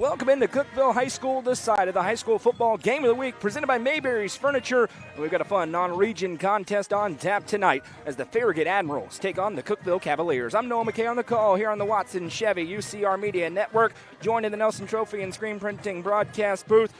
Welcome into Cookeville High School, this side of the high school football game of the week, presented by Mayberry's Furniture. And we've got a fun non-region contest on tap tonight as the Farragut Admirals take on the Cookeville Cavaliers. I'm Noah McKay on the call here on the Watson Chevy UCR Media Network, joined in the Nelson Trophy and Screen Printing broadcast booth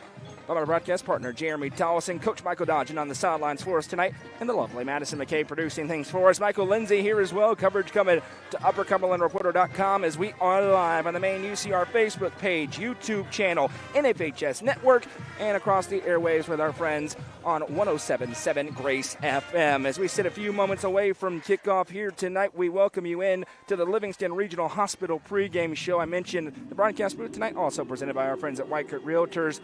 by our broadcast partner, Jeremy Tollison, Coach Michael Dodgen on the sidelines for us tonight, and the lovely Madison McKay producing things for us. Michael Lindsay here as well. Coverage coming to UpperCumberlandReporter.com as we are live on the main UCR Facebook page, YouTube channel, NFHS Network, and across the airwaves with our friends on 107.7 Grace FM. As we sit a few moments away from kickoff here tonight, we welcome you in to the Livingston Regional Hospital pregame show. I mentioned the broadcast booth tonight, also presented by our friends at Whitecoat Realtors.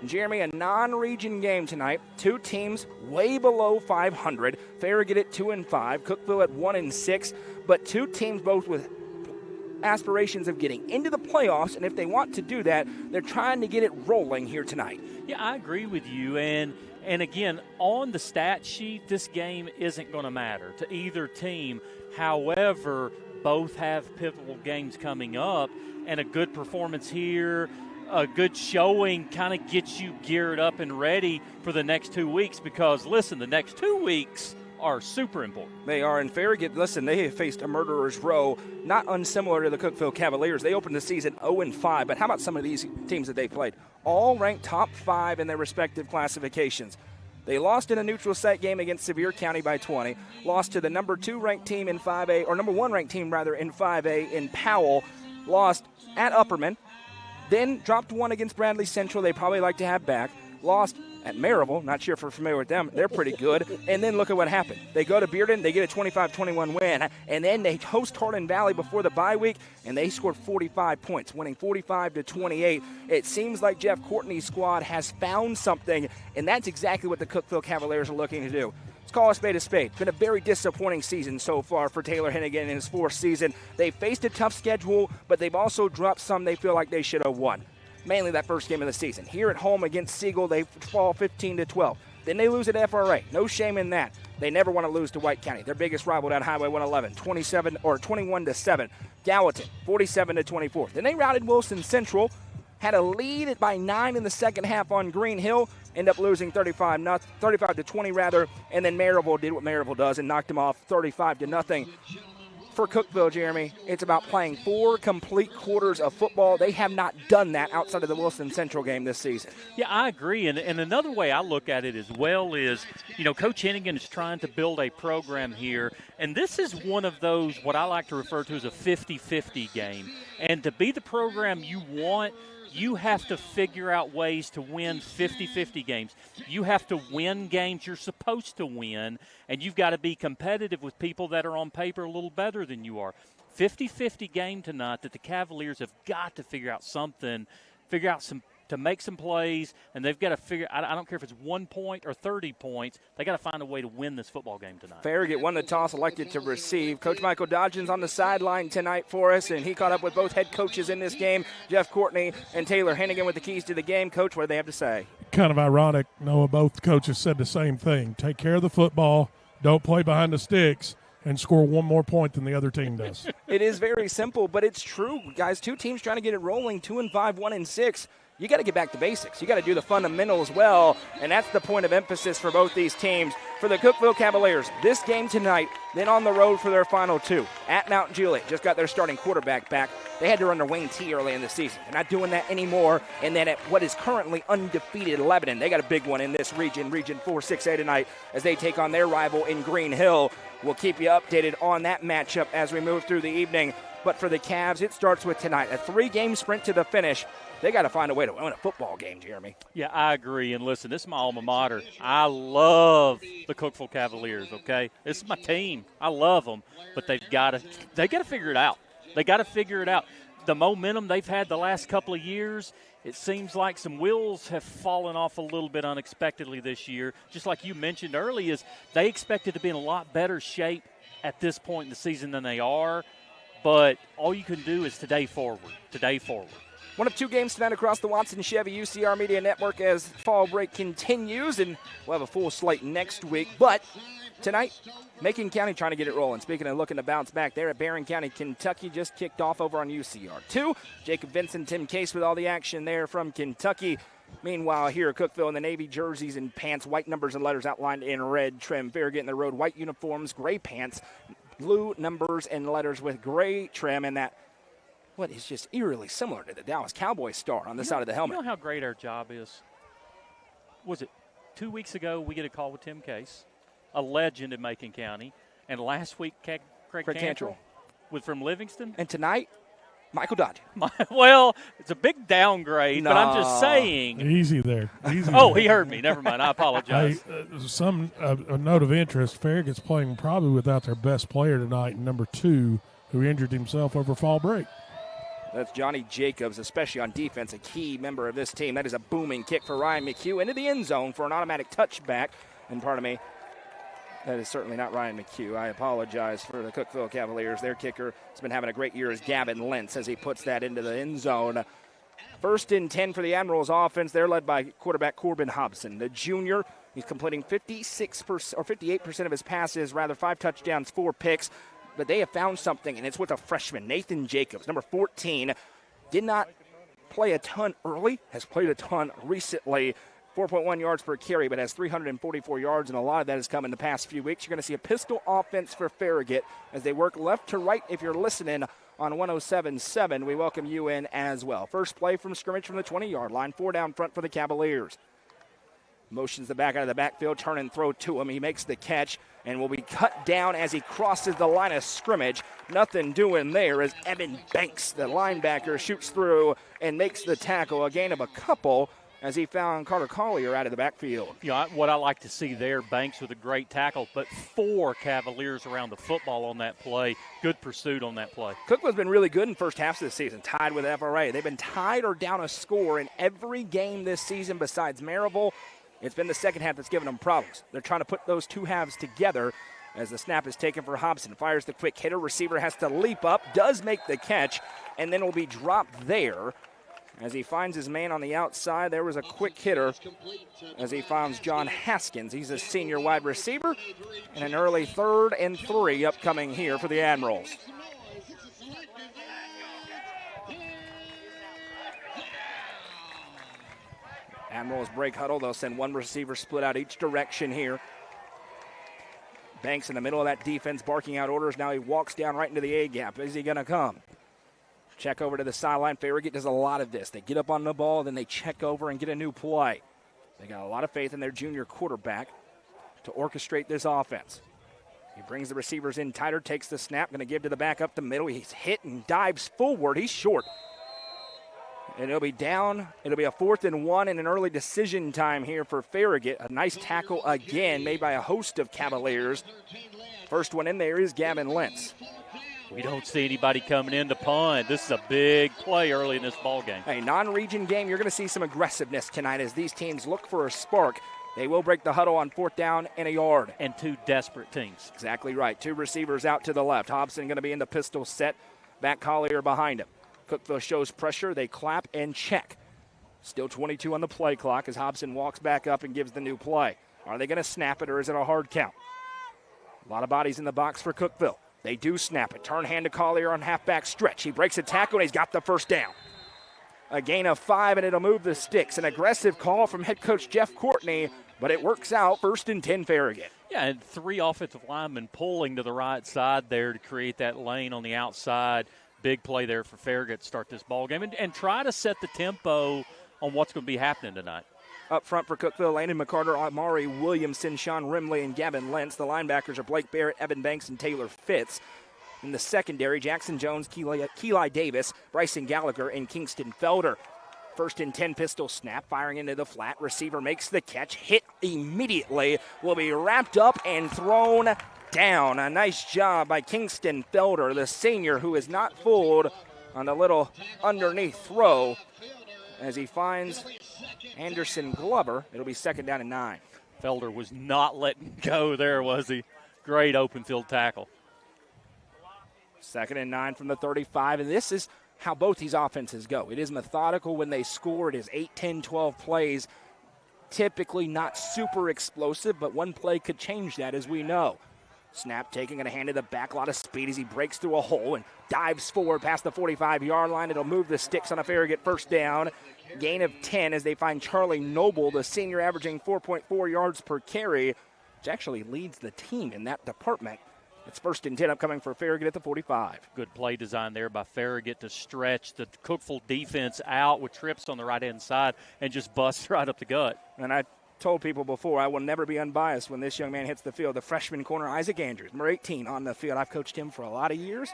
Jeremy, a non-region game tonight. Two teams way below 500. Farragut at 2-5, Cookeville at 1-6, but two teams both with aspirations of getting into the playoffs, and if they want to do that, they're trying to get it rolling here tonight. Yeah, I agree with you, and again, on the stat sheet, this game isn't going to matter to either team. However, both have pivotal games coming up, and a good performance here, a good showing kind of gets you geared up and ready for the next 2 weeks because, listen, the next 2 weeks are super important. They are. And Farragut, listen, they have faced a murderer's row, not unsimilar to the Cookeville Cavaliers. They opened the season 0-5, but how about some of these teams that they played? All ranked top 5 in their respective classifications. They lost in a neutral site game against Sevier County by 20, lost to the number 2 ranked team in 5A, or number 1 ranked team rather in 5A in Powell, lost at Upperman, then dropped one against Bradley Central. They probably like to have back. Lost at Maryville. Not sure if we're familiar with them. They're pretty good. And then look at what happened. They go to Bearden. They get a 25-21 win. And then they host Hardin Valley before the bye week, and they scored 45 points, winning 45-28. It seems like Jeff Courtney's squad has found something, and that's exactly what the Cookeville Cavaliers are looking to do. Call a spade a spade. It's been a very disappointing season so far for Taylor Hennigan in his 4th season. They faced a tough schedule, but they've also dropped some they feel like they should have won. Mainly that first game of the season. Here at home against Siegel, they fall 15-12. Then they lose at FRA. No shame in that. They never want to lose to White County, their biggest rival down Highway 111, 21-7. Gallatin, 47-24. Then they routed Wilson Central. Had a lead by 9 in the second half on Green Hill, end up losing 35-20 rather, and then Maryville did what Maryville does and knocked them off 35-0. For Cookeville, Jeremy, it's about playing 4 complete quarters of football. They have not done that outside of the Wilson Central game this season. Yeah, I agree, and another way I look at it as well is, Coach Hennigan is trying to build a program here, and this is one of those, what I like to refer to as a 50-50 game. And to be the program you want, you have to figure out ways to win 50-50 games. You have to win games you're supposed to win, and you've got to be competitive with people that are on paper a little better than you are. 50-50 game tonight that the Cavaliers have got to figure out something, to make some plays, and they've got to figure – I don't care if it's 1 point or 30 points. They got to find a way to win this football game tonight. Farragut won the toss, elected to receive. Coach Michael Dodgen's on the sideline tonight for us, and he caught up with both head coaches in this game, Jeff Courtney and Taylor Hennigan with the keys to the game. Coach, what do they have to say? Kind of ironic, Noah, both coaches said the same thing. Take care of the football, don't play behind the sticks, and score 1 more point than the other team does. It is very simple, but it's true, guys. 2 teams trying to get it rolling, 2-5, 1-6. You got to get back to basics. You got to do the fundamentals well, and that's the point of emphasis for both these teams. For the Cookeville Cavaliers, this game tonight, then on the road for their final 2. At Mount Juliet, just got their starting quarterback back. They had to run their Wayne T early in the season. They're not doing that anymore. And then at what is currently undefeated Lebanon, they got a big one in this region, Region 4-6A tonight, as they take on their rival in Green Hill. We'll keep you updated on that matchup as we move through the evening. But for the Cavs, it starts with tonight, a 3-game sprint to the finish. They got to find a way to win a football game, Jeremy. Yeah, I agree. And listen, this is my alma mater. I love the Cookeville Cavaliers, okay? This is my team. I love them, but they got to figure it out. They got to figure it out. The momentum they've had the last couple of years, it seems like some wheels have fallen off a little bit unexpectedly this year. Just like you mentioned early, is they expected to be in a lot better shape at this point in the season than they are. But all you can do is today forward. One of 2 games tonight across the Watson Chevy UCR Media Network as fall break continues, and we'll have a full slate next week. But tonight, Macon County trying to get it rolling. Speaking of looking to bounce back there at Barron County, Kentucky just kicked off over on UCR2. Jacob Vincent, Tim Case with all the action there from Kentucky. Meanwhile, here at Cookeville in the Navy jerseys and pants, white numbers and letters outlined in red trim. Farragut in the road, white uniforms, gray pants, blue numbers and letters with gray trim, and that what is just eerily similar to the Dallas Cowboys star on the side of the helmet. You know how great our job is? Was it 2 weeks ago we get a call with Tim Case, a legend in Macon County, and last week Craig Cantrell was from Livingston. And tonight, Michael Dodge. Well, it's a big downgrade, but I'm just saying. Easy there. Easy oh, there. He heard me. Never mind. I apologize. A note of interest, Farragut's playing probably without their best player tonight, number 2, who injured himself over fall break. That's Johnny Jacobs, especially on defense, a key member of this team. That is a booming kick for Ryan McHugh into the end zone for an automatic touchback. And pardon me, that is certainly not Ryan McHugh. I apologize for the Cookeville Cavaliers. Their kicker has been having a great year as Gavin Lentz as he puts that into the end zone. 1st and 10 for the Admirals offense. They're led by quarterback Corbin Hobson, the junior. He's completing 56% or 58% of his passes, 5 touchdowns, 4 picks. But they have found something, and it's with a freshman, Nathan Jacobs, number 14. Did not play a ton early, has played a ton recently. 4.1 yards per carry, but has 344 yards, and a lot of that has come in the past few weeks. You're going to see a pistol offense for Farragut as they work left to right. If you're listening on 107.7, we welcome you in as well. First play from scrimmage from the 20-yard line, 4 down front for the Cavaliers. Motions the back out of the backfield, turn and throw to him. He makes the catch and will be cut down as he crosses the line of scrimmage. Nothing doing there as Evan Banks, the linebacker, shoots through and makes the tackle. A gain of a couple as he found Carter Collier out of the backfield. What I like to see there, Banks with a great tackle, but 4 Cavaliers around the football on that play. Good pursuit on that play. Cookeville's been really good in first halves of the season, tied with FRA. They've been tied or down a score in every game this season besides Maryville. It's been the second half that's given them problems. They're trying to put those two halves together as the snap is taken for Hobson. Fires the quick hitter. Receiver has to leap up, does make the catch, and then will be dropped there as he finds his man on the outside. There was a quick hitter as he finds John Haskins. He's a senior wide receiver, and an early 3rd and 3 upcoming here for the Admirals. Admirals break huddle. They'll send one receiver split out each direction here. Banks in the middle of that defense barking out orders. Now he walks down right into the A-gap. Is he going to come? Check over to the sideline. Farragut does a lot of this. They get up on the ball, then they check over and get a new play. They got a lot of faith in their junior quarterback to orchestrate this offense. He brings the receivers in tighter, takes the snap, going to give to the back up the middle. He's hit and dives forward. He's short. And it'll be down. It'll be a 4th and 1 and an early decision time here for Farragut. A nice tackle again made by a host of Cavaliers. First one in there is Gavin Lentz. We don't see anybody coming in to punt. This is a big play early in this ball game. A non-region game, you're going to see some aggressiveness tonight as these teams look for a spark. They will break the huddle on 4th down and a yard. And 2 desperate teams. Exactly right. 2 receivers out to the left. Hobson going to be in the pistol set. Back Collier behind him. Cookeville shows pressure. They clap and check. Still 22 on the play clock as Hobson walks back up and gives the new play. Are they going to snap it or is it a hard count? A lot of bodies in the box for Cookeville. They do snap it. Turn hand to Collier on halfback stretch. He breaks a tackle and he's got the first down. A gain of 5 and it'll move the sticks. An aggressive call from head coach Jeff Courtney, but it works out. 1st and 10 Farragut. Yeah, and 3 offensive linemen pulling to the right side there to create that lane on the outside. Big play there for Farragut to start this ball game and try to set the tempo on what's going to be happening tonight. Up front for Cookeville, Landon McCarter, Amari Williamson, Sean Rimley, and Gavin Lentz. The linebackers are Blake Barrett, Evan Banks, and Taylor Fitz. In the secondary, Jackson Jones, Keeli Davis, Bryson Gallagher, and Kingston Felder. 1st and 10 pistol snap, firing into the flat. Receiver makes the catch, hit immediately, will be wrapped up and thrown down. A nice job by Kingston Felder, the senior, who is not fooled on the little underneath throw as he finds Anderson Glover. It'll be 2nd down and 9. Felder was not letting go there, was he? Great open field tackle. 2nd and 9 from the 35, and this is how both these offenses go. It is methodical when they score. It is 8, 10, 12 plays typically not super explosive, but one play could change that, as we know. Snap taking, going to hand it the back, a lot of speed as he breaks through a hole and dives forward past the 45-yard line. It'll move the sticks on a Farragut first down. Gain of 10 as they find Charlie Noble, the senior, averaging 4.4 yards per carry, which actually leads the team in that department. It's 1st and 10 upcoming for Farragut at the 45. Good play design there by Farragut to stretch the Cookeville defense out with trips on the right-hand side and just busts right up the gut. And I told people before, I will never be unbiased when this young man hits the field. The freshman corner, Isaac Andrews, number 18 on the field. I've coached him for a lot of years.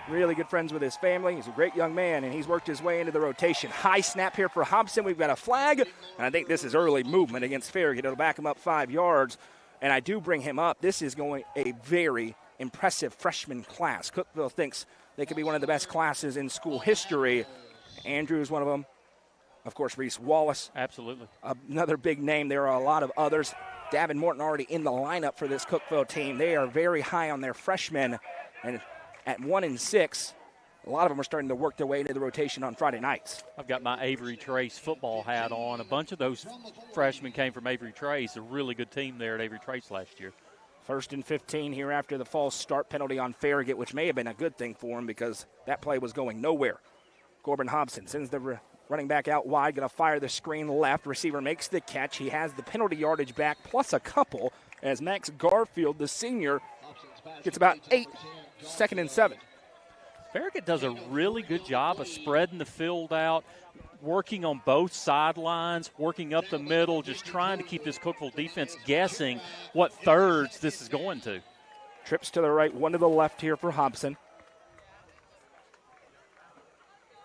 Really good friends with his family. He's a great young man, and he's worked his way into the rotation. High snap here for Hobson. We've got a flag, and I think this is early movement against Farragut. It'll back him up 5 yards, and I do bring him up. This is going a very impressive freshman class. Cookeville thinks they could be one of the best classes in school history. Andrews, one of them. Of course, Reese Wallace. Absolutely. Another big name. There are a lot of others. Davin Morton already in the lineup for this Cookeville team. They are very high on their freshmen. And at 1-6, a lot of them are starting to work their way into the rotation on Friday nights. I've got my Avery Trace football hat on. A bunch of those freshmen came from Avery Trace, a really good team there at Avery Trace last year. 1st and 15 here after the false start penalty on Farragut, which may have been a good thing for him because that play was going nowhere. Corbin Hobson sends the running back out wide, going to fire the screen left. Receiver makes the catch. He has the penalty yardage back plus a couple as Max Garfield, the senior, gets about 8, 2nd and 7. Farragut does a really good job of spreading the field out, working on both sidelines, working up the middle, just trying to keep this Cookeville defense guessing what thirds this is going to. Trips to the right, one to the left here for Hobson.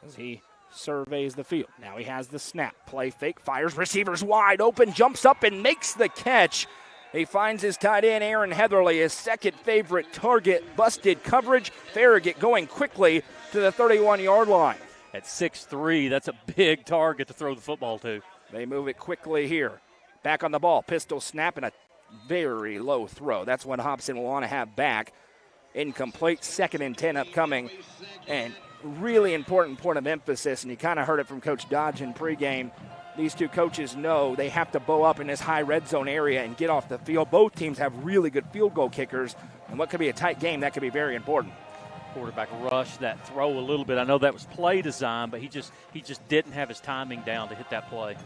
As he surveys the field. Now he has the snap. Play fake, fires, receivers wide open, jumps up and makes the catch. He finds his tight end, Aaron Heatherly, his second favorite target. Busted coverage. Farragut going quickly to the 31-yard line. At 6'3", that's a big target to throw the football to. They move it quickly here. Back on the ball. Pistol snap and a very low throw. That's what Hobson will want to have back. Incomplete. 2nd and 10 upcoming. And really important point of emphasis, and you kind of heard it from Coach Dodge in pregame. These two coaches know they have to bow up in this high red zone area and get off the field. Both teams have really good field goal kickers, and what could be a tight game, that could be very important. Quarterback rushed that throw a little bit. I know that was play design, but he just didn't have his timing down to hit that play.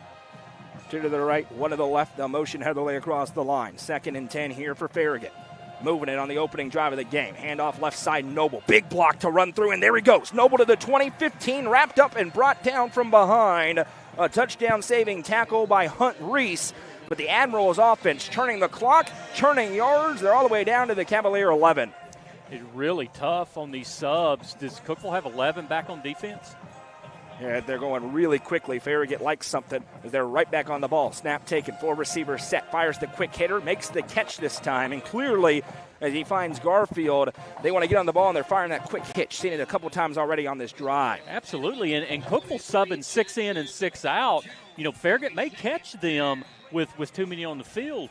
2 to the right, 1 to the left. They'll motion Heatherly across the line. 2nd and 10 here for Farragut. Moving it on the opening drive of the game. Handoff left side, Noble. Big block to run through, and there he goes. Noble to the 20, 15, wrapped up and brought down from behind. A touchdown-saving tackle by Hunt Reese. But the Admirals offense turning the clock, turning yards. They're all the way down to the Cavalier 11. It's really tough on these subs. Does Cookeville have 11 back on defense? Yeah, they're going really quickly. Farragut likes something as they're right back on the ball. Snap taken, 4 receivers set, fires the quick hitter, makes the catch this time. And clearly, as he finds Garfield, they want to get on the ball, and they're firing that quick hitch. Seen it a couple times already on this drive. Absolutely, and Cookeville subbing 6 in and 6 out. You know, Farragut may catch them with too many on the field.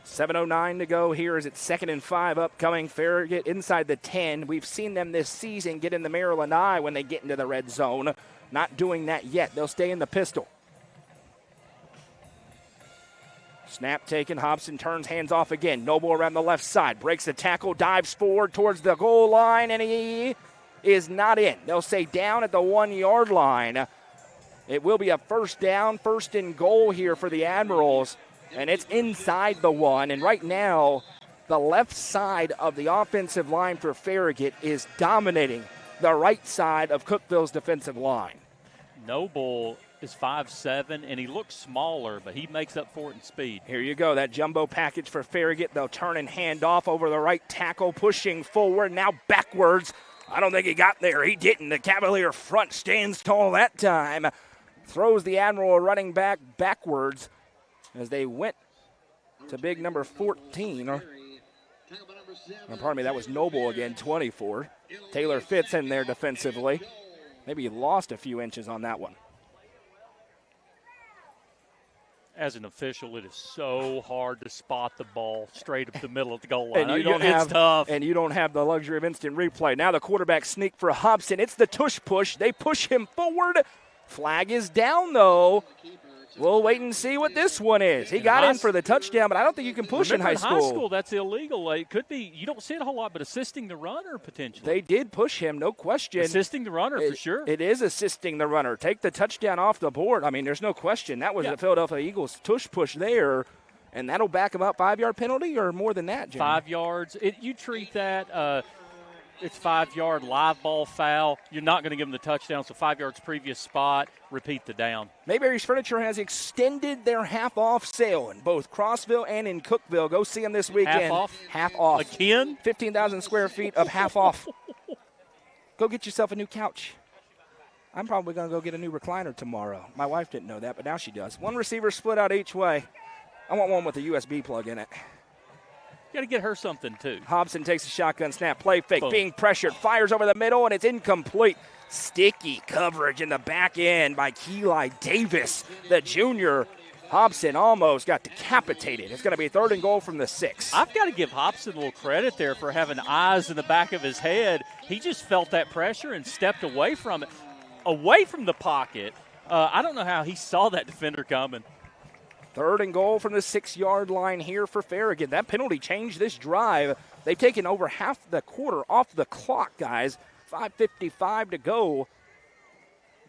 7:09 to go here as it's 2nd and 5 upcoming. Farragut inside the 10. We've seen them this season get in the Maryland eye when they get into the red zone. Not doing that yet. They'll stay in the pistol. Snap taken. Hobson turns, hands off again. Noble around the left side. Breaks the tackle, dives forward towards the goal line, and he is not in. They'll say down at the 1-yard line. It will be a first down, 1st and goal here for the Admirals. And it's inside the 1. And right now, the left side of the offensive line for Farragut is dominating the right side of Cookeville's defensive line. Noble is 5'7", and he looks smaller, but he makes up for it in speed. Here you go, that jumbo package for Farragut. They'll turn and hand off over the right tackle, pushing forward, now backwards. I don't think he got there. He didn't. The Cavalier front stands tall that time. Throws the Admiral running back backwards as they went to big number 14. Pardon me, that was Noble again, 24. Taylor Fitz in there defensively. Maybe he lost a few inches on that one. As an official, it is so hard to spot the ball straight up the middle of the goal line. It's tough. And you don't have the luxury of instant replay. Now the quarterback sneak for Hobson. It's the tush push. They push him forward. Flag is down, though. We'll wait and see what this one is. He got in for the touchdown, but I don't think you can push in high school. In high school, that's illegal. It could be, you don't see it a whole lot, but assisting the runner potentially. They did push him, no question. Assisting the runner for sure. It is assisting the runner. Take the touchdown off the board. I mean, there's no question. That was the Philadelphia Eagles tush push there, and that'll back him up. 5-yard penalty or more than that, Jimmy? 5 yards. You treat that it's 5-yard live ball foul. You're not going to give them the touchdown, so 5 yards previous spot, repeat the down. Mayberry's Furniture has extended their half-off sale in both Crossville and in Cookeville. Go see them this weekend. Half off? Half off. Again? 15,000 square feet of half off. Go get yourself a new couch. I'm probably going to go get a new recliner tomorrow. My wife didn't know that, but now she does. One receiver split out each way. I want one with a USB plug in it. You got to get her something, too. Hobson takes a shotgun snap, play fake, Boom. being pressured, fires over the middle, and it's incomplete. Sticky coverage in the back end by Keeli Davis, the junior. Hobson almost got decapitated. It's going to be 3rd and goal from the 6. I've got to give Hobson a little credit there for having eyes in the back of his head. He just felt that pressure and stepped away from it, away from the pocket. I don't know how he saw that defender coming. 3rd and goal from the 6-yard line here for Farragut. That penalty changed this drive. They've taken over half the quarter off the clock, guys. 5:55 to go.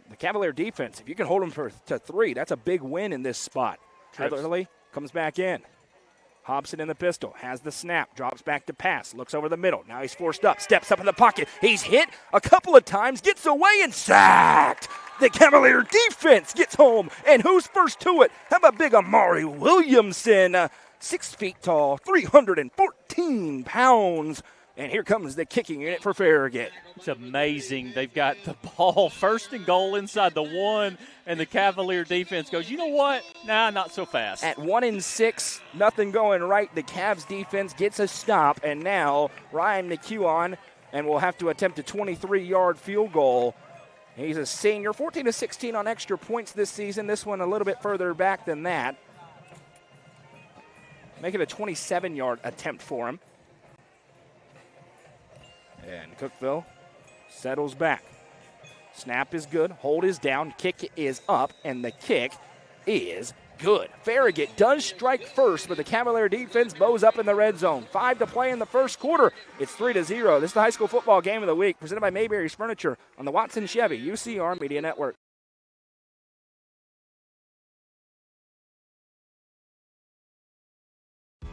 The Cavalier defense, if you can hold them to 3, that's a big win in this spot. Heatherly comes back in. Hobson in the pistol, has the snap, drops back to pass, looks over the middle. Now he's forced up, steps up in the pocket. He's hit a couple of times, gets away and sacked. The Cavalier defense gets home, and who's first to it? How about big Amari Williamson, 6 feet tall, 314 pounds. And here comes the kicking unit for Farragut. It's amazing. They've got the ball 1st and goal inside the 1, and the Cavalier defense goes, you know what? Nah, not so fast. At 1-6, nothing going right. The Cavs defense gets a stop, and now Ryan McHugh on, and will have to attempt a 23-yard field goal. He's a senior, 14-16 on extra points this season. This one a little bit further back than that. Make it a 27-yard attempt for him. And Cookeville settles back. Snap is good. Hold is down. Kick is up. And the kick is good. Farragut does strike first, but the Cavalier defense bows up in the red zone. 5 to play in the first quarter. It's 3-0. This is the high school football game of the week, presented by Mayberry's Furniture on the Watson Chevy UCR Media Network.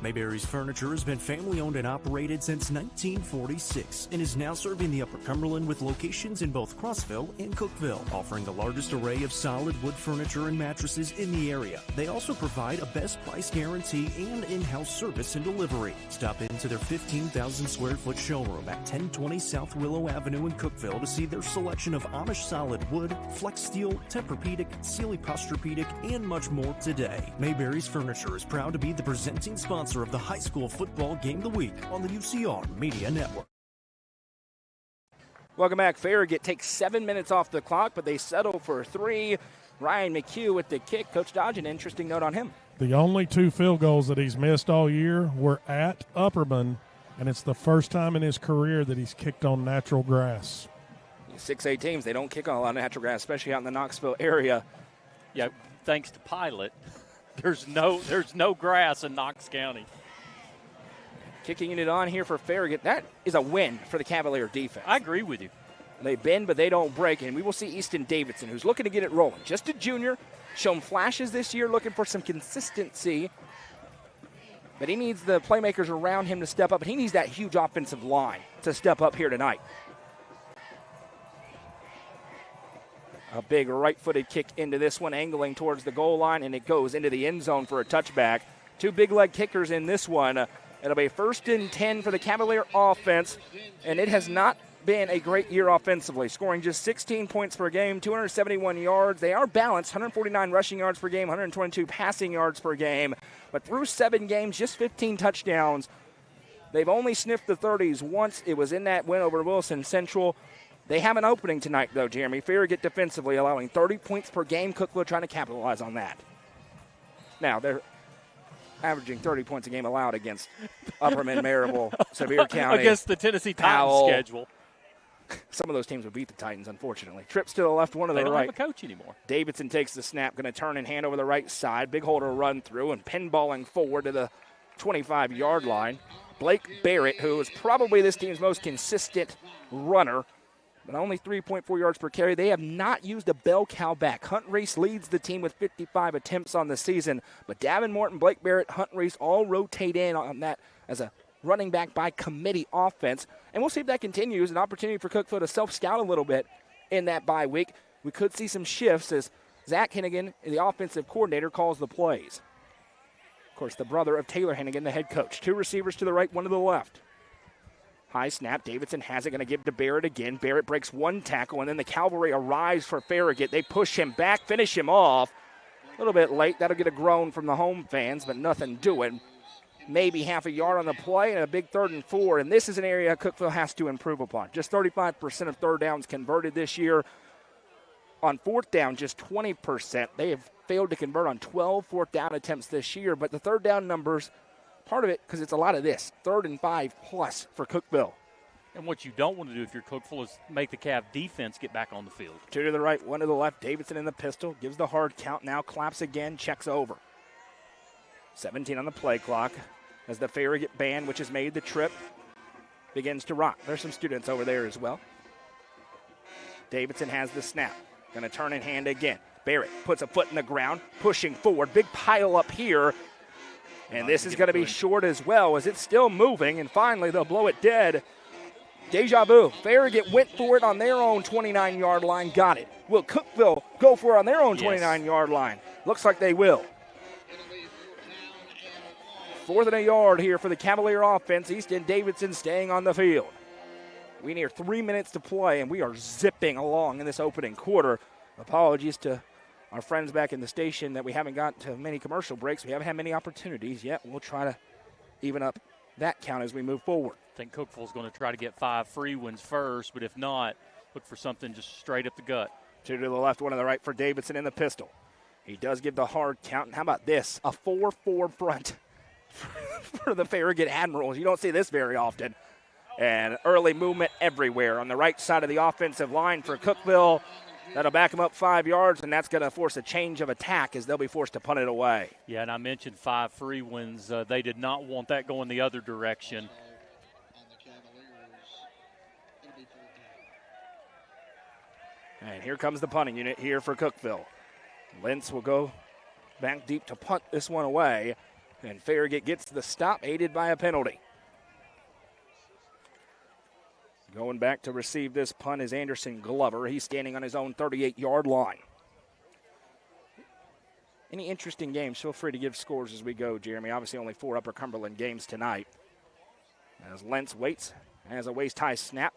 Mayberry's Furniture has been family-owned and operated since 1946 and is now serving the Upper Cumberland with locations in both Crossville and Cookeville, offering the largest array of solid wood furniture and mattresses in the area. They also provide a best price guarantee and in-house service and delivery. Stop into their 15,000 square foot showroom at 1020 South Willow Avenue in Cookeville to see their selection of Amish solid wood, flex steel, Tempur-Pedic, Sealy Posturepedic, and much more today. Mayberry's Furniture is proud to be the presenting sponsor of the high school football game of the week on the UCR Media Network. Welcome back. Farragut takes 7 minutes off the clock, but they settle for 3. Ryan McHugh with the kick. Coach Dodge, an interesting note on him. The only 2 field goals that he's missed all year were at Upperman, and it's the first time in his career that he's kicked on natural grass. 6A teams, they don't kick on a lot of natural grass, especially out in the Knoxville area. Yeah, thanks to Pilot. There's no grass in Knox County. Kicking it on here for Farragut. That is a win for the Cavalier defense. I agree with you. They bend, but they don't break. And we will see Easton Davidson, who's looking to get it rolling. Just a junior, shown flashes this year, looking for some consistency. But he needs the playmakers around him to step up. And he needs that huge offensive line to step up here tonight. A big right-footed kick into this one, angling towards the goal line, and it goes into the end zone for a touchback. 2 big leg kickers in this one. It'll be 1st and 10 for the Cavalier offense, and it has not been a great year offensively, scoring just 16 points per game, 271 yards. They are balanced, 149 rushing yards per game, 122 passing yards per game. But through 7 games, just 15 touchdowns. They've only sniffed the 30s once. It was in that win over Wilson Central. They have an opening tonight, though, Jeremy. Farragut defensively allowing 30 points per game. Cookeville trying to capitalize on that. Now, they're averaging 30 points a game allowed against Upperman, Marable, Sevier County. Against the Tennessee Titans schedule. Some of those teams would beat the Titans, unfortunately. Trips to the left, one to the right. They don't have a coach anymore. Davidson takes the snap, going to turn and hand over the right side. Big holder run through and pinballing forward to the 25-yard line. Blake Barrett, who is probably this team's most consistent runner, but only 3.4 yards per carry. They have not used a bell cow back. Hunt Reese leads the team with 55 attempts on the season, but Davin Morton, Blake Barrett, Hunt Reese all rotate in on that as a running back by committee offense. And we'll see if that continues. An opportunity for Cookeville to self-scout a little bit in that bye week. We could see some shifts as Zach Hennigan, the offensive coordinator, calls the plays. Of course, the brother of Taylor Hennigan, the head coach. Two receivers to the right, one to the left. High snap. Davidson has it, going to give to Barrett again. Barrett breaks one tackle, and then the cavalry arrives for Farragut. They push him back, finish him off. A little bit late. That'll get a groan from the home fans, but nothing doing. Maybe half a yard on the play and a big 3rd and 4. And this is an area Cookeville has to improve upon. Just 35% of third downs converted this year. On 4th down, just 20%. They have failed to convert on 12 4th down attempts this year. But the 3rd down numbers, part of it, because it's a lot of this, 3rd and 5+ for Cookeville. And what you don't want to do if you're Cookeville is make the Cav defense get back on the field. 2 to the right, 1 to the left. Davidson in the pistol, gives the hard count, now claps again, checks over. 17 on the play clock as the Farragut band, which has made the trip, begins to rock. There's some students over there as well. Davidson has the snap. Going to turn in hand again. Barrett puts a foot in the ground, pushing forward. Big pile up here. And this is going to be short as well as it's still moving. And finally, they'll blow it dead. Deja vu. Farragut went for it on their own 29-yard line. Got it. Will Cookeville go for it on their own 29-yard line? Looks like they will. 4th and a yard here for the Cavalier offense. Easton Davidson staying on the field. We near 3 minutes to play, and we are zipping along in this opening quarter. Apologies to our friends back in the station that we haven't got to many commercial breaks. We haven't had many opportunities yet. We'll try to even up that count as we move forward. I think Cookeville's going to try to get 5 free wins first, but if not, look for something just straight up the gut. 2 to the left, 1 to the right for Davidson in the pistol. He does give the hard count. And how about this? A 4-4 front for the Farragut Admirals. You don't see this very often. And early movement everywhere on the right side of the offensive line for Cookeville. That'll back them up 5 yards, and that's going to force a change of attack as they'll be forced to punt it away. Yeah, and I mentioned 5 free wins. They did not want that going the other direction. And here comes the punting unit here for Cookeville. Lentz will go back deep to punt this one away. And Farragut gets the stop, aided by a penalty. Going back to receive this punt is Anderson Glover. He's standing on his own 38-yard line. Any interesting games, feel free to give scores as we go, Jeremy. Obviously only 4 Upper Cumberland games tonight. As Lentz waits, has a waist-high snap,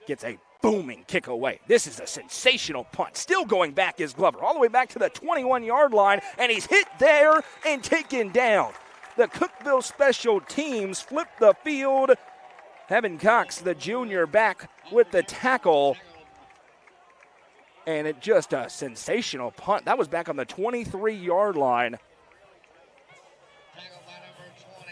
gets a booming kick away. This is a sensational punt. Still going back is Glover, all the way back to the 21-yard line, and he's hit there and taken down. The Cookeville special teams flip the field. Evan Cox, the junior, back with the tackle. And it just a sensational punt. That was back on the 23-yard line.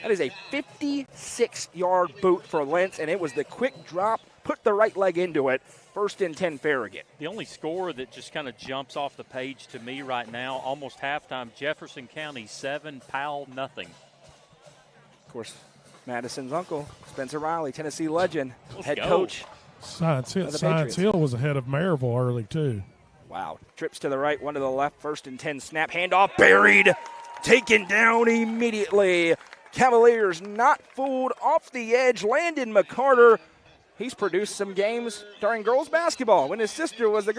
That is a 56-yard boot for Lentz, and it was the quick drop, put the right leg into it. 1st and 10 Farragut. The only score that just kind of jumps off the page to me right now, almost halftime, Jefferson County 7, Powell nothing. Of course, Madison's uncle, Spencer Riley, Tennessee legend, head go. coach. Science Hill was ahead of Maryville early, too. Wow. Trips to the right, 1 to the left. 1st and 10 snap. Handoff buried. Taken down immediately. Cavaliers not fooled off the edge. Landon McCarter. He's produced some games during girls basketball when his sister was on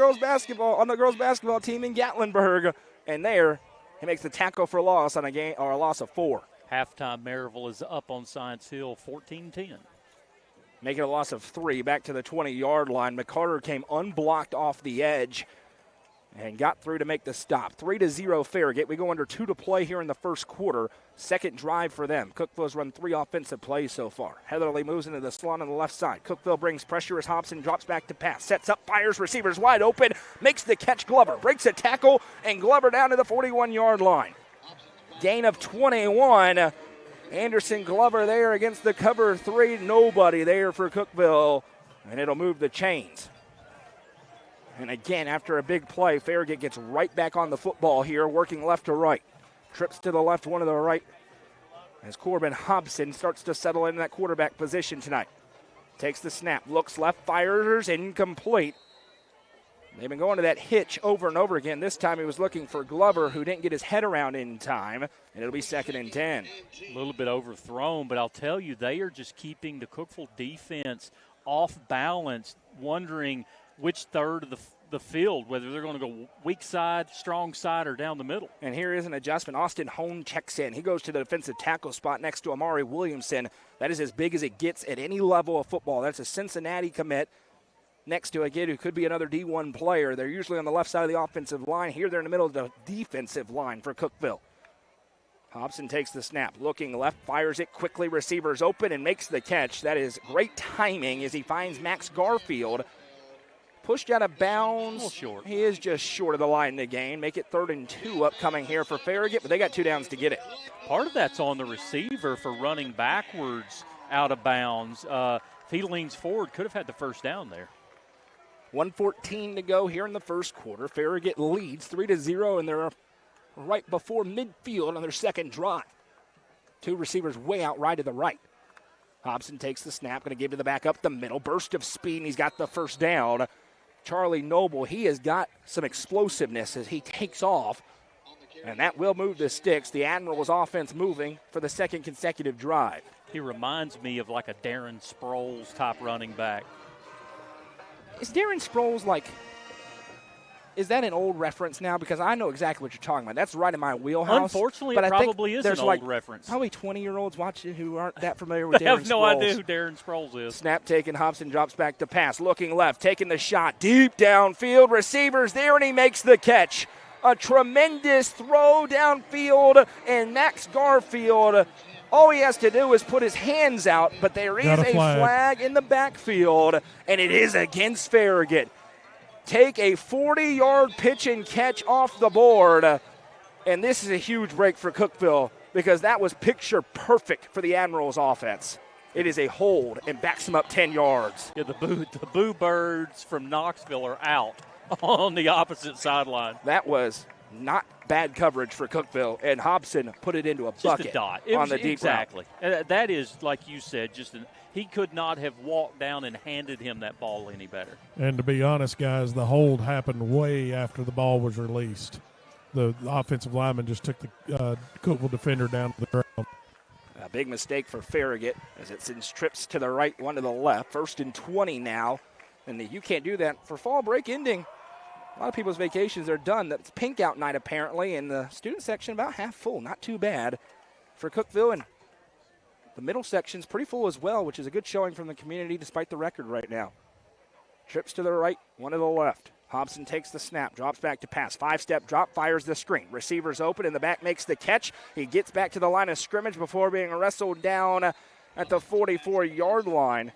the girls basketball team in Gatlinburg. And there, he makes the tackle for loss on a loss of 4. Halftime, Maryville is up on Science Hill 14-10. Making a loss of 3 back to the 20-yard line. McCarter came unblocked off the edge and got through to make the stop. 3-0 Farragut. We go under 2 to play here in the first quarter. Second drive for them. Cookeville's run 3 offensive plays so far. Heatherly moves into the slot on the left side. Cookeville brings pressure as Hobson drops back to pass. Sets up, fires, receivers wide open. Makes the catch, Glover. Breaks a tackle, and Glover down to the 41-yard line. Gain of 21. Anderson Glover there against the cover 3. Nobody there for Cookeville And it'll move the chains. And again, after a big play, Farragut gets right back on the football here, working left to right. Trips to the left, one to the right, as Corbin Hobson starts to settle into that quarterback position tonight. Takes the snap, looks left, fires, incomplete. They've been going to that hitch over and over again. This time he was looking for Glover, who didn't get his head around in time, and it'll be 2nd and 10. A little bit overthrown, but I'll tell you, they are just keeping the Cookeville defense off balance, wondering which third of the field, whether they're going to go weak side, strong side, or down the middle. And here is an adjustment. Austin Hone checks in. He goes to the defensive tackle spot next to Amari Williamson. That is as big as it gets at any level of football. That's a Cincinnati commit next to a kid who could be another D1 player. They're usually on the left side of the offensive line. Here they're in the middle of the defensive line for Cookeville. Hobson takes the snap, looking left, fires it quickly. Receivers open and makes the catch. That is great timing as he finds Max Garfield. Pushed out of bounds. A little short. He is just short of the line in the game. Make it 3rd and 2 upcoming here for Farragut, but they got 2 downs to get it. Part of that's on the receiver for running backwards out of bounds. If he leans forward, could have had the first down there. 1:14 to go here in the first quarter. Farragut leads 3-0, and they're right before midfield on their second drive. 2 receivers way out right to the right. Hobson takes the snap, going to give to the back up the middle. Burst of speed, and he's got the first down. Charlie Noble, he has got some explosiveness as he takes off, and that will move the sticks. The Admiral's offense moving for the 2nd consecutive drive. He reminds me of like a Darren Sproles type running back. Is Darren Sproles is that an old reference now? Because I know exactly what you're talking about. That's right in my wheelhouse. Unfortunately, but it probably is an old reference. Probably 20-year-olds watching who aren't that familiar with They Darren Sproles. have no idea who Darren Sproles is. Snap taken, Hobson drops back to pass. Looking left, taking the shot deep downfield. Receivers there, and he makes the catch. A tremendous throw downfield, and Max Garfield, all he has to do is put his hands out, but there is a flag in the backfield, and it is against Farragut. Take a 40-yard pitch and catch off the board, and this is a huge break for Cookeville because that was picture perfect for the Admirals offense. It is a hold and backs them up 10 yards. Yeah, the Boo Birds from Knoxville are out on the opposite sideline. That was not bad coverage for Cookeville, and Hobson put it into a bucket just a dot. On the deep exactly. That is, like you said, he could not have walked down and handed him that ball any better. And to be honest, guys, the hold happened way after the ball was released. The offensive lineman just took the Cookeville defender down to the ground. A big mistake for Farragut as it sends trips to the right, one to the left. 1st and 20 now, and you can't do that for fall break ending. A lot of people's vacations are done. That's pink out night apparently, and the student section about half full. Not too bad for Cookeville, and the middle section's pretty full as well, which is a good showing from the community despite the record right now. Trips to the right, one to the left. Hobson takes the snap, drops back to pass. 5-step drop, fires the screen. Receivers open, in the back makes the catch. He gets back to the line of scrimmage before being wrestled down at the 44-yard line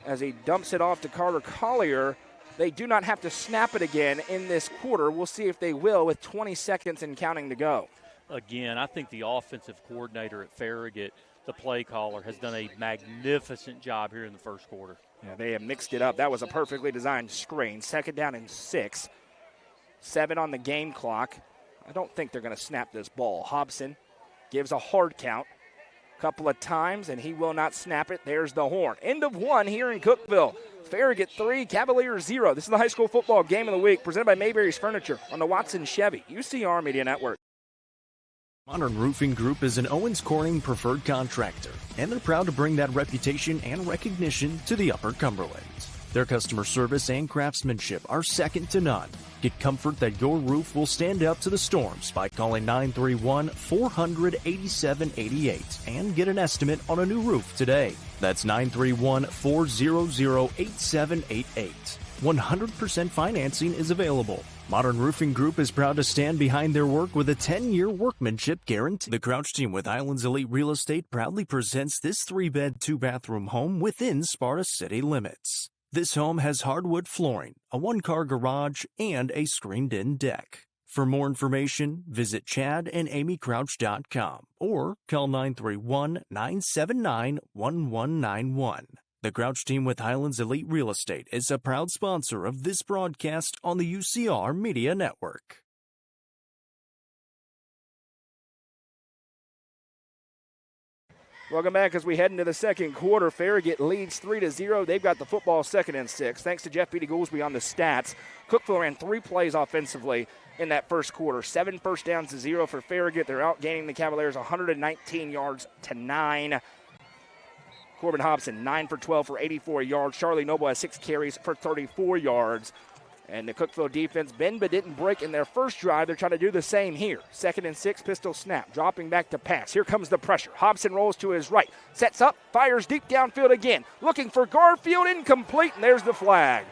as he dumps it off to Carter Collier. They do not have to snap it again in this quarter. We'll see if they will with 20 seconds and counting to go. Again, I think the offensive coordinator at Farragut, the play caller, has done a magnificent job here in the first quarter. Yeah, they have mixed it up. That was a perfectly designed screen. 2nd down and 6. 7 on the game clock. I don't think they're going to snap this ball. Hobson gives a hard count a couple of times, and he will not snap it. There's the horn. End of 1 here in Cookeville. Farragut 3, Cavaliers 0. This is the high school football game of the week presented by Mayberry's Furniture on the Watson Chevy UCR Media Network. Modern Roofing Group is an Owens Corning preferred contractor, and they're proud to bring that reputation and recognition to the Upper Cumberland. Their customer service and craftsmanship are second to none. Get comfort that your roof will stand up to the storms by calling 931-400-8788 and get an estimate on a new roof today. That's 931-400-8788. 100% financing is available. Modern Roofing Group is proud to stand behind their work with a 10-year workmanship guarantee. The Crouch team with Islands Elite Real Estate proudly presents this 3-bed, 2-bathroom home within Sparta city limits. This home has hardwood flooring, a 1-car garage, and a screened-in deck. For more information, visit chadandamycrouch.com or call 931-979-1191. The Crouch team with Highlands Elite Real Estate is a proud sponsor of this broadcast on the UCR Media Network. Welcome back as we head into the second quarter. Farragut leads 3-0. They've got the football 2nd and 6. Thanks to Jeff Petey Goolsby on the stats. Cookeville ran 3 plays offensively in that first quarter. 7 first downs to 0 for Farragut. They're outgaining the Cavaliers 119 yards to 9. Corbin Hobson, 9 for 12 for 84 yards. Charlie Noble has 6 carries for 34 yards. And the Cookeville defense bend but didn't break in their first drive. They're trying to do the same here. 2nd and 6, pistol snap, dropping back to pass. Here comes the pressure. Hobson rolls to his right, sets up, fires deep downfield again. Looking for Garfield, incomplete, and there's the flag.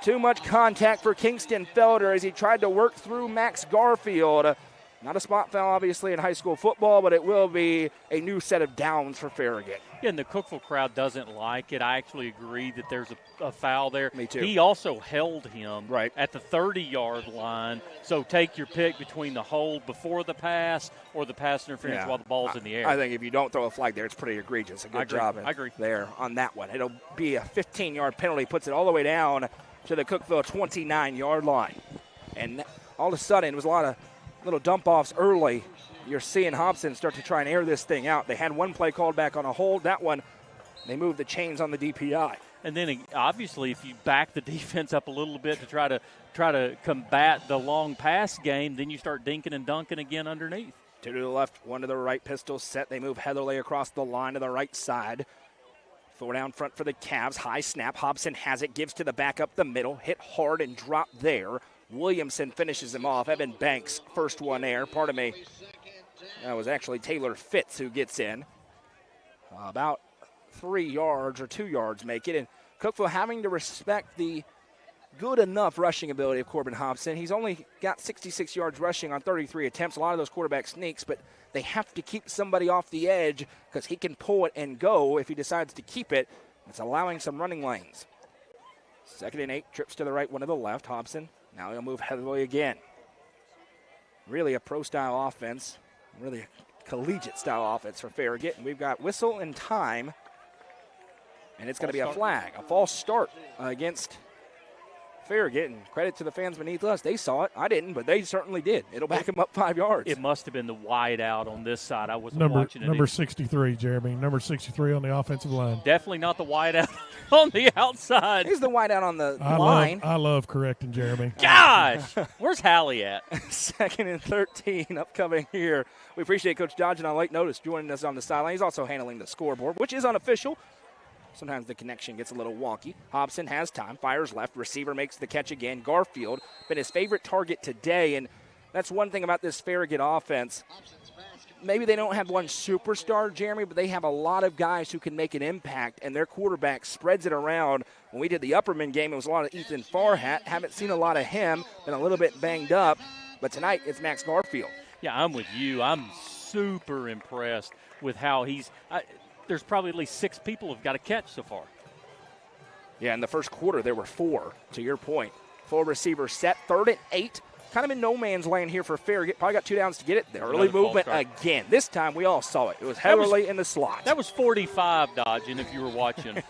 Too much contact for Kingston Felder as he tried to work through Max Garfield. Not a spot foul, obviously, in high school football, but it will be a new set of downs for Farragut. Yeah, and the Cookeville crowd doesn't like it. I actually agree that there's a foul there. Me too. He also held him right at the 30-yard line. So take your pick between the hold before the pass or the pass interference while the ball's in the air. I think if you don't throw a flag there, it's pretty egregious. A good job there on that one. It'll be a 15-yard penalty, puts it all the way down to the Cookeville 29-yard line. And all of a sudden, it was a lot of little dump-offs early. You're seeing Hobson start to try and air this thing out. They had one play called back on a hold. That one, they moved the chains on the DPI. And then, obviously, if you back the defense up a little bit to try to combat the long pass game, then you start dinking and dunking again underneath. 2 to the left, 1 to the right, pistol set. They move Heatherly across the line to the right side. 4 down front for the Cavs. High snap. Hobson has it, gives to the back up the middle. Hit hard and drop there. Williamson finishes him off. Evan Banks, first one there. Pardon me. That was actually Taylor Fitz who gets in. About 3 yards or 2 yards make it. And Cookeville having to respect the good enough rushing ability of Corbin Hobson. He's only got 66 yards rushing on 33 attempts. A lot of those quarterback sneaks, but they have to keep somebody off the edge because he can pull it and go if he decides to keep it. It's allowing some running lanes. 2nd and 8, trips to the right, 1 to the left. Hobson. Now he'll move Heatherly again. Really a pro-style offense. Really a collegiate-style offense for Farragut. And we've got whistle and time. And it's going to be a flag. A false start against Farragut. And credit to the fans beneath us. They saw it. I didn't, but they certainly did. It'll back them up 5 yards. It must have been the wide out on this side. I wasn't watching it. Number 63, Jeremy. Number 63 on the offensive line. Definitely not the wide out on the outside. Here's the wide out on the line. I love correcting Jeremy. Gosh! Where's Hallie at? 2nd and 13 upcoming here. We appreciate Coach Dodgen on late notice joining us on the sideline. He's also handling the scoreboard, which is unofficial. Sometimes the connection gets a little wonky. Hobson has time, fires left, receiver makes the catch again. Garfield, been his favorite target today, and that's one thing about this Farragut offense. Maybe they don't have one superstar, Jeremy, but they have a lot of guys who can make an impact, and their quarterback spreads it around. When we did the Upperman game, it was a lot of Ethan Farhat. Haven't seen a lot of him, been a little bit banged up, but tonight it's Max Garfield. Yeah, I'm with you. I'm super impressed with how there's probably at least 6 people who've got a catch so far. Yeah, in the first quarter there were 4, to your point. 4 receivers set, 3rd and 8. Kind of in no man's land here for Farragut. Probably got 2 downs to get it. The early movement again. This time we all saw it. It was Heatherly in the slot. That was 45 dodging if you were watching.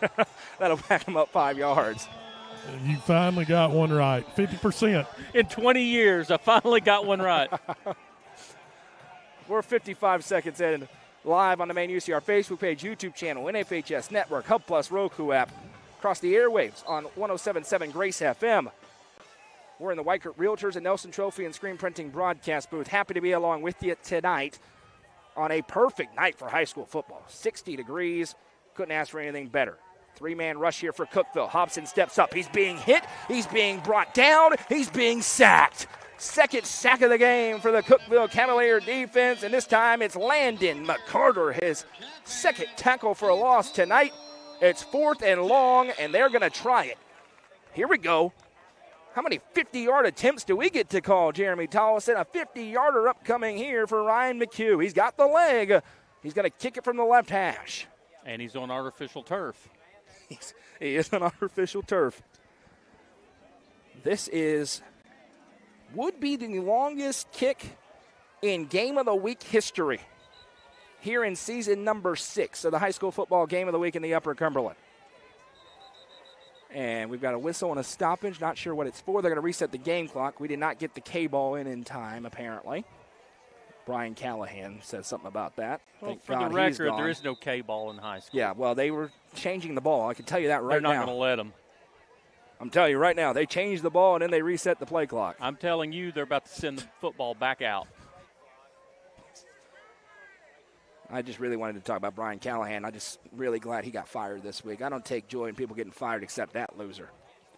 That'll back him up 5 yards. You finally got one right. 50%. In 20 years, I finally got one right. We're 55 seconds in. Live on the main UCR Facebook page, YouTube channel, NFHS Network, Hub Plus, Roku app, across the airwaves on 107.7 Grace FM. We're in the Weichert Realtors and Nelson Trophy and Screen Printing broadcast booth. Happy to be along with you tonight on a perfect night for high school football. 60 degrees. Couldn't ask for anything better. 3-man rush here for Cookeville. Hobson steps up. He's being hit. He's being brought down. He's being sacked. 2nd sack of the game for the Cookeville Cavalier defense, and this time it's Landon McCarter, his 2nd tackle for a loss tonight. It's 4th and long, and they're going to try it. Here we go. How many 50-yard attempts do we get to call, Jeremy Tollison? A 50-yarder upcoming here for Ryan McHugh. He's got the leg. He's going to kick it from the left hash. And he's on artificial turf. He is on artificial turf. This would be the longest kick in Game of the Week history. here in season number 6 of the high school football game of the week in the Upper Cumberland. And we've got a whistle and a stoppage. Not sure what it's for. They're going to reset the game clock. We did not get the K-ball in time, apparently. Brian Callahan says something about that. Well, for the record, there is no K-ball in high school. Yeah, well, they were changing the ball. I can tell you that right now. They're not going to let them. I'm telling you right now, they changed the ball and then they reset the play clock. I'm telling you, they're about to send the football back out. I just really wanted to talk about Brian Callahan. I'm just really glad he got fired this week. I don't take joy in people getting fired except that loser.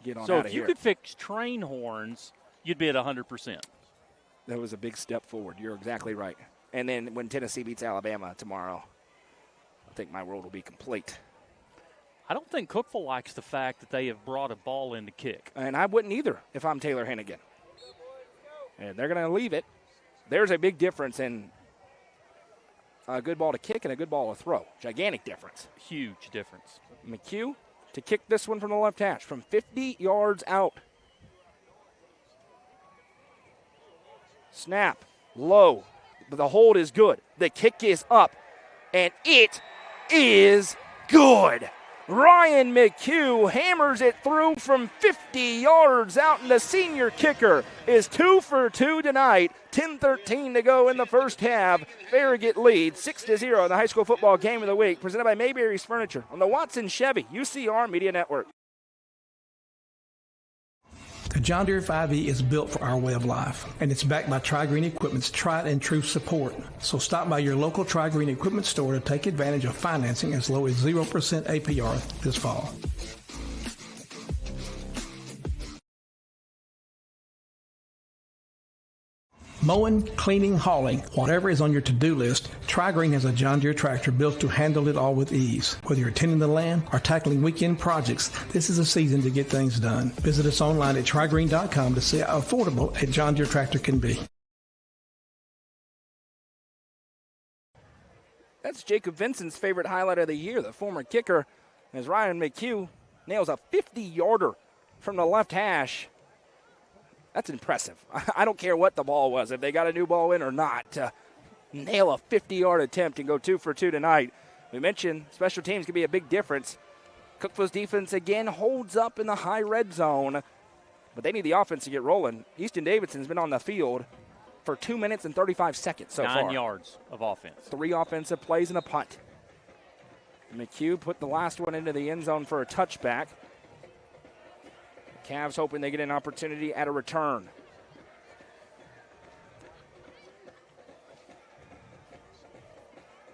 Get on out of here. So if you could fix train horns, you'd be at 100%. That was a big step forward. You're exactly right. And then when Tennessee beats Alabama tomorrow, I think my world will be complete. I don't think Cookeville likes the fact that they have brought a ball in to kick. And I wouldn't either if I'm Taylor Hennigan. And they're going to leave it. There's a big difference in a good ball to kick and a good ball to throw. Gigantic difference. Huge difference. McHugh to kick this one from the left hash from 50 yards out. Snap, low, but the hold is good. The kick is up, and it is good. Ryan McHugh hammers it through from 50 yards out, and the senior kicker is 2 for 2 tonight. 10:13 to go in the first half. Farragut leads 6-0 in the high school football game of the week, presented by Mayberry's Furniture on the Watson Chevy UCR Media Network. The John Deere 5E is built for our way of life, and it's backed by Tri-Green Equipment's tried and true support. So stop by your local Tri-Green Equipment store to take advantage of financing as low as 0% APR this fall. Mowing, cleaning, hauling, whatever is on your to-do list, Tri-Green has a John Deere tractor built to handle it all with ease. Whether you're tending the land or tackling weekend projects, this is a season to get things done. Visit us online at trigreen.com to see how affordable a John Deere tractor can be. That's Jacob Vincent's favorite highlight of the year, the former kicker, as Ryan McHugh nails a 50-yarder from the left hash. That's impressive. I don't care what the ball was, if they got a new ball in or not, to nail a 50-yard attempt and go 2 for 2 tonight. We mentioned special teams can be a big difference. Cookeville's defense again holds up in the high red zone, but they need the offense to get rolling. Easton Davidson's been on the field for 2 minutes and 35 seconds so far. 9 yards of offense. 3 offensive plays and a punt. McHugh put the last one into the end zone for a touchback. Cavs hoping they get an opportunity at a return.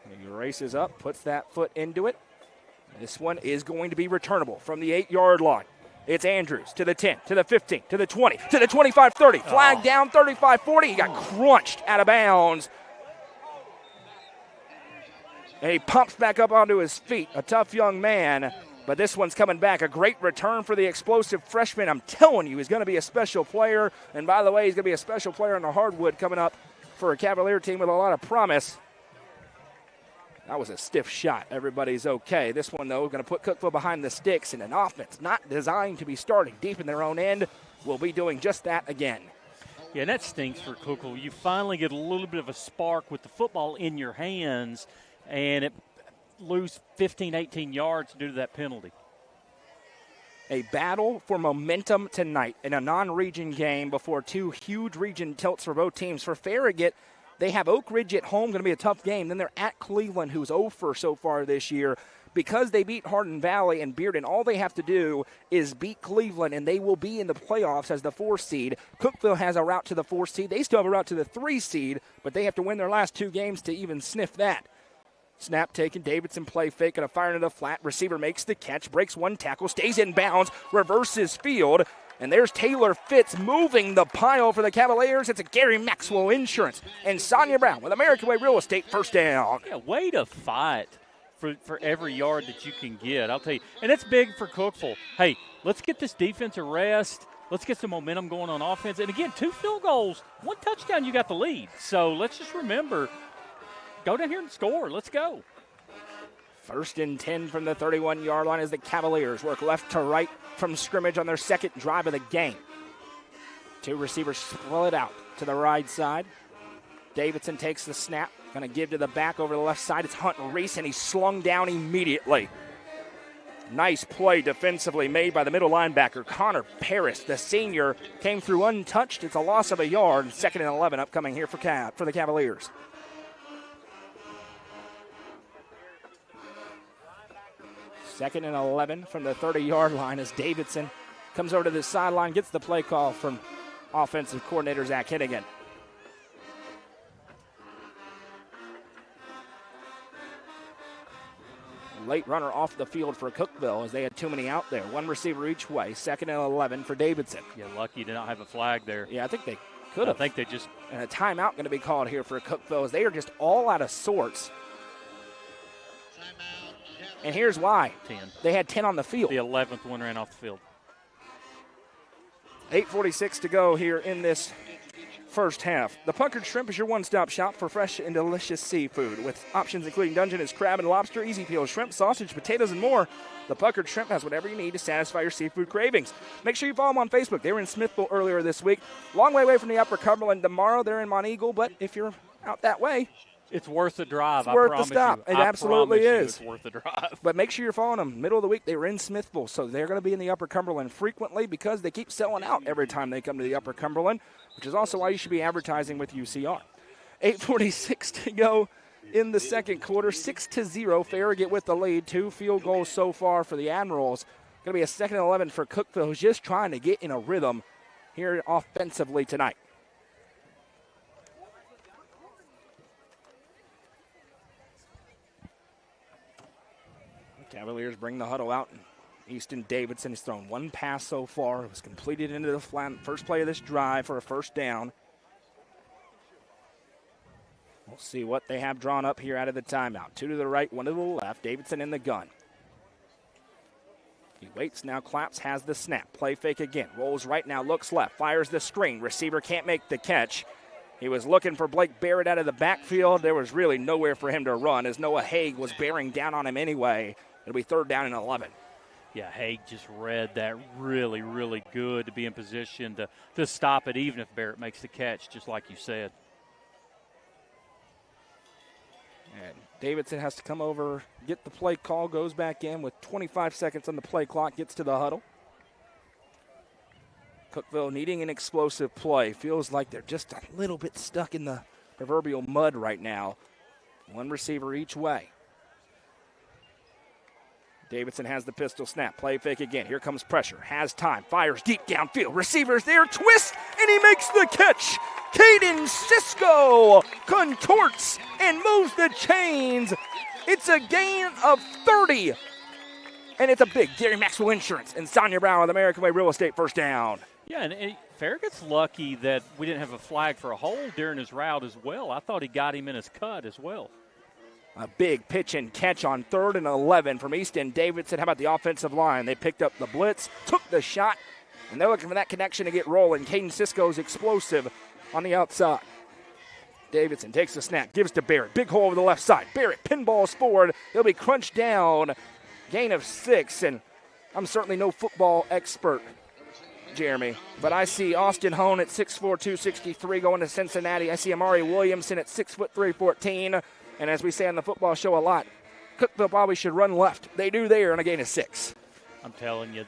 He races up, puts that foot into it. This one is going to be returnable from the 8-yard line. It's Andrews to the 10, to the 15, to the 20, to the 25-30. Flag down, 35-40. He got crunched out of bounds. And he pumps back up onto his feet. A tough young man. But this one's coming back. A great return for the explosive freshman. I'm telling you, he's going to be a special player. And by the way, he's going to be a special player on the hardwood coming up for a Cavalier team with a lot of promise. That was a stiff shot. Everybody's okay. This one, though, going to put Cookeville behind the sticks, and an offense not designed to be starting deep in their own end will be doing just that again. Yeah, and that stinks for Cookeville. You finally get a little bit of a spark with the football in your hands, and it lose 15, 18 yards due to that penalty. A battle for momentum tonight in a non-region game before 2 huge region tilts for both teams. For Farragut, they have Oak Ridge at home, going to be a tough game. Then they're at Cleveland, who's 0-for so far this year. Because they beat Hardin Valley and Bearden, all they have to do is beat Cleveland, and they will be in the playoffs as the 4 seed. Cookeville has a route to the 4 seed. They still have a route to the 3 seed, but they have to win their last 2 games to even sniff that. Snap taken, Davidson play fake, and a fire into the flat. Receiver makes the catch, breaks 1 tackle, stays in bounds, reverses field, and there's Taylor Fitz moving the pile for the Cavaliers. It's a Gary Maxwell Insurance and Sonia Brown with American Way Real Estate first down. Yeah, way to fight for every yard that you can get, I'll tell you. And that's big for Cookeville. Hey, let's get this defense a rest. Let's get some momentum going on offense. And again, 2 field goals, 1 touchdown, you got the lead. So let's just remember, go down here and score. Let's go. 1st and 10 from the 31-yard line as the Cavaliers work left to right from scrimmage on their second drive of the game. 2 receivers split out to the right side. Davidson takes the snap, going to give to the back over the left side. It's Hunt Reese, and he's slung down immediately. Nice play defensively made by the middle linebacker, Connor Paris. The senior came through untouched. It's a loss of a yard. 2nd and 11 upcoming here for the Cavaliers. Second and 11 from the 30-yard line as Davidson comes over to the sideline, gets the play call from offensive coordinator Zach Hennigan. Late runner off the field for Cookeville as they had too many out there. One receiver each way. 2nd and 11 for Davidson. Yeah, lucky to not have a flag there. Yeah, I think they could have. I think they just... And a timeout going to be called here for Cookeville as they are just all out of sorts. And here's why. 10. They had 10 on the field. The 11th one ran off the field. 8:46 to go here in this first half. The Puckered Shrimp is your one-stop shop for fresh and delicious seafood. With options including Dungeness crab and lobster, easy peel shrimp, sausage, potatoes, and more, the Puckered Shrimp has whatever you need to satisfy your seafood cravings. Make sure you follow them on Facebook. They were in Smithville earlier this week. Long way away from the Upper Cumberland. Tomorrow they're in Monteagle, but if you're out that way, it's worth the drive. It's worth the stop. It absolutely is. It's worth the drive. But make sure you're following them. Middle of the week, they were in Smithville, so they're going to be in the Upper Cumberland frequently because they keep selling out every time they come to the Upper Cumberland, which is also why you should be advertising with UCR. 8:46 to go in the second quarter. 6-0. Farragut with the lead. 2 field goals so far for the Admirals. Going to be a 2nd and 11 for Cookeville, who's just trying to get in a rhythm here offensively tonight. Cavaliers bring the huddle out. Easton Davidson has thrown one pass so far. It was completed into the first play of this drive for a first down. We'll see what they have drawn up here out of the timeout. 2 to the right, 1 to the left. Davidson in the gun. He waits now, claps, has the snap. Play fake again. Rolls right now, looks left, fires the screen. Receiver can't make the catch. He was looking for Blake Barrett out of the backfield. There was really nowhere for him to run as Noah Haig was bearing down on him anyway. It'll be 3rd down and 11. Yeah, Haig just read that really, really good to be in position to stop it, even if Barrett makes the catch, just like you said. And Davidson has to come over, get the play call, goes back in with 25 seconds on the play clock, gets to the huddle. Cookeville needing an explosive play. Feels like they're just a little bit stuck in the proverbial mud right now. 1 receiver each way. Davidson has the pistol snap. Play fake again. Here comes pressure. Has time. Fires deep downfield. Receivers there. Twist. And he makes the catch. Caden Cisco contorts and moves the chains. It's a gain of 30. And it's a big Gary Maxwell Insurance and Sonia Brown with American Way Real Estate first down. Yeah, and Farragut's lucky that we didn't have a flag for a hold during his route as well. I thought he got him in his cut as well. A big pitch and catch on 3rd and 11 from Easton Davidson. How about the offensive line? They picked up the blitz, took the shot, and they're looking for that connection to get rolling. Caden Cisco's explosive on the outside. Davidson takes the snap, gives to Barrett. Big hole over the left side. Barrett pinballs forward. He'll be crunched down. Gain of 6, and I'm certainly no football expert, Jeremy, but I see Austin Hone at 6'4", 263 going to Cincinnati. I see Amari Williamson at 6'3", 14. And as we say on the football show a lot, Cookeville probably should run left. They do there on a gain of 6. I'm telling you,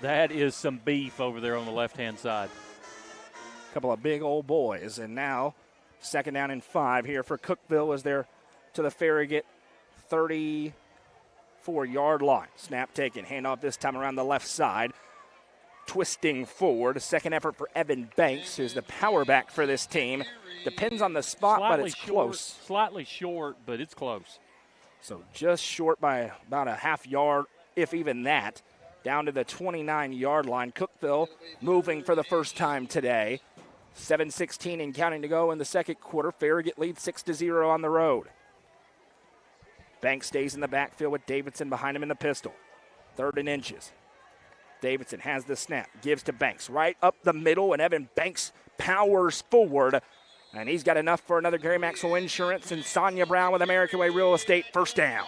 that is some beef over there on the left-hand side. A couple of big old boys. And now 2nd down and 5 here for Cookeville as they're to the Farragut 34-yard line. Snap taken. Handoff this time around the left side. Twisting forward. A second effort for Evan Banks, who's the power back for this team. Depends on the spot, but it's close. Slightly short, but it's close. So just short by about a half yard, if even that, down to the 29-yard line. Cookeville moving for the first time today. 7:16 and counting to go in the second quarter. Farragut leads 6-0 on the road. Banks stays in the backfield with Davidson behind him in the pistol. 3rd and inches. Davidson has the snap, gives to Banks right up the middle, and Evan Banks powers forward. And he's got enough for another Gary Maxwell Insurance and Sonia Brown with American Way Real Estate first down.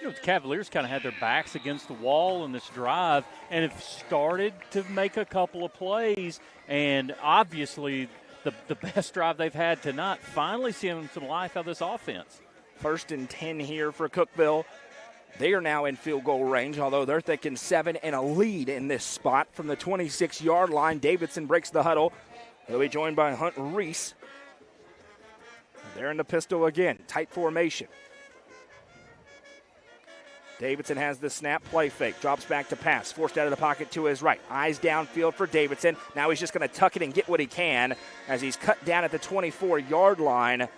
The Cavaliers kind of had their backs against the wall in this drive and have started to make a couple of plays. And obviously, the best drive they've had tonight, finally seeing some life out of this offense. 1st and 10 here for Cookeville. They are now in field goal range, although they're thinking 7 and a lead in this spot from the 26-yard line. Davidson breaks the huddle. He'll be joined by Hunt Reese. They're in the pistol again, tight formation. Davidson has the snap, play fake, drops back to pass, forced out of the pocket to his right. Eyes downfield for Davidson. Now he's just going to tuck it and get what he can as he's cut down at the 24-yard line.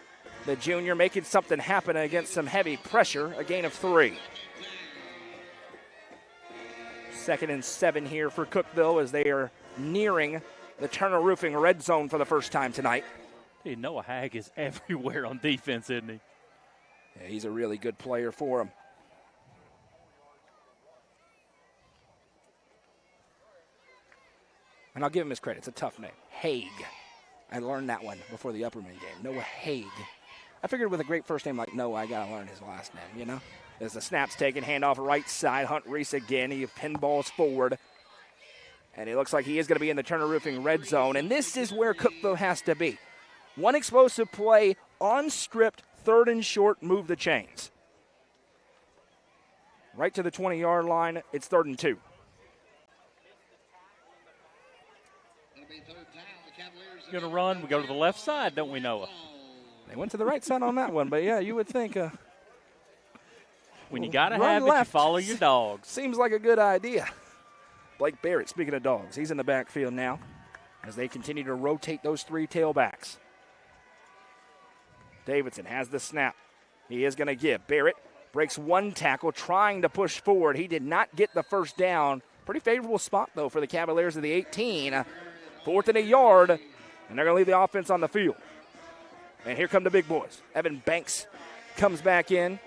The junior making something happen against some heavy pressure, a gain of 3. 2nd and 7 here for Cookeville as they are nearing the Turner Roofing red zone for the first time tonight. Hey, Noah Hag is everywhere on defense, isn't he? Yeah, he's a really good player for him. And I'll give him his credit. It's a tough name. Haig. I learned that one before the Upperman game. Noah Haig. I figured with a great first name like Noah, I got to learn his last name, you know? As the snap's taken, handoff right side. Hunt Reese again. He pinballs forward. And it looks like he is going to be in the Turner Roofing red zone. And this is where Cookeville has to be. One explosive play, on-script, 3rd and short, move the chains. Right to the 20-yard line, it's 3rd and 2. Going to run, we go to the left side, don't we, Noah? They went to the right side on that one, but yeah, you would think when you got to run have it, left. you follow your dogs. Seems like a good idea. Blake Barrett, speaking of dogs, he's in the backfield now as they continue to rotate those 3 tailbacks. Davidson has the snap. He is going to give. Barrett breaks 1 tackle, trying to push forward. He did not get the first down. Pretty favorable spot, though, for the Cavaliers of the 18. 4th and a yard, and they're going to leave the offense on the field. And here come the big boys. Evan Banks comes back in.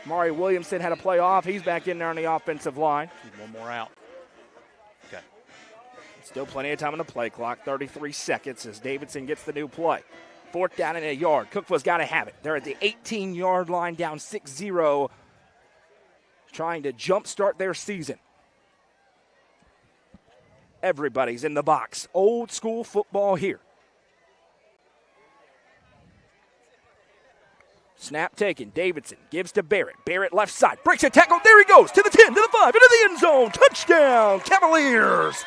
Mari Williamson had a play off. He's back in there on the offensive line. One more out. Okay. Still plenty of time on the play clock. 33 seconds as Davidson gets the new play. 4th down and a yard. Cookeville's got to have it. They're at the 18-yard line, down 6-0, trying to jumpstart their season. Everybody's in the box. Old school football here. Snap taken. Davidson gives to Barrett. Barrett left side. Breaks a tackle. There he goes. To the 10, to the 5, into the end zone. Touchdown, Cavaliers.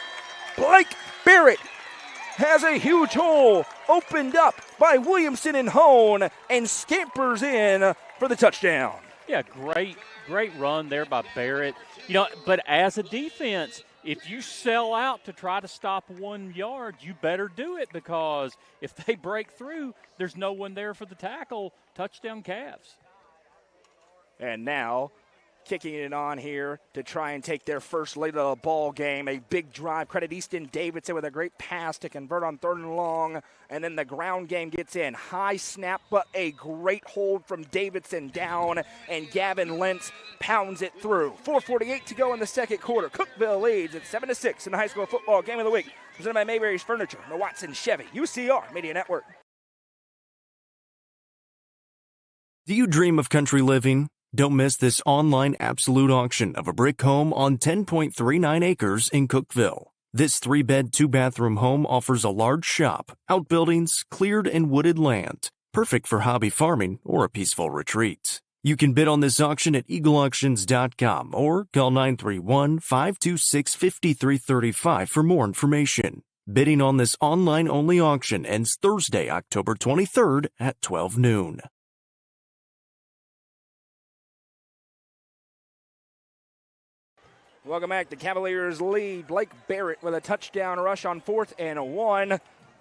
Blake Barrett has a huge hole opened up by Williamson and Hone and scampers in for the touchdown. Yeah, great run there by Barrett. But as a defense, if you sell out to try to stop 1 yard, you better do it, because if they break through, there's no one there for the tackle. Touchdown Cavs. And now kicking it on here to try and take their first lead of the ball game. A big drive. Credit Easton Davidson with a great pass to convert on 3rd and long. And then the ground game gets in. High snap, but a great hold from Davidson down. And Gavin Lentz pounds it through. 4:48 to go in the second quarter. Cookeville leads at 7-6 in the high school football game of the week. Presented by Mayberry's Furniture, the Watson Chevy, UCR Media Network. Do you dream of country living? Don't miss this online absolute auction of a brick home on 10.39 acres in Cookeville. This 3-bed, 2-bathroom home offers a large shop, outbuildings, cleared and wooded land, perfect for hobby farming or a peaceful retreat. You can bid on this auction at eagleauctions.com or call 931-526-5335 for more information. Bidding on this online-only auction ends Thursday, October 23rd at 12 noon. Welcome back. The Cavaliers lead. Blake Barrett with a touchdown rush on 4th and 1.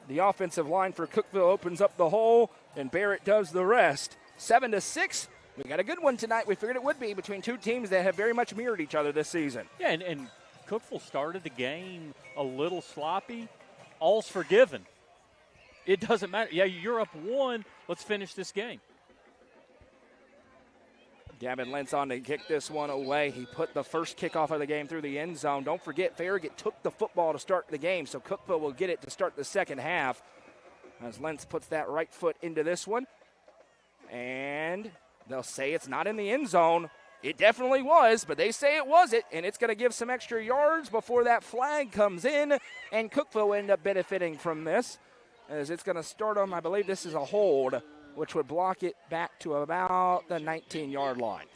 The offensive line for Cookeville opens up the hole, and Barrett does the rest. 7-6. We got a good one tonight. We figured it would be between 2 teams that have very much mirrored each other this season. Yeah, and Cookeville started the game a little sloppy. All's forgiven. It doesn't matter. Yeah, you're up 1. Let's finish this game. Gavin Lentz on to kick this one away. He put the first kickoff of the game through the end zone. Don't forget, Farragut took the football to start the game, so Cookeville will get it to start the second half as Lentz puts that right foot into this one. And They'll say it's not in the end zone. It definitely was, but they say it wasn't, and it's going to give some extra yards before that flag comes in, and Cookeville will end up benefiting from this, as it's going to start on, I believe this is a hold, which would block it back to about the 19-yard line.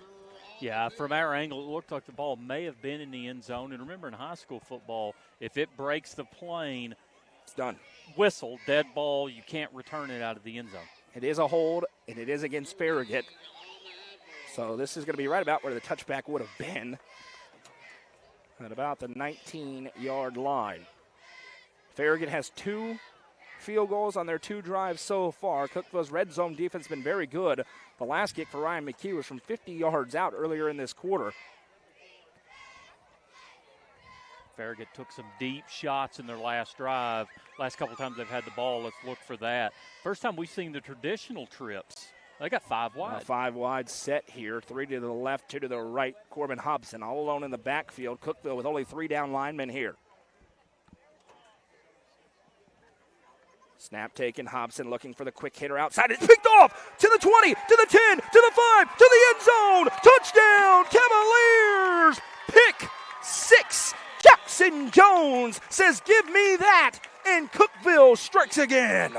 Yeah, from our angle, it looked like the ball may have been in the end zone. And remember, in high school football, if it breaks the plane, it's done. Whistle, dead ball, you can't return it out of the end zone. It is a hold, and it is against Farragut. So this is going to be right about where the touchback would have been, at about the 19-yard line. Farragut has 2 field goals on their 2 drives so far. Cookeville's red zone defense has been very good. The last kick for Ryan McHugh was from 50 yards out earlier in this quarter. Farragut took some deep shots in their last drive. Last couple times they've had the ball, let's look for that. First time we've seen the traditional trips. They got 5 wide. 5 wide set here. 3 to the left, 2 to the right. Corbin Hobson all alone in the backfield. Cookeville with only 3 down linemen here. Snap taken. Hobson looking for the quick hitter outside. It's picked off to the 20, to the 10, to the 5, to the end zone. Touchdown, Cavaliers. Pick 6. Jackson Jones says, "Give me that." And Cookeville strikes again.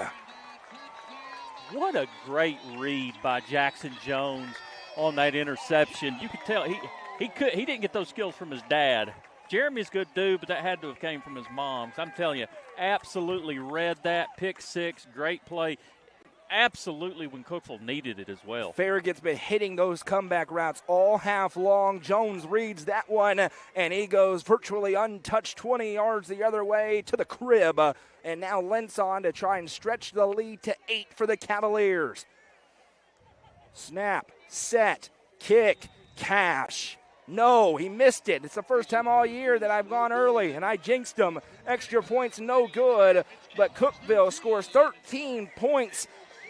What a great read by Jackson Jones on that interception. You could tell he didn't get those skills from his dad. Jeremy's a good dude, but that had to have came from his mom. So I'm telling you, absolutely read that. Pick 6, great play. Absolutely when Cookeville needed it as well. Farragut's been hitting those comeback routes all half long. Jones reads that one, and he goes virtually untouched 20 yards the other way to the crib. And now Lentz on to try and stretch the lead to 8 for the Cavaliers. Snap, set, kick, cash. No, he missed it. It's the first time all year that I've gone early, and I jinxed him. Extra points, no good. But Cookeville scores 13 points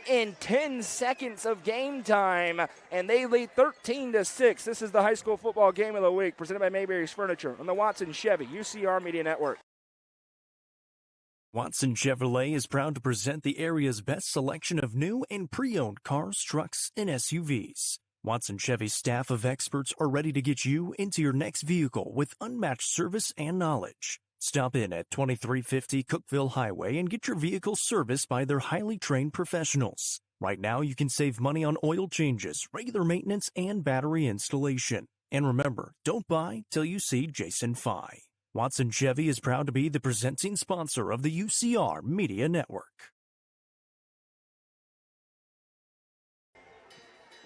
in 10 seconds of game time, and they lead 13-6. This is the high school football game of the week, presented by Mayberry's Furniture on the Watson Chevy UCR Media Network. Watson Chevrolet is proud to present the area's best selection of new and pre-owned cars, trucks, and SUVs. Watson Chevy's staff of experts are ready to get you into your next vehicle with unmatched service and knowledge. Stop in at 2350 Cookeville Highway and get your vehicle serviced by their highly trained professionals. Right now, you can save money on oil changes, regular maintenance, and battery installation. And remember, don't buy till you see Jason Fye. Watson Chevy is proud to be the presenting sponsor of the UCR Media Network.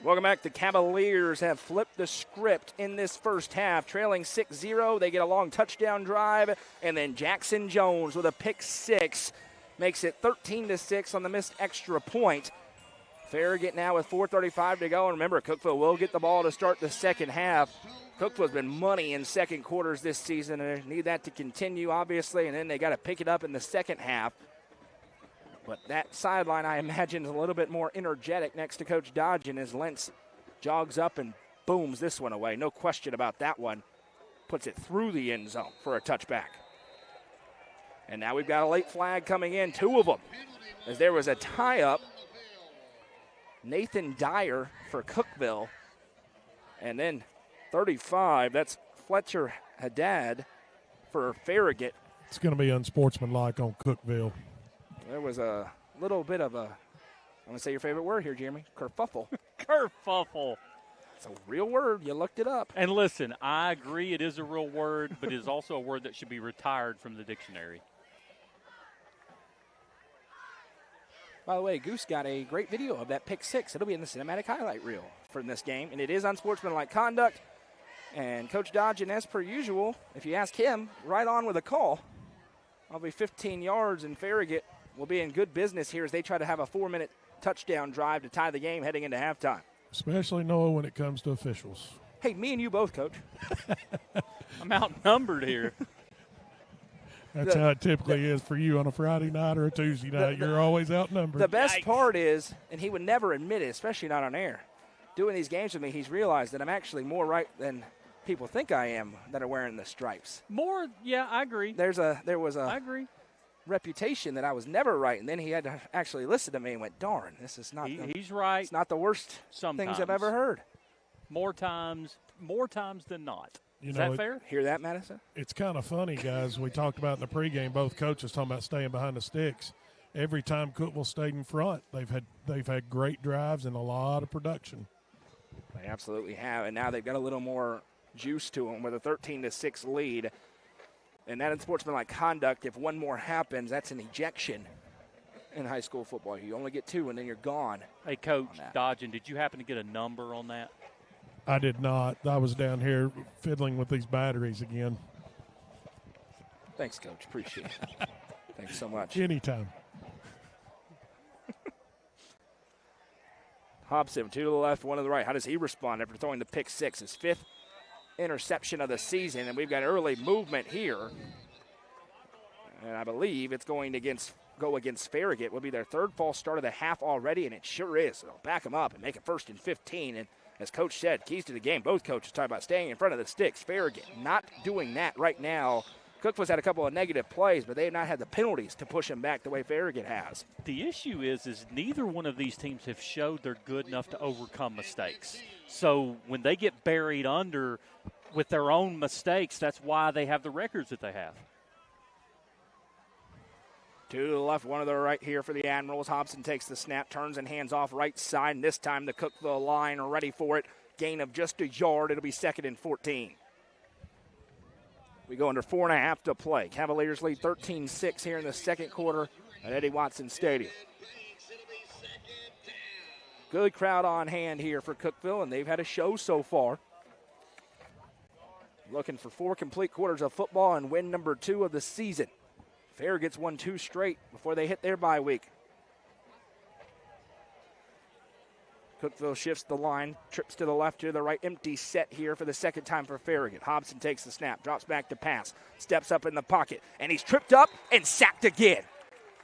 Welcome back. The Cavaliers have flipped the script in this first half, trailing 6-0. They get a long touchdown drive, and then Jackson Jones with a pick 6 makes it 13-6 on the missed extra point. Farragut now with 4:35 to go, and remember, Cookeville will get the ball to start the second half. Cookeville's been money in second quarters this season, and they need that to continue, obviously, and then they got to pick it up in the second half. But that sideline, I imagine, is a little bit more energetic next to Coach Dodgen as Lentz jogs up and booms this one away. No question about that one. Puts it through the end zone for a touchback. And now we've got a late flag coming in, 2 of them, as there was a tie-up. Nathan Dyer for Cookeville. And then 35, that's Fletcher Haddad for Farragut. It's going to be unsportsmanlike on Cookeville. There was a little bit of a, I'm going to say your favorite word here, Jeremy, kerfuffle. Kerfuffle. It's a real word. You looked it up. And listen, I agree it is a real word, but it is also a word that should be retired from the dictionary. By the way, Goose got a great video of that pick 6. It'll be in the cinematic highlight reel from this game, and it is unsportsmanlike conduct. And Coach Dodgen, as per usual, if you ask him, right on with a call. I'll be 15 yards, and Farragut will be in good business here as they try to have a 4-minute touchdown drive to tie the game heading into halftime. Especially Noah when it comes to officials. Hey, me and you both, Coach. I'm outnumbered here. That's how it typically is for you on a Friday night or a Tuesday night. You're always outnumbered. The best part is, and he would never admit it, especially not on air, doing these games with me, he's realized that I'm actually more right than people think I am that are wearing the stripes. More, yeah, I agree. I agree. reputation that I was never right, and then he had to actually listen to me and went, darn, this is not he's right. It's not the worst things I've ever heard. More times than not. You Is know, that fair? Hear that, Madison? It's kind of funny, guys. We talked about in the pregame, both coaches talking about staying behind the sticks. Every time Cookeville stayed in front, they've had great drives and a lot of production. They absolutely have, and now they've got a little more juice to them with a 13-6 lead. And that unsportsmanlike conduct, if one more happens, that's an ejection in high school football. You only get 2, and then you're gone. Hey, Coach Dodgen, did you happen to get a number on that? I did not. I was down here fiddling with these batteries again. Thanks, Coach. Appreciate it. Thanks so much. Anytime. Hobson, 2 to the left, 1 to the right. How does he respond after throwing the pick 6? His 5th interception of the season, and we've got early movement here. And I believe it's going to go against Farragut. Will be their 3rd false start of the half already, and it sure is. So they'll back them up and make it 1st and 15. And as Coach said, keys to the game, both coaches talk about staying in front of the sticks. Farragut not doing that right now. Cookeville's had a couple of negative plays, but they have not had the penalties to push them back the way Farragut has. The issue is neither one of these teams have showed they're good enough to overcome mistakes. So when they get buried under with their own mistakes, that's why they have the records that they have. 2 to the left, 1 to the right here for the Admirals. Hobson takes the snap, turns and hands off right side, and this time the Cookeville line are ready for it. Gain of just a yard. It'll be 2nd and 14. We go under 4.5 to play. Cavaliers lead 13-6 here in the second quarter at Eddie Watson Stadium. Good crowd on hand here for Cookeville, and they've had a show so far. Looking for 4 complete quarters of football and win number 2 of the season. Farragut's won 2 straight before they hit their bye week. Cookeville shifts the line, trips to the left, to the right, empty set here for the second time for Farragut. Hobson takes the snap, drops back to pass, steps up in the pocket, and he's tripped up and sacked again.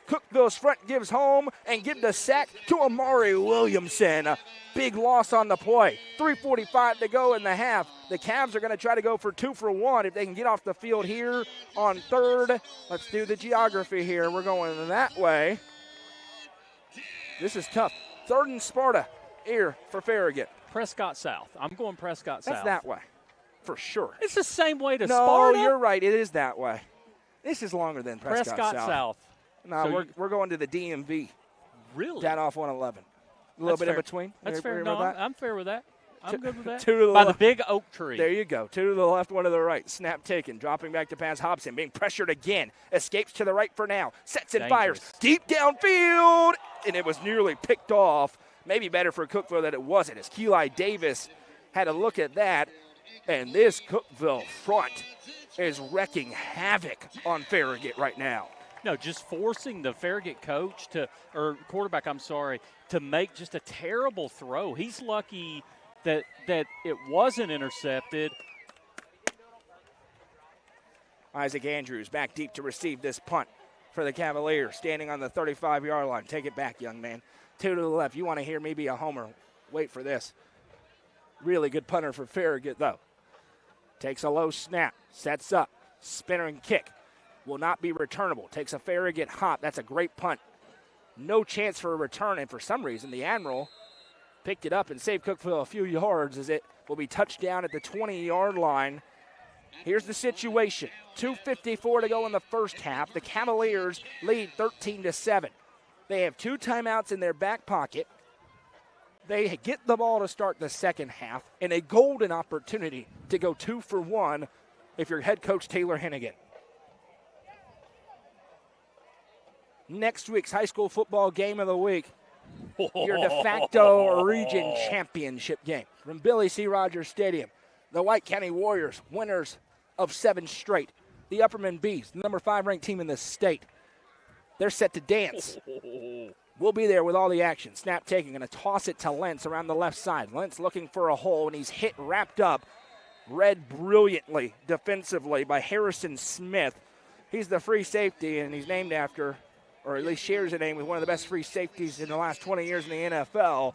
Cookeville's front gives home and give the sack to Amari Williamson. A big loss on the play. 3:45 to go in the half. The Cavs are going to try to go for 2 for 1 if they can get off the field here on 3rd. Let's do the geography here. We're going that way. This is tough. 3rd and Sparta here for Farragut. Prescott South. I'm going Prescott South. That's that way, for sure. It's the same way to no, Sparta. No, you're right. It is that way. This is longer than Prescott South. No, So we're going to the DMV. Really? Down off 111. A little bit in between. That's fair. With No, that? I'm fair with that. I'm good with that. 2 to the By left. the big oak tree. There you go. 2 to the left, 1 to the right. Snap taken. Dropping back to pass. Hobson being pressured again. Escapes to the right for now. Sets and fires. Deep downfield. And it was nearly picked off. Maybe better for Cookeville that it wasn't, as Keeli Davis had a look at that. And this Cookeville front is wrecking havoc on Farragut right now. No, just forcing the Farragut coach quarterback, to make just a terrible throw. He's lucky that it wasn't intercepted. Isaac Andrews back deep to receive this punt for the Cavaliers, standing on the 35-yard line. Take it back, young man. 2 to the left. You want to hear me be a homer? Wait for this. Really good punter for Farragut, though. Takes a low snap, sets up, spinner and kick. Will not be returnable. Takes a Farragut hop. That's a great punt. No chance for a return, and for some reason, the Admiral picked it up and saved Cookeville a few yards, as it will be touchdown at the 20-yard line. Here's the situation. 2:54 to go in the first half. The Cavaliers lead 13-7. They have 2 timeouts in their back pocket. They get the ball to start the second half, and a golden opportunity to go 2 for 1 if you're head coach Taylor Hennigan. Next week's high school football game of the week, your de facto region championship game from Billy C. Rogers Stadium. The White County Warriors, winners of 7 straight. The Upperman Bees, the number 5 ranked team in the state. They're set to dance. We'll be there with all the action. Snap taking, going to toss it to Lentz around the left side. Lentz looking for a hole, and he's hit, wrapped up, read brilliantly defensively by Harrison Smith. He's the free safety, and he's named after, or at least shares a name with one of the best free safeties in the last 20 years in the NFL.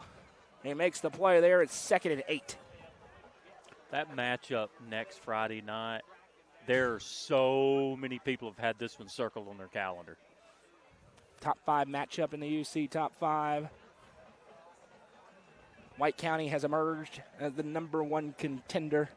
He makes the play there. It's 2nd and 8. That matchup next Friday night, there are so many people have had this one circled on their calendar. top 5 matchup in the UC top 5. White County has emerged as the number 1 contender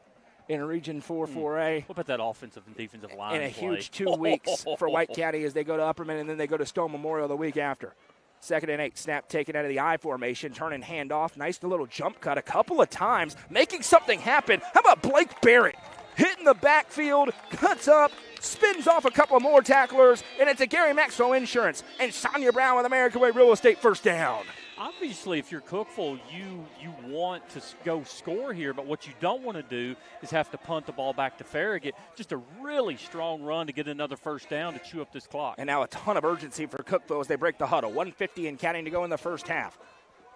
in Region 4 4A. What about that offensive and defensive line In a play? huge 2 weeks for White County as they go to Upperman and then they go to Stone Memorial the week after. 2nd and 8, snap taken out of the I formation, turn and hand off. Nice little jump cut a couple of times, making something happen. How about Blake Barrett hitting the backfield, cuts up, spins off a couple of more tacklers, and it's a Gary Maxwell Insurance and Sonia Brown with American Way Real Estate first down. Obviously, if you're Cookeville, you want to go score here, but what you don't want to do is have to punt the ball back to Farragut. Just a really strong run to get another first down to chew up this clock. And now a ton of urgency for Cookeville as they break the huddle. 1:50 and counting to go in the first half.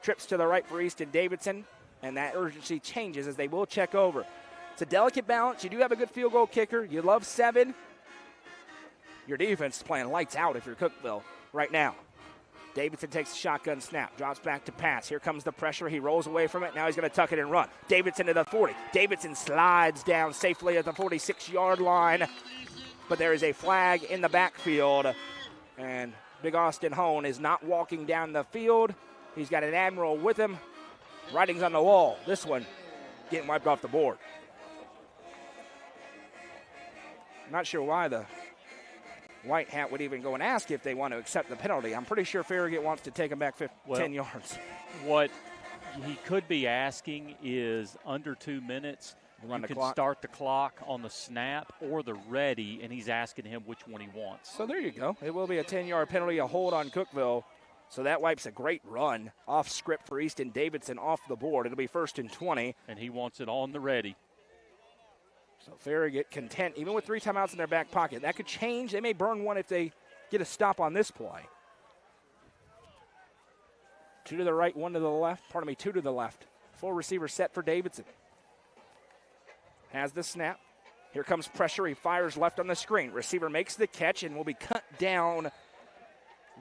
Trips to the right for Easton Davidson, and that urgency changes as they will check over. It's a delicate balance. You do have a good field goal kicker. You love 7. Your defense is playing lights out if you're Cookeville right now. Davidson takes the shotgun snap, drops back to pass. Here comes the pressure. He rolls away from it. Now he's going to tuck it and run. Davidson to the 40. Davidson slides down safely at the 46-yard line. But there is a flag in the backfield. And Big Austin Hone is not walking down the field. He's got an Admiral with him. Writings on the wall. This one getting wiped off the board. I'm not sure why the White Hat would even go and ask if they want to accept the penalty. I'm pretty sure Farragut wants to take him back 10 yards. What he could be asking is under 2 minutes, you can start the clock on the snap or the ready, and he's asking him which one he wants. So there you go. It will be a 10-yard penalty, a hold on Cookeville. So that wipes a great run off script for Easton Davidson off the board. It'll be 1st and 20. And he wants it on the ready. So Farragut content, even with 3 timeouts in their back pocket. That could change. They may burn one if they get a stop on this play. 2 to the right, 1 to the left. 2 to the left. Full receiver set for Davidson. Has the snap. Here comes pressure. He fires left on the screen. Receiver makes the catch and will be cut down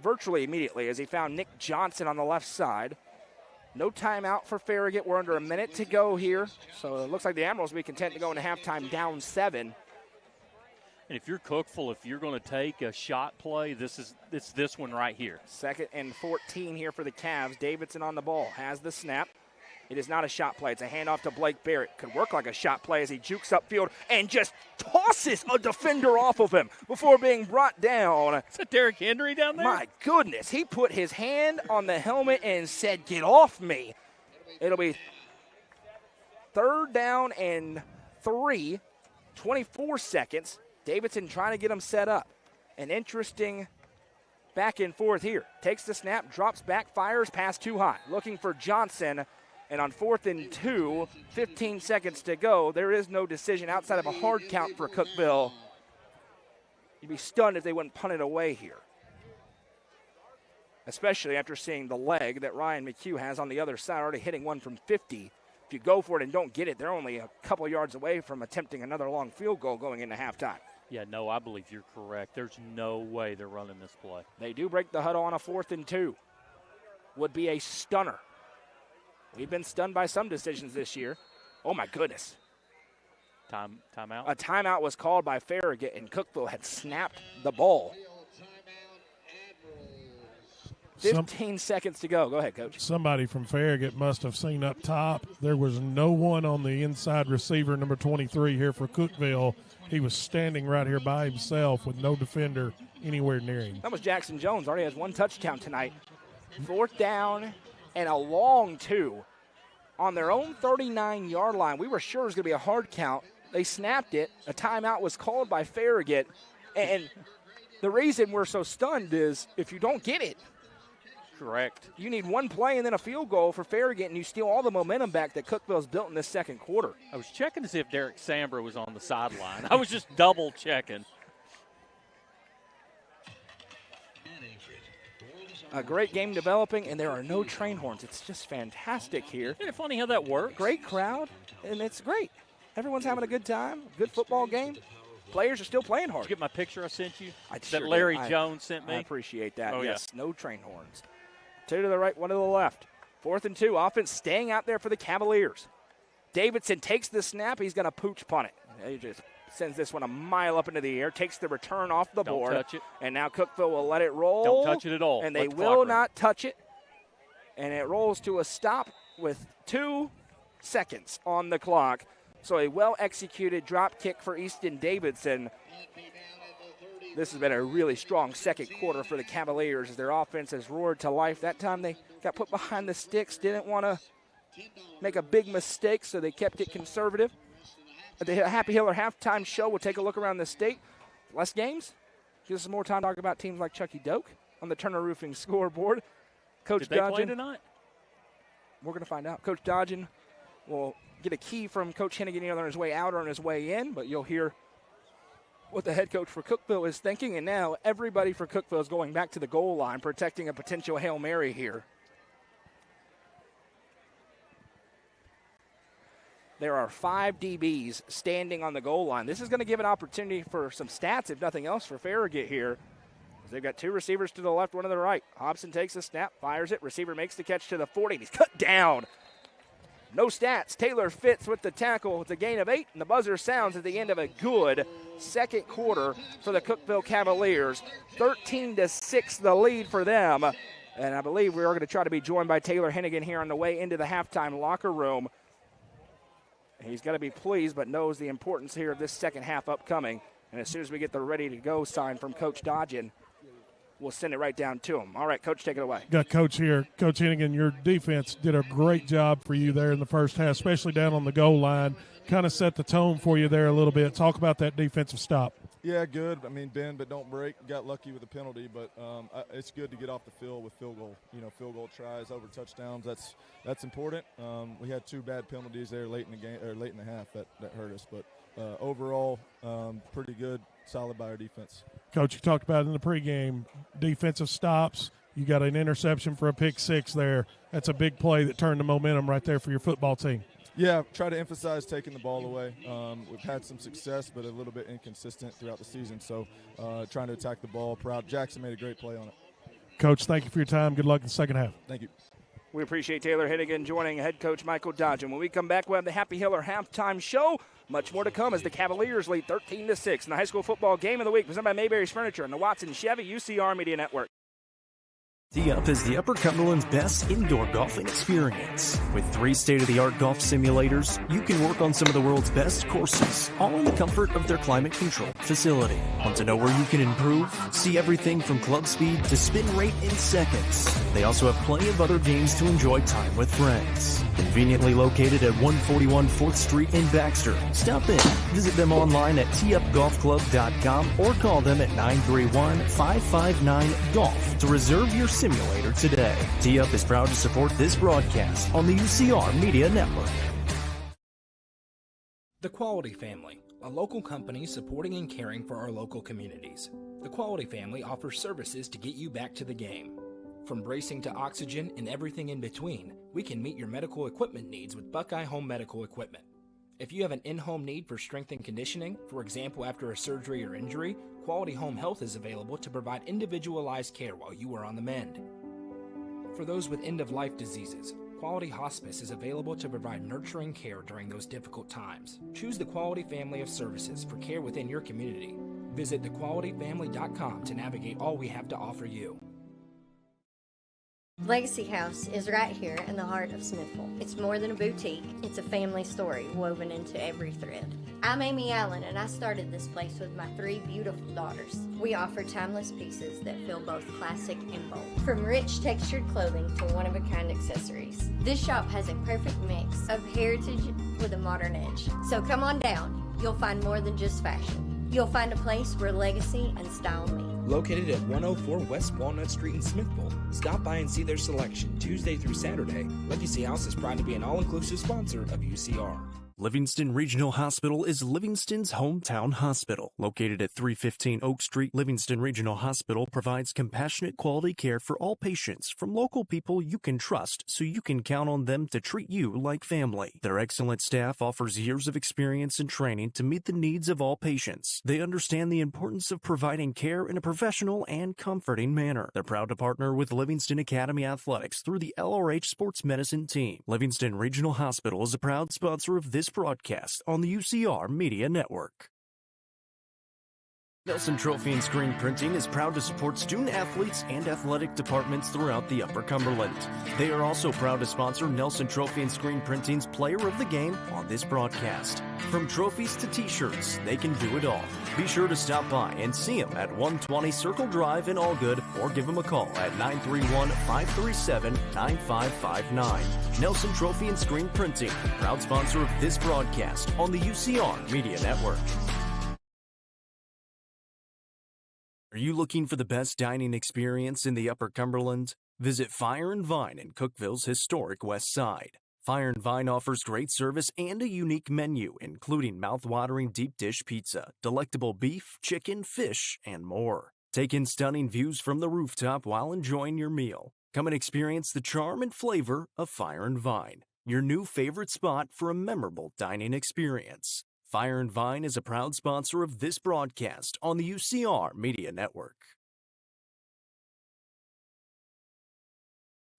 virtually immediately as he found Nick Johnson on the left side. No timeout for Farragut. We're under a minute to go here. So it looks like the Admirals will be content to go into halftime down 7. And if you're Cookeville, if you're going to take a shot play, it's this one right here. 2nd and 14 here for the Cavs. Davidson on the ball. Has the snap. It is not a shot play. It's a handoff to Blake Barrett. Could work like a shot play as he jukes upfield and just tosses a defender off of him before being brought down. Is that Derrick Henry down there? My goodness. He put his hand on the helmet and said, "Get off me." It'll be 3rd down and 3, 24 seconds. Davidson trying to get him set up. An interesting back and forth here. Takes the snap, drops back, fires, pass too high. Looking for Johnson. And on 4th and 2, 15 seconds to go, there is no decision outside of a hard count for Cookeville. You'd be stunned if they wouldn't punt it away here, especially after seeing the leg that Ryan McHugh has on the other side, already hitting one from 50. If you go for it and don't get it, they're only a couple yards away from attempting another long field goal going into halftime. Yeah, no, I believe you're correct. There's no way they're running this play. They do break the huddle on a 4th and 2. Would be a stunner. We've been stunned by some decisions this year. Oh, my goodness. Timeout? A timeout was called by Farragut, and Cookeville had snapped the ball. 15 seconds to go. Go ahead, Coach. Somebody from Farragut must have seen up top. There was no one on the inside receiver, number 23 here for Cookeville. He was standing right here by himself with no defender anywhere near him. That was Jackson Jones. Already has 1 touchdown tonight. 4th down and a long 2 on their own 39-yard line. We were sure it was going to be a hard count. They snapped it. A timeout was called by Farragut. And the reason we're so stunned is if you don't get it, correct, you need 1 play and then a field goal for Farragut, and you steal all the momentum back that Cookeville's built in this 2nd quarter. I was checking to see if Derek Sambra was on the sideline. I was just double checking. A great game developing, and there are no train horns. It's just fantastic here. Isn't it funny how that works? Great crowd, and it's great. Everyone's having a good time. Good football game. Players are still playing hard. Did you get my picture I sent you? Sure that Larry did. Jones sent me? I appreciate that. Oh, yes, no train horns. 2 to the right, 1 to the left. 4th and 2. Offense staying out there for the Cavaliers. Davidson takes the snap. He's going to pooch punt it. He just sends this one a mile up into the air, takes the return off the board. Don't touch it. And now Cookeville will let it roll. Don't touch it at all. And they will not touch it. And it rolls to a stop with 2 seconds on the clock. So a well-executed drop kick for Easton Davidson. This has been a really strong second quarter for the Cavaliers as their offense has roared to life. That time they got put behind the sticks, didn't want to make a big mistake, so they kept it conservative. At the Happy Hiller halftime show, we'll take a look around the state. Less games. Gives us more time to talk about teams like Chucky Doak on the Turner Roofing scoreboard. Coach Did they Dodgen, play tonight? We're going to find out. Coach Dodgen will get a key from Coach Hennigan either on his way out or on his way in, but you'll hear what the head coach for Cookeville is thinking. And now everybody for Cookeville is going back to the goal line, protecting a potential Hail Mary here. There are 5 DBs standing on the goal line. This is going to give an opportunity for some stats, if nothing else, for Farragut here. They've got 2 receivers to the left, 1 to the right. Hobson takes the snap, fires it. Receiver makes the catch to the 40. He's cut down. No stats. Taylor Fitz with the tackle with a gain of 8, and the buzzer sounds at the end of a good second quarter for the Cookeville Cavaliers. 13-6 the lead for them. And I believe we are going to try to be joined by Taylor Hennigan here on the way into the halftime locker room. He's got to be pleased, but knows the importance here of this second half upcoming. And as soon as we get the ready-to-go sign from Coach Dodgen, we'll send it right down to him. All right, Coach, take it away. Got Coach here. Coach Hennigan, your defense did a great job for you there in the first half, especially down on the goal line. Kind of set the tone for you there a little bit. Talk about that defensive stop. Yeah, good. I mean, bend but don't break. Got lucky with the penalty, but it's good to get off the field with field goal. Field goal tries over touchdowns. That's important. We had 2 bad penalties there late in the game or late in the half that hurt us, but overall, pretty good, solid by our defense. Coach, you talked about in the pregame defensive stops. You got an interception for a pick 6 there. That's a big play that turned the momentum right there for your football team. Yeah, try to emphasize taking the ball away. We've had some success, but a little bit inconsistent throughout the season. So trying to attack the ball. Proud. Jackson made a great play on it. Coach, thank you for your time. Good luck in the second half. Thank you. We appreciate Taylor Hennigan joining head coach Michael Dodgen. When we come back, we'll have the Happy Hiller halftime show. Much more to come as the Cavaliers lead 13-6 in the high school football game of the week, presented by Mayberry's Furniture and the Watson Chevy UCR Media Network. Tee-Up is the Upper Cumberland's best indoor golfing experience. With 3 state-of-the-art golf simulators, you can work on some of the world's best courses, all in the comfort of their climate-controlled facility. Want to know where you can improve? See everything from club speed to spin rate in seconds. They also have plenty of other games to enjoy time with friends. Conveniently located at 141 4th Street in Baxter. Stop in. Visit them online at teeupgolfclub.com or call them at 931-559-GOLF to reserve your simulator today. Tee-Up is proud to support this broadcast on the UCR Media Network. The Quality Family, a local company supporting and caring for our local communities. The Quality Family offers services to get you back to the game. From bracing to oxygen and everything in between, we can meet your medical equipment needs with Buckeye Home Medical Equipment. If you have an in-home need for strength and conditioning, for example after a surgery or injury, Quality Home Health is available to provide individualized care while you are on the mend. For those with end-of-life diseases, Quality Hospice is available to provide nurturing care during those difficult times. Choose the Quality Family of Services for care within your community. Visit thequalityfamily.com to navigate all we have to offer you. Legacy House is right here in the heart of Smithville. It's more than a boutique, it's a family story woven into every thread. I'm Amy Allen and I started this place with my 3 beautiful daughters. We offer timeless pieces that feel both classic and bold. From rich textured clothing to one-of-a-kind accessories. This shop has a perfect mix of heritage with a modern edge. So come on down, you'll find more than just fashion. You'll find a place where legacy and style meet. Located at 104 West Walnut Street in Smithville, stop by and see their selection Tuesday through Saturday. Legacy House is proud to be an all-inclusive sponsor of UCR. Livingston Regional Hospital is Livingston's hometown hospital. Located at 315 Oak Street, Livingston Regional Hospital provides compassionate quality care for all patients from local people you can trust so you can count on them to treat you like family. Their excellent staff offers years of experience and training to meet the needs of all patients. They understand the importance of providing care in a professional and comforting manner. They're proud to partner with Livingston Academy Athletics through the LRH Sports Medicine team. Livingston Regional Hospital is a proud sponsor of this broadcast on the UCR Media Network. Nelson Trophy and Screen Printing is proud to support student athletes and athletic departments throughout the Upper Cumberland. They are also proud to sponsor Nelson Trophy and Screen Printing's Player of the Game on this broadcast. From trophies to t-shirts, they can do it all. Be sure to stop by and see them at 120 Circle Drive in Allgood or give them a call at 931-537-9559. Nelson Trophy and Screen Printing, proud sponsor of this broadcast on the UCR Media Network. Are you looking for the best dining experience in the Upper Cumberland? Visit Fire and Vine in Cookeville's historic west side. Fire and Vine offers great service and a unique menu, including mouth-watering deep dish pizza, delectable beef, chicken, fish, and more. Take in stunning views from the rooftop while enjoying your meal. Come and experience the charm and flavor of Fire and Vine, your new favorite spot for a memorable dining experience. Fire and Vine is a proud sponsor of this broadcast on the UCR Media Network.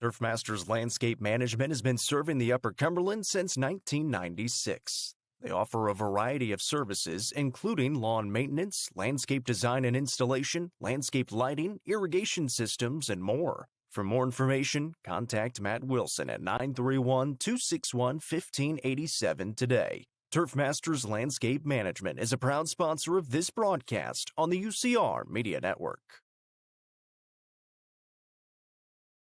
Turf Masters Landscape Management has been serving the Upper Cumberland since 1996. They offer a variety of services, including lawn maintenance, landscape design and installation, landscape lighting, irrigation systems, and more. For more information, contact Matt Wilson at 931-261-1587 today. Turf Masters Landscape Management is a proud sponsor of this broadcast on the UCR Media Network.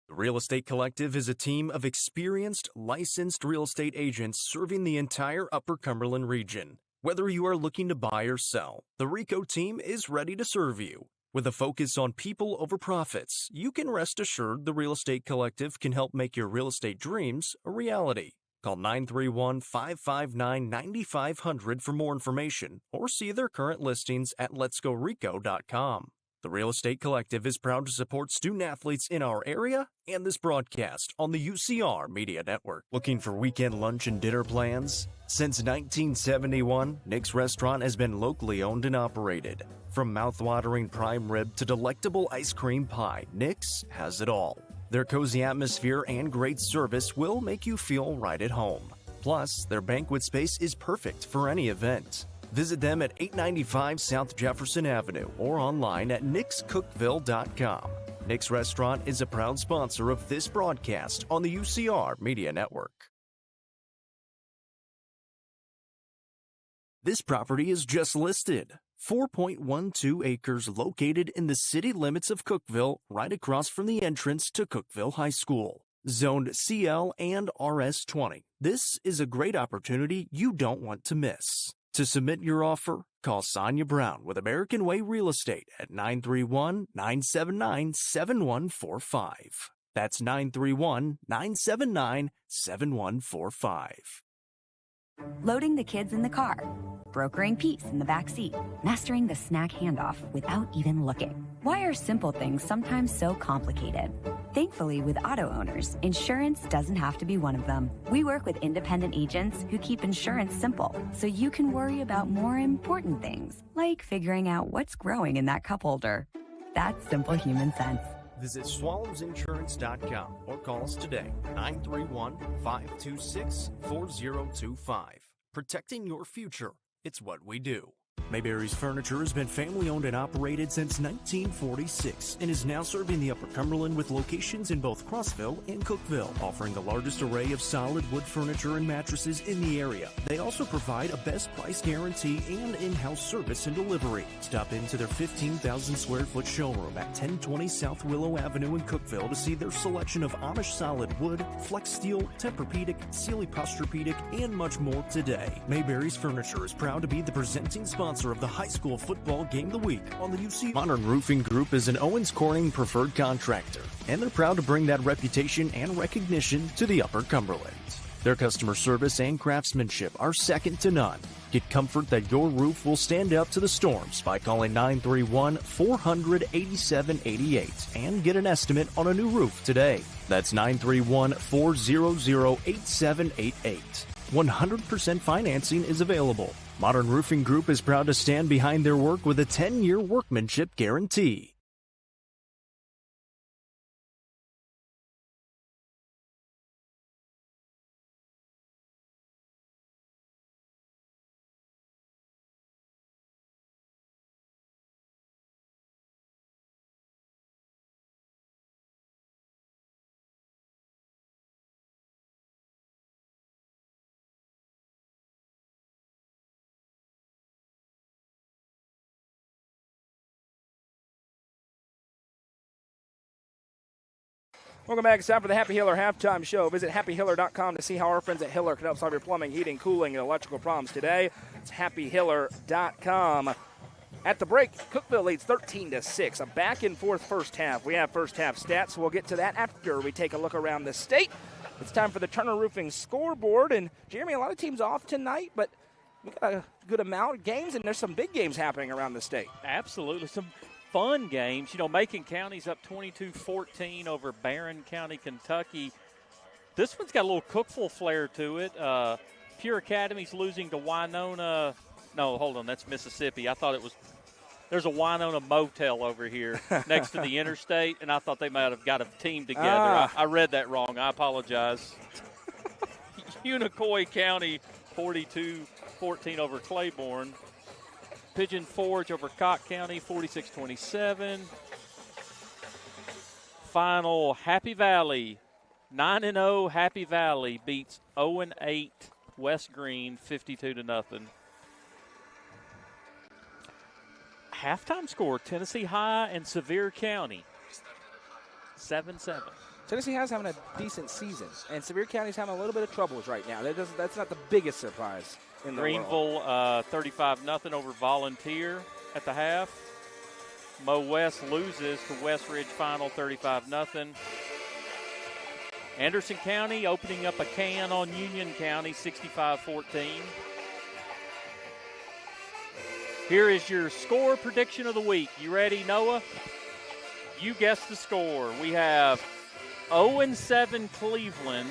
The Real Estate Collective is a team of experienced, licensed real estate agents serving the entire Upper Cumberland region. Whether you are looking to buy or sell, the RICO team is ready to serve you. With a focus on people over profits, you can rest assured the Real Estate Collective can help make your real estate dreams a reality. Call 931-559-9500 for more information or see their current listings at letsgorico.com. The Real Estate Collective is proud to support student athletes in our area and this broadcast on the UCR Media Network. Looking for weekend lunch and dinner plans? Since 1971, Nick's Restaurant has been locally owned and operated. From mouth-watering prime rib to delectable ice cream pie, Nick's has it all. Their cozy atmosphere and great service will make you feel right at home. Plus, their banquet space is perfect for any event. Visit them at 895 South Jefferson Avenue or online at nickscookeville.com. Nick's Restaurant is a proud sponsor of this broadcast on the UCR Media Network. This property is just listed. 4.12 acres located in the city limits of Cookeville, right across from the entrance to Cookeville High School. Zoned CL and RS20. This is a great opportunity you don't want to miss. To submit your offer, call Sonia Brown with American Way Real Estate at 931-979-7145. That's 931-979-7145. Loading the kids in the car, brokering peace in the back seat, mastering the snack handoff without even looking. Why are simple things sometimes so complicated? Thankfully, with auto owners, insurance doesn't have to be one of them. We work with independent agents who keep insurance simple, so you can worry about more important things, like figuring out what's growing in that cup holder. That's simple human sense. Visit swallowsinsurance.com or call us today, 931-526-4025. Protecting your future. It's what we do. Mayberry's Furniture has been family-owned and operated since 1946 and is now serving the Upper Cumberland with locations in both Crossville and Cookeville, offering the largest array of solid wood furniture and mattresses in the area. They also provide a best price guarantee and in-house service and delivery. Stop into their 15,000 square foot showroom at 1020 South Willow Avenue in Cookeville to see their selection of Amish solid wood, flex steel, Tempur-Pedic, Sealy Posturepedic, and much more today. Mayberry's Furniture is proud to be the presenting sponsor of the high school football game of the week on the UC. Modern Roofing Group is an Owens Corning preferred contractor, and they're proud to bring that reputation and recognition to the Upper Cumberland. Their customer service and craftsmanship are second to none. Get comfort that your roof will stand up to the storms by calling 931-400-8788 and get an estimate on a new roof today. That's 931-400-8788. 100% financing is available. Modern Roofing Group is proud to stand behind their work with a 10-year workmanship guarantee. Welcome back. It's time for the Happy Hiller halftime show. Visit happyhiller.com to see how our friends at Hiller can help solve your plumbing, heating, cooling, and electrical problems today. It's happyhiller.com. At the break, Cookeville leads 13-6. A back-and-forth first half. We have first-half stats. We'll get to that after we take a look around the state. It's time for the Turner Roofing scoreboard. And, Jeremy, a lot of teams off tonight, but we got a good amount of games, and there's some big games happening around the state. Absolutely. Some fun games. You know, Macon County's up 22-14 over Barron County, Kentucky. This one's got a little Cookeville flair to it. Pure Academy's losing to Winona. No, hold on, that's Mississippi. I thought it was – there's a Winona motel over here next to the interstate, and I thought they might have got a team together. I read that wrong. I apologize. Unicoi County 42-14 over Claiborne. Pigeon Forge over Cott County, 46-27. Final, Happy Valley, 9-0 Happy Valley beats 0-8 West Green, 52-0. Halftime score, Tennessee High and Sevier County, 7-7. Tennessee High's having a decent season, and Sevier County's having a little bit of troubles right now. That's not the biggest surprise in the Greenville, world. 35-0 over Volunteer at the half. Mo West loses to West Ridge Final, 35-0. Anderson County opening up a can on Union County, 65-14. Here is your score prediction of the week. You ready, Noah? You guessed the score. We have 0-7 Cleveland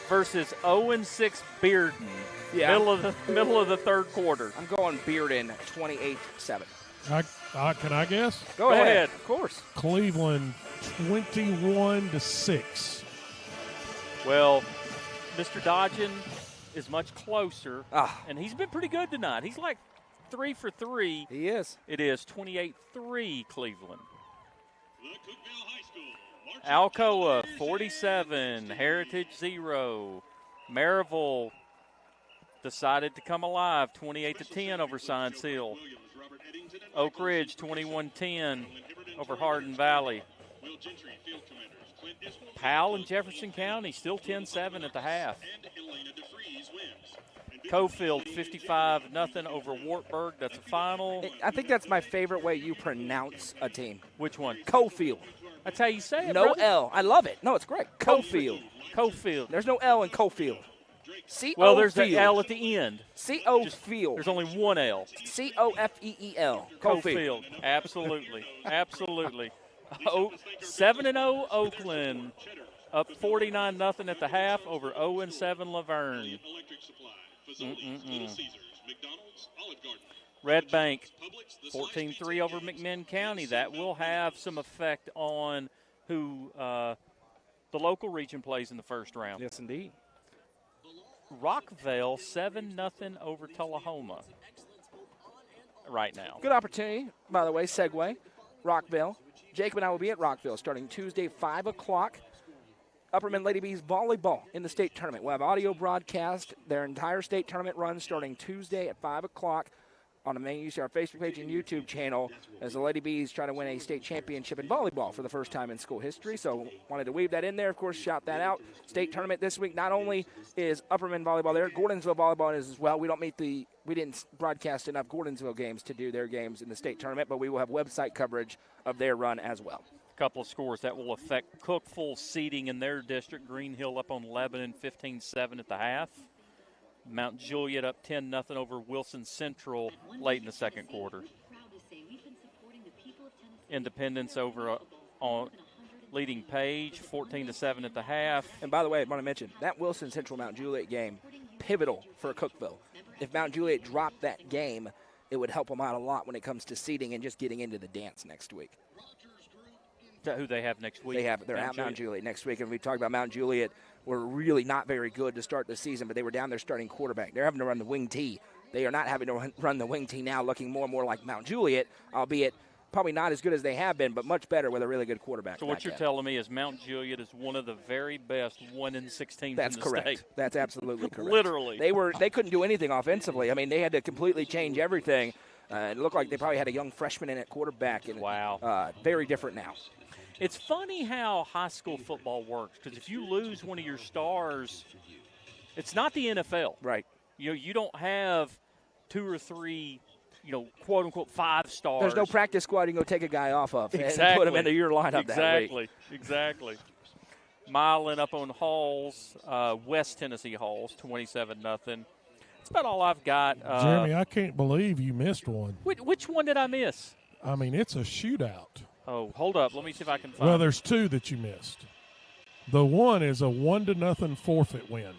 versus 0-6 Bearden. Yeah. Middle of the third quarter. I'm going Bearden, 28-7. Can I guess? Go ahead. Of course. Cleveland, 21-6. Well, Mr. Dodgen is much closer, and he's been pretty good tonight. He's like 3 for 3. He is. It is 28-3 Cleveland. Alcoa 47, Heritage 0. Maryville decided to come alive, 28-10 over Science Hill. Oak Ridge 21-10 over Hardin Valley. Powell and Jefferson County still 10-7 at the half. Cofield 55-0 over Wartburg. That's a final. I think that's my favorite way you pronounce a team. Which one? Cofield. That's how you say it, No brother. L. I love it. No, it's great. Cofield. Cofield. There's no L in Cofield. C-O Well, there's Field. the L at the end. C-O Field. There's only one L. C-O-F-E-E-L. Cofield. Absolutely. Absolutely. 7-0 Oakland. Up 49-0 at the half over 0-7 Laverne. Red Bank 14-3 over McMinn County. That will have some effect on who the local region plays in the first round. Yes, indeed. Rockville 7-0 over Tullahoma right now. Good opportunity, by the way, segue. Rockville. Jacob and I will be at Rockville starting Tuesday, 5 o'clock. Upperman Lady Bees volleyball in the state tournament. We'll have audio broadcast. Their entire state tournament runs starting Tuesday at 5 o'clock on the main UCR Facebook page and YouTube channel as the Lady Bees try to win a state championship in volleyball for the first time in school history. So wanted to weave that in there. Of course, shout that out. State tournament this week. Not only is Upperman volleyball there, Gordonsville volleyball is as well. We didn't broadcast enough Gordonsville games to do their games in the state tournament, but we will have website coverage of their run as well. Couple of scores that will affect Cookeville seeding in their district. Green Hill up on Lebanon 15-7 at the half. Mount Juliet up 10-0 over Wilson Central late in the second quarter. Independence over on leading Page 14-7 at the half. And by the way, I want to mention that Wilson Central Mount Juliet game, pivotal for Cookeville. If Mount Juliet dropped that game, it would help them out a lot when it comes to seeding and just getting into the dance next week. Is that who they have next week? They're at Mount Juliet next week. And we talked about Mount Juliet were really not very good to start the season, but they were down there starting quarterback. They're having to run the wing tee. They are not having to run the wing tee now, looking more and more like Mount Juliet, albeit probably not as good as they have been, but much better with a really good quarterback. So what you're telling me is Mount Juliet is one of the very best 1-6 teams That's in the correct. state. That's absolutely correct. Literally. They couldn't do anything offensively. I mean, they had to completely change everything. It looked like they probably had a young freshman in at quarterback. And, wow. Very different now. It's funny how high school football works, because if you lose one of your stars, it's not the NFL. Right. You don't have 2 or 3, quote unquote 5 stars. There's no practice squad you can go take a guy off of and put him into your lineup that week. Exactly. Milan up on Halls, West Tennessee Halls, 27-0. That's about all I've got. Jeremy, I can't believe you missed one. Which one did I miss? I mean, it's a shootout. Oh, hold up. Let me see if I can find Well, there's 2 that you missed. The one is a 1-0 forfeit win.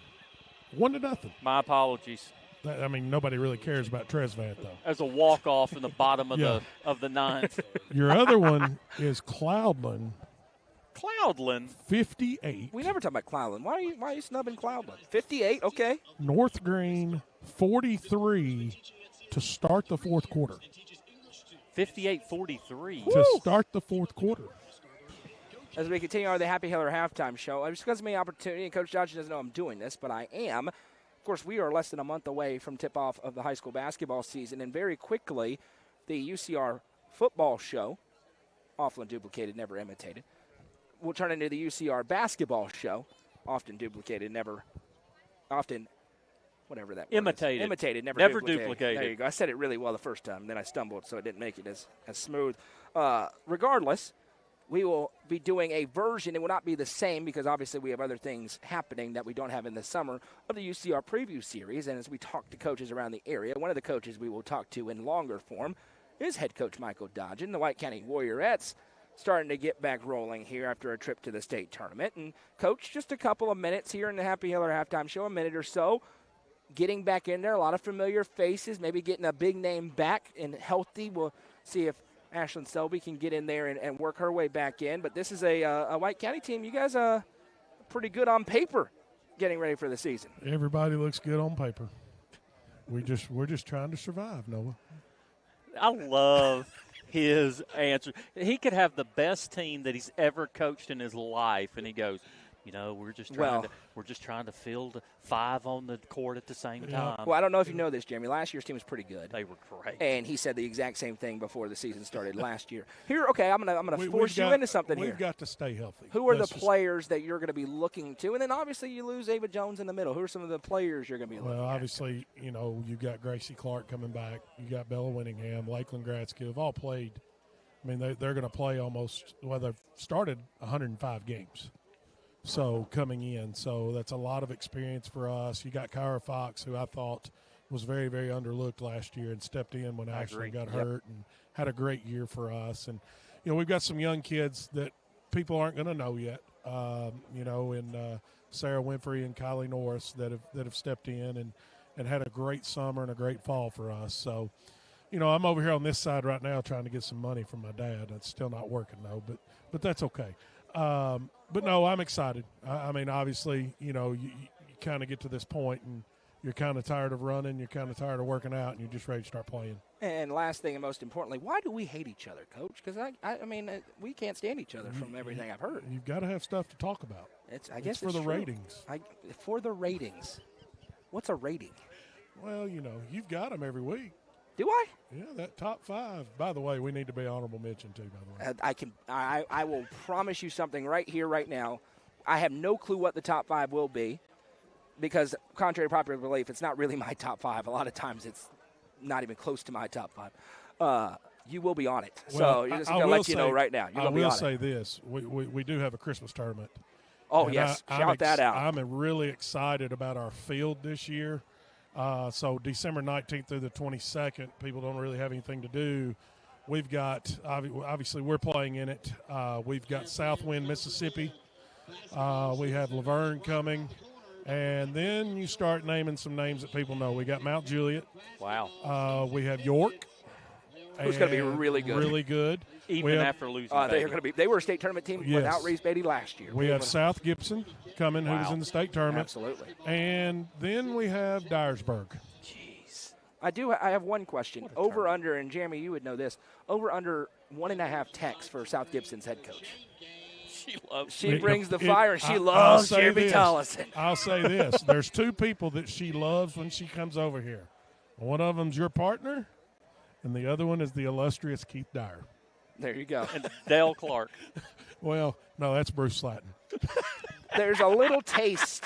1-0. My apologies. I mean, nobody really cares about Tresvant, though. As a walk-off in the bottom of the ninth. Your other one is Cloudland. Cloudland? 58. We never talk about Cloudland. Why are you snubbing Cloudland? 58, okay. North Green, 43 to start the fourth quarter. 58-43. To start the fourth quarter. As we continue our The Happy Hiller halftime show, just because of my opportunity, and Coach Dodge doesn't know I'm doing this, but I am. Of course, we are less than a month away from tip-off of the high school basketball season, and very quickly, the UCR football show, often duplicated, never imitated, will turn into the UCR basketball show, often duplicated, never, often, whatever that word imitated. Is. Imitated, never duplicated. There you go. I said it really well the first time, then I stumbled, so it didn't make it as smooth. Regardless, we will be doing a version. It will not be the same because obviously we have other things happening that we don't have in the summer of the UCR preview series. And as we talk to coaches around the area, one of the coaches we will talk to in longer form is head coach Michael Dodgen. The White County Warriorettes starting to get back rolling here after a trip to the state tournament. And coach, just a couple of minutes here in the Happy Hiller halftime show, a minute or so, getting back in there. A lot of familiar faces, maybe getting a big name back and healthy. We'll see if Ashlyn Selby can get in there and work her way back in. But this is a White County team. You guys are pretty good on paper getting ready for the season. Everybody looks good on paper. We're just trying to survive, Noah. I love his answer. He could have the best team that he's ever coached in his life, and he goes, we're just trying to field 5 on the court at the same time. Well, I don't know if you know this, Jeremy. Last year's team was pretty good. They were great. And he said the exact same thing before the season started last year. Here, okay, I'm gonna force you into something here. We've got to stay healthy. Who are the players that you're going to be looking to? And then obviously you lose Ava Jones in the middle. Who are some of the players you're going to be looking at? Well, obviously, you've got Gracie Clark coming back. You got Bella Winningham, Lakeland Gratzke, have all played. I mean, they're going to play they've started 105 games. So coming in, so that's a lot of experience for us. You got Kyra Fox, who I thought was very, very underlooked last year and stepped in when Ashley got hurt and had a great year for us. And, we've got some young kids that people aren't going to know yet, in Sarah Winfrey and Kylie Norris that have stepped in and had a great summer and a great fall for us. So, I'm over here on this side right now trying to get some money from my dad. It's still not working, though, but that's okay. But no, I'm excited. I mean, obviously, you kind of get to this point and you're kind of tired of running, you're kind of tired of working out, and you're just ready to start playing. And last thing and most importantly, why do we hate each other, Coach? Because, I mean, we can't stand each other from everything I've heard. You've got to have stuff to talk about. I guess it's for the true. ratings. For the ratings. What's a rating? Well, you've got them every week. Do I? Yeah, that top 5. By the way, we need to be honorable mention too. By the way, I will promise you something right here, right now. I have no clue what the top 5 will be, because contrary to popular belief, it's not really my top 5. A lot of times, it's not even close to my top 5. You will be on it, so you're just going to let you know right now. I will say this: we do have a Christmas tournament. Oh yes, shout that out! I'm really excited about our field this year. So December 19th through the 22nd, people don't really have anything to do. We've got, obviously we're playing in it. We've got Southwind, Mississippi. We have Laverne coming. And then you start naming some names that people know. We got Mount Juliet. Wow. We have York. Who's going to be really good. Really good. Even after losing they were a state tournament team without Reese Beatty last year. We have South Gibson coming, who was in the state tournament. Absolutely. And then we have Dyersburg. Jeez. I have one question. Over under, and Jeremy, you would know this. Over under 1.5 techs for South Gibson's head coach. She brings the fire, and she loves Jeremy Tollison. I'll say this. There's 2 people that she loves when she comes over here. One of them's your partner, and the other one is the illustrious Keith Dyer. There you go. And Dale Clark. Well, no, that's Bruce Slatton. There's a little taste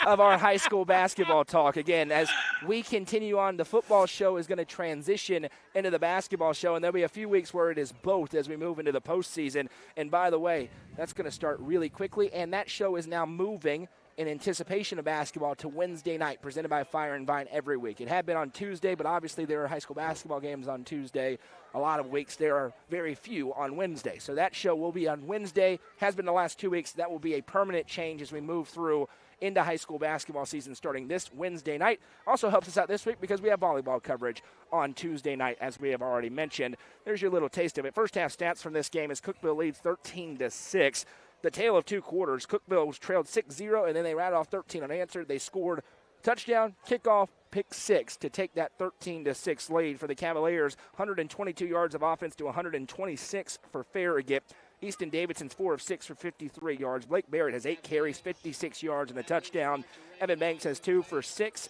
of our high school basketball talk. Again, as we continue on, the football show is going to transition into the basketball show, and there'll be a few weeks where it is both as we move into the postseason. And by the way, that's going to start really quickly, and that show is now moving in anticipation of basketball to Wednesday night, presented by Fire and Vine every week. It had been on Tuesday, but obviously there are high school basketball games on Tuesday. A lot of weeks there are very few on Wednesday. So that show will be on Wednesday, has been the last 2 weeks. That will be a permanent change as we move through into high school basketball season starting this Wednesday night. Also helps us out this week because we have volleyball coverage on Tuesday night, as we have already mentioned. There's your little taste of it. First half stats from this game is Cookeville leads 13-6. The tale of two quarters, Cookeville was trailed 6-0, and then they rattled off 13 unanswered. They scored touchdown, kickoff, pick six to take that 13-6 lead for the Cavaliers. 122 yards of offense to 126 for Farragut. Easton Davidson's 4 of 6 for 53 yards. Blake Barrett has 8 carries, 56 yards, and a touchdown. Evan Banks has 2 for 6.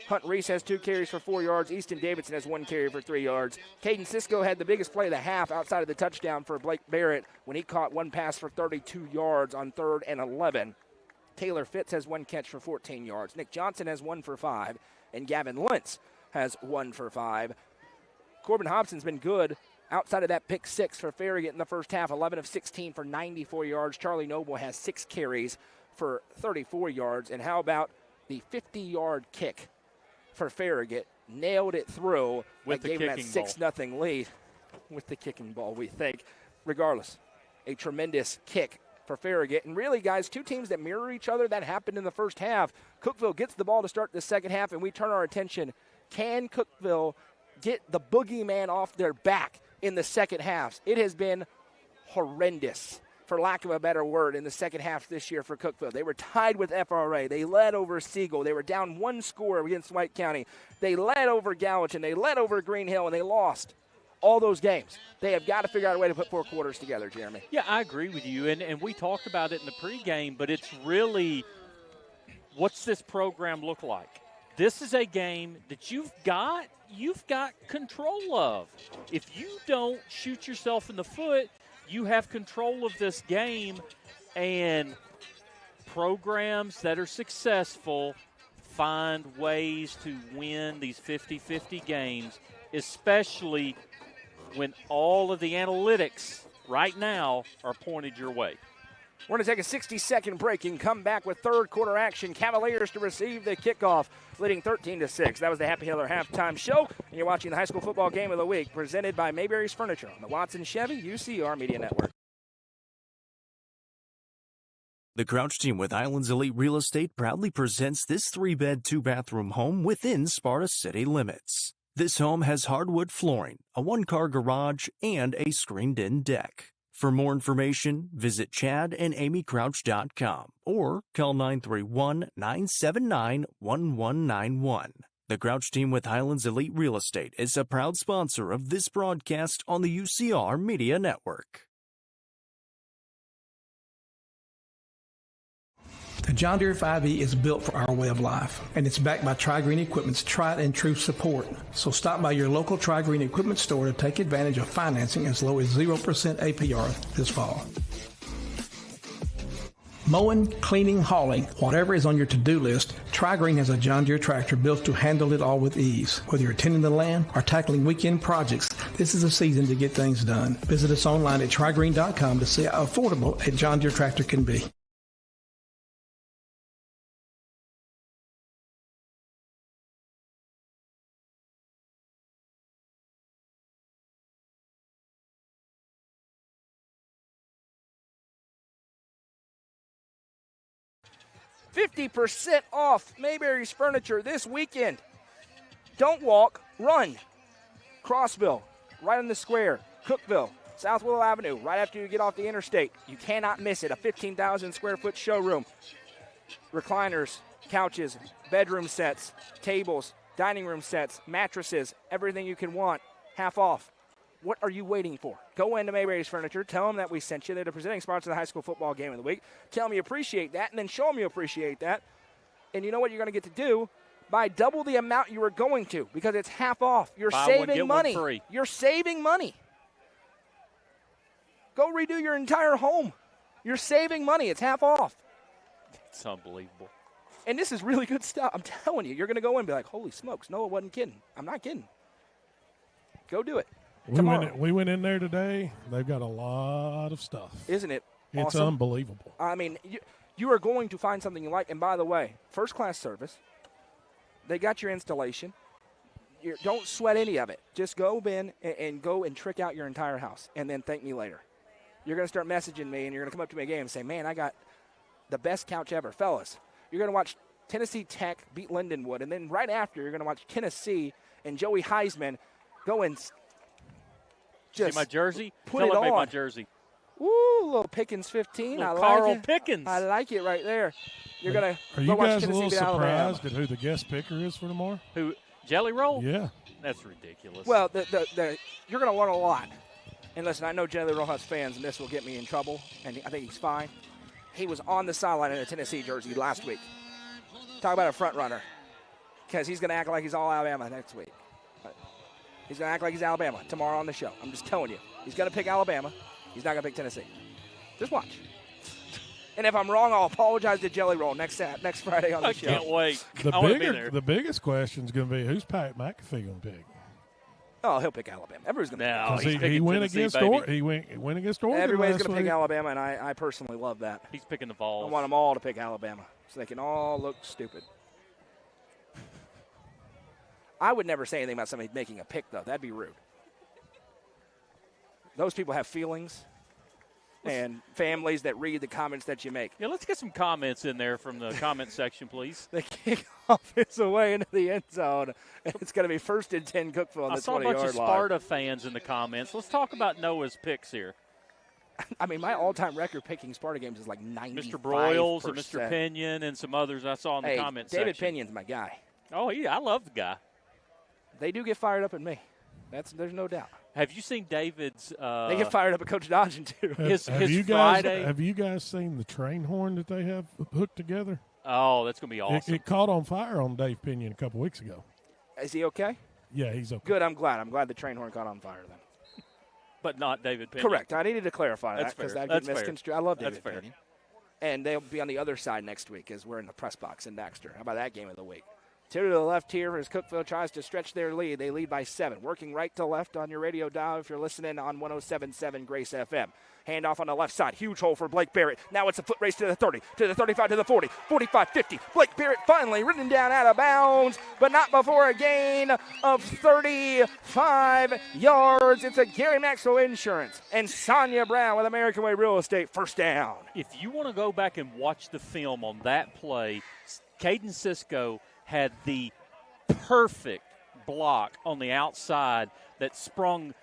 Hunt Reese has 2 carries for 4 yards. Easton Davidson has 1 carry for 3 yards. Caden Cisco had the biggest play of the half outside of the touchdown for Blake Barrett when he caught one pass for 32 yards on 3rd and 11. Taylor Fitz has 1 catch for 14 yards. Nick Johnson has 1 for 5. And Gavin Lentz has 1 for 5. Corbin Hobson's been good outside of that pick six for Farragut in the first half, 11 of 16 for 94 yards. Charlie Noble has 6 carries for 34 yards. And how about the 50-yard kick for Farragut? Nailed it through. With the gave him that kicking 6-0 lead with the kicking ball, we think. Regardless, a tremendous kick for Farragut. And really, guys, two teams that mirror each other. That happened in the first half. Cookeville gets the ball to start the second half, and we turn our attention. Can Cookeville get the boogeyman off their back in the second half? It has been horrendous, for lack of a better word, in the second half this year for Cookeville. They were tied with FRA. They led over Siegel. They were down 1 score against White County. They led over Gallatin. They led over Green Hill, and they lost all those games. They have got to figure out a way to put 4 quarters together, Jeremy. Yeah, I agree with you, and we talked about it in the pregame, but it's really, what's this program look like? This is a game that you've got control of. If you don't shoot yourself in the foot, you have control of this game, and programs that are successful find ways to win these 50-50 games, especially when all of the analytics right now are pointed your way. We're going to take a 60-second break and come back with third quarter action. Cavaliers to receive the kickoff, leading 13-6. That was the Happy Hiller halftime show, and you're watching the high school football game of the week, presented by Mayberry's Furniture on the Watson Chevy UCR Media Network. The Crouch team with Islands Elite Real Estate proudly presents this 3-bed, 2-bathroom home within Sparta city limits. This home has hardwood flooring, a 1-car garage, and a screened-in deck. For more information, visit chadandamycrouch.com or call 931-979-1191. The Crouch team with Highlands Elite Real Estate is a proud sponsor of this broadcast on the UCR Media Network. The John Deere 5E is built for our way of life, and it's backed by Tri-Green Equipment's tried and true support. So stop by your local Tri-Green Equipment store to take advantage of financing as low as 0% APR this fall. Mowing, cleaning, hauling, whatever is on your to-do list, Tri-Green has a John Deere tractor built to handle it all with ease. Whether you're tending the land or tackling weekend projects, this is a season to get things done. Visit us online at trigreen.com to see how affordable a John Deere tractor can be. $50% off Mayberry's Furniture this weekend. Don't walk, run. Crossville, right on the square. Cookeville, South Willow Avenue, right after you get off the interstate. You cannot miss it. A 15,000 square foot showroom. Recliners, couches, bedroom sets, tables, dining room sets, mattresses, everything you can want, half off. What are you waiting for? Go into Mayberry's Furniture. Tell them that we sent you. They're the presenting sponsor of the high school football game of the week. Tell them you appreciate that, and then show them you appreciate that. And you know what you're going to get to do? Buy double the amount you were going to, because it's half off. You're Buy saving one, get money. one free. You're saving money. Go redo your entire home. You're saving money. It's half off. It's unbelievable. And this is really good stuff. I'm telling you, you're going to go in and be like, holy smokes, no, I wasn't kidding. I'm not kidding. Go do it. We went in there today. They've got a lot of stuff. Isn't it awesome? It's unbelievable. I mean, you are going to find something you like. And by the way, first-class service. They got your installation. Don't sweat any of it. Just go in and go and trick out your entire house and then thank me later. You're going to start messaging me, and you're going to come up to me again and say, man, I got the best couch ever. Fellas, you're going to watch Tennessee Tech beat Lindenwood, and then right after you're going to watch Tennessee and Joey Heisman go and just see my jersey? Put Tell it him on. made my jersey. Woo, little Pickens 15. Little I Carl like it. Pickens. I like it right there. You're going to Are go you watch guys a Tennessee little beat Alabama. surprised at who the guest picker is for tomorrow? Who? Jelly Roll? Yeah. That's ridiculous. Well, you're going to learn a lot. And listen, I know Jelly Roll has fans, and this will get me in trouble, and I think he's fine. He was on the sideline in a Tennessee jersey last week. Talk about a front runner, because he's going to act like he's all Alabama next week. He's going to act like he's Alabama tomorrow on the show. I'm just telling you. He's going to pick Alabama. He's not going to pick Tennessee. Just watch. And if I'm wrong, I'll apologize to Jelly Roll next Friday on the show. I can't wait. The biggest question is going to be who's Pat McAfee going to pick? Oh, he'll pick Alabama. Everybody's going to pick No, Alabama. he went against Oregon. He went against Oregon. Everybody's going to pick Alabama, and I personally love that. He's picking the Vols. I want them all to pick Alabama so they can all look stupid. I would never say anything about somebody making a pick, though. That'd be rude. Those people have feelings and families that read the comments that you make. Yeah, let's get some comments in there from the comment section, please. The kickoff is away into the end zone, and it's going to be 1st and 10 Cookeville on the 20-yard line. I saw a bunch of Sparta fans in the comments. Let's talk about Noah's picks here. I mean, my all-time record picking Sparta games is like 95%. Mr. Broyles and Mr. Pinion and some others I saw in the comment section. David Pinion's my guy. Oh, yeah, I love the guy. They do get fired up at me. There's no doubt. Have you seen David's? They get fired up at Coach Dodgen, too. Have you guys seen the train horn that they have hooked together? Oh, that's going to be awesome. It caught on fire on Dave Pinion a couple weeks ago. Is he okay? Yeah, he's okay. Good, I'm glad. I'm glad the train horn caught on fire then. But not David Pinion. Correct. I needed to clarify that because that get misconstrued. I love David fair. Pinion. And they'll be on the other side next week as we're in the press box in Baxter. How about that game of the week? Two to the left here as Cookeville tries to stretch their lead. They lead by 7. Working right to left on your radio dial if you're listening on 107.7 Grace FM. Handoff on the left side. Huge hole for Blake Barrett. Now it's a foot race to the 30, to the 35, to the 40, 45, 50. Blake Barrett finally ridden down out of bounds, but not before a gain of 35 yards. It's a Gary Maxwell Insurance and Sonia Brown with American Way Real Estate. First down. If you want to go back and watch the film on that play, Caden Cisco had the perfect block on the outside that sprung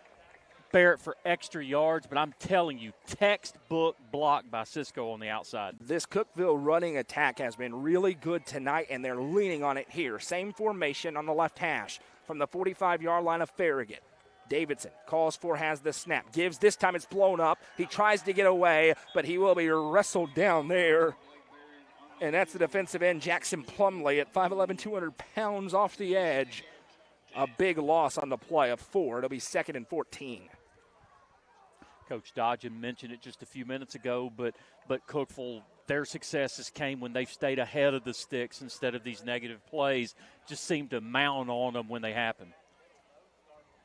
Barrett for extra yards, but I'm telling you, textbook block by Cisco on the outside. This Cookeville running attack has been really good tonight, and they're leaning on it here. Same formation on the left hash from the 45-yard line of Farragut. Davidson calls for, has the snap, gives, this time it's blown up. He tries to get away, but he will be wrestled down there. And that's the defensive end, Jackson Plumley, at 5'11", 200 pounds off the edge. A big loss on the play of 4. It'll be 2nd and 14. Coach Dodgen mentioned it just a few minutes ago, but Cookeville, their successes came when they stayed ahead of the sticks instead of these negative plays. Just seemed to mount on them when they happened.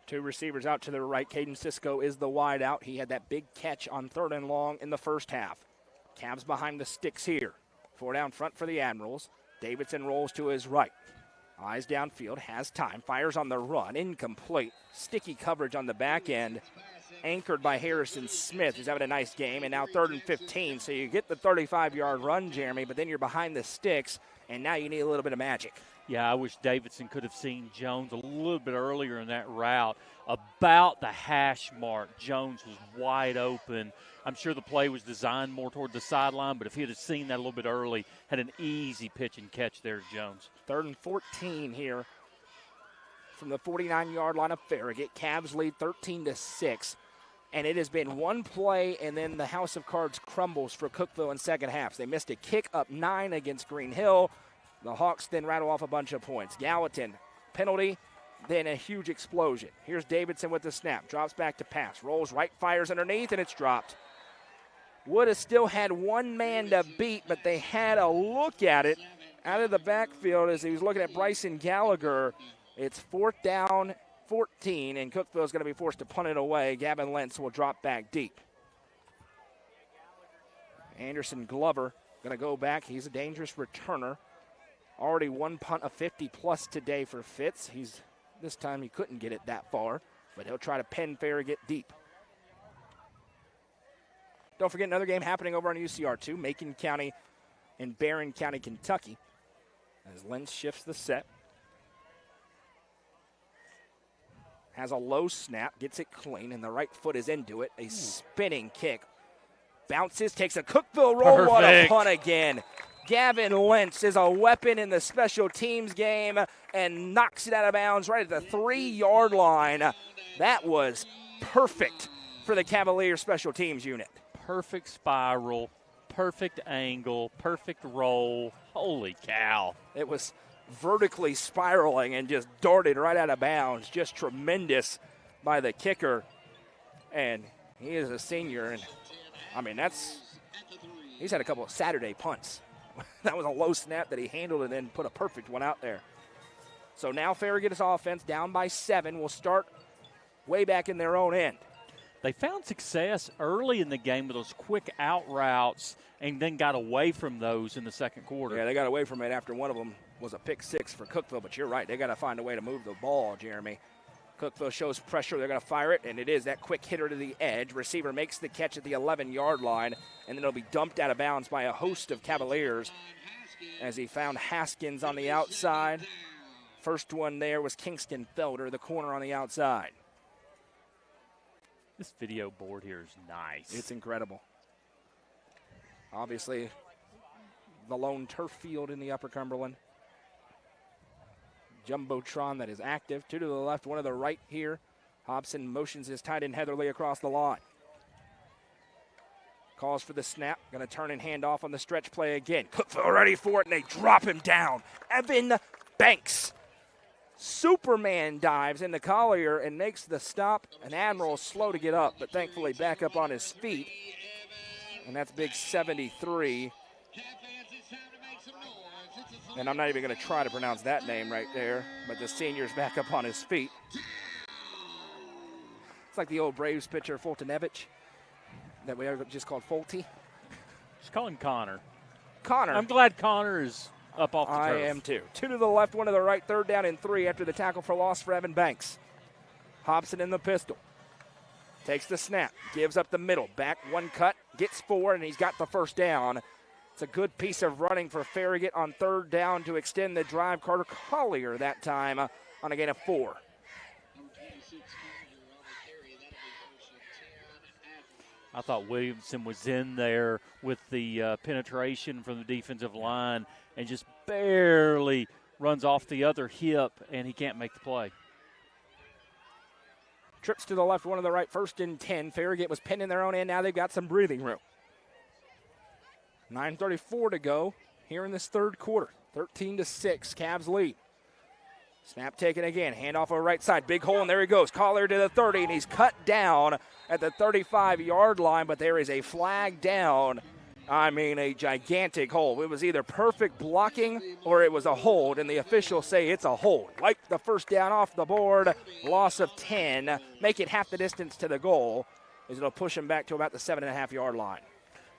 2 receivers out to the right. Caden Cisco is the wide out. He had that big catch on 3rd and long in the first half. Cavs behind the sticks here. 4 down front for the Admirals. Davidson rolls to his right. Eyes downfield, has time, fires on the run, incomplete. Sticky coverage on the back end, anchored by Harrison Smith, who's having a nice game, and now 3rd and 15. So you get the 35-yard run, Jeremy, but then you're behind the sticks, and now you need a little bit of magic. Yeah, I wish Davidson could have seen Jones a little bit earlier in that route. About the hash mark, Jones was wide open. I'm sure the play was designed more toward the sideline, but if he had seen that a little bit early, had an easy pitch and catch there to Jones. 3rd and 14 here from the 49-yard line of Farragut. Cavs lead 13-6. And it has been one play, and then the house of cards crumbles for Cookeville in second half. They missed a kick up 9 against Green Hill. The Hawks then rattle off a bunch of points. Gallatin, penalty, then a huge explosion. Here's Davidson with the snap. Drops back to pass. Rolls right, fires underneath, and it's dropped. Would have still had one man to beat, but they had a look at it out of the backfield as he was looking at Bryson Gallagher. It's 4th down, 14, and Cookeville is going to be forced to punt it away. Gavin Lentz will drop back deep. Anderson Glover going to go back. He's a dangerous returner. Already one punt of 50-plus today for Fitz. This time he couldn't get it that far, but he'll try to pen Farragut deep. Don't forget another game happening over on UCR2, Macon County and Barron County, Kentucky. As Lentz shifts the set. Has a low snap, gets it clean, and the right foot is into it. A spinning kick. Bounces, takes a Cookeville roll. Perfect. What a punt again. Gavin Lentz is a weapon in the special teams game and knocks it out of bounds right at the 3-yard line. That was perfect for the Cavaliers special teams unit. Perfect spiral, perfect angle, perfect roll. Holy cow. It was vertically spiraling and just darted right out of bounds. Just tremendous by the kicker. And he is a senior. And, I mean, he's had a couple of Saturday punts. That was a low snap that he handled and then put a perfect one out there. So now Farragut's offense down by 7 will start way back in their own end. They found success early in the game with those quick out routes and then got away from those in the second quarter. Yeah, they got away from it after one of them was a pick 6 for Cookeville, but you're right. They got to find a way to move the ball, Jeremy. Cookeville shows pressure. They're going to fire it, and it is that quick hitter to the edge. Receiver makes the catch at the 11-yard line, and then it'll be dumped out of bounds by a host of Cavaliers as he found Haskins on the outside. First one there was Kingston Felder, the corner on the outside. This video board here is nice. It's incredible. Obviously, the lone turf field in the Upper Cumberland. Jumbotron that is active. 2 to the left, 1 to the right here. Hobson motions his tight end Heatherly across the line. Calls for the snap. Going to turn and hand off on the stretch play again. Cookeville ready for it, and they drop him down. Evan Banks. Superman dives into Collier and makes the stop. And Admiral slow to get up, but thankfully back up on his feet. And that's big 73. And I'm not even going to try to pronounce that name right there, but the senior's back up on his feet. It's like the old Braves pitcher, Fultonevich, that we just called Fulty. Just call him Connor. Connor. I'm glad Connor is up off the turf. I am too. 2 to the left, 1 to the right, 3rd down and 3 after the tackle for loss for Evan Banks. Hobson in the pistol. Takes the snap, gives up the middle, back 1 cut, gets 4, and he's got the first down. It's a good piece of running for Farragut on 3rd down to extend the drive. Carter Collier that time on a gain of 4. I thought Williamson was in there with the penetration from the defensive line and just barely runs off the other hip, and he can't make the play. Trips to the left, 1 to the right, 1st and 10. Farragut was pinned in their own end. Now they've got some breathing room. 9:34 to go here in this 3rd quarter. 13-6, Cavs lead. Snap taken again. Handoff on the right side. Big hole, and there he goes. Collier to the 30, and he's cut down at the 35-yard line, but there is a flag down. I mean, a gigantic hole. It was either perfect blocking or it was a hold, and the officials say it's a hold. Wipe the first down off the board. Loss of 10. Make it half the distance to the goal, as it'll push him back to about the 7.5-yard line.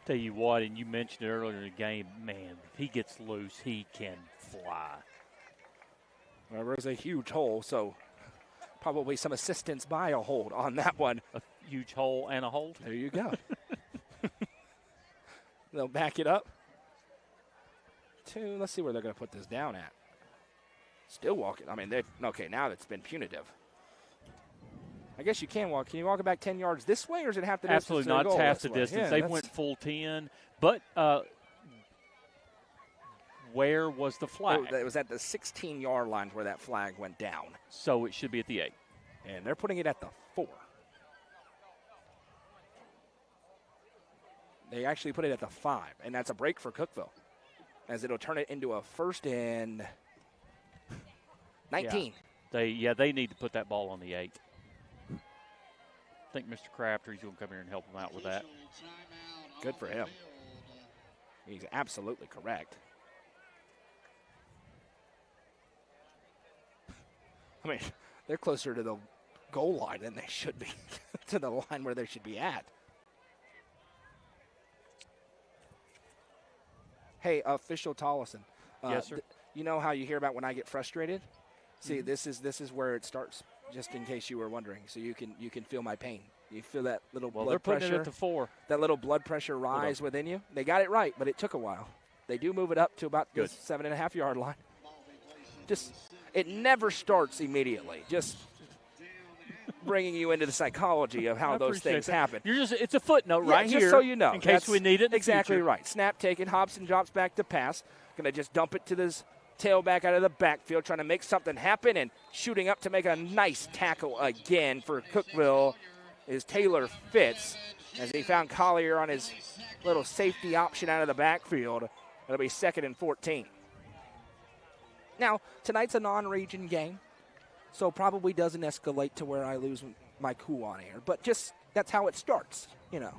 Tell you what, and you mentioned it earlier in the game, man, if he gets loose, he can fly. Well, there's a huge hole, so probably some assistance by a hold on that one. A huge hole and a hold? There you go. They'll back it up. Let's see where they're going to put this down at. Still walking. I mean, okay, now it's been punitive. I guess you can walk. Can you walk it back 10 yards this way, or is it half the distance? Absolutely not. It's half the distance. Yeah, they went full 10. But where was the flag? It was at the 16-yard line where that flag went down. So it should be at the 8. And they're putting it at the 4. They actually put it at the 5, and that's a break for Cookeville, as it'll turn it into a 1st and 19. Yeah. They need to put that ball on the 8. I think Mr. Crabtree's going to come here and help them out with that. Good for him. He's absolutely correct. I mean, they're closer to the goal line than they should be, to the line where they should be at. Hey, Official Tollison. Yes, sir. You know how you hear about when I get frustrated? See, this is where it starts, just in case you were wondering. So you can feel my pain. You feel that little blood pressure. They're putting it at the 4. That little blood pressure rise within you. They got it right, but it took a while. They do move it up to about the 7.5-yard line. It never starts immediately. Just bringing you into the psychology of how those things happen. It's a footnote right here. Just so you know. In case we need it in the exactly future. Right. Snap taken. Hobson drops back to pass. Going to just dump it to this tailback out of the backfield, trying to make something happen and shooting up to make a nice tackle again for Cookeville is Taylor Fitz, as he found Collier on his little safety option out of the backfield. It'll be 2nd and 14. Now, tonight's a non-region game, so probably doesn't escalate to where I lose my cool on air. But just that's how it starts, you know.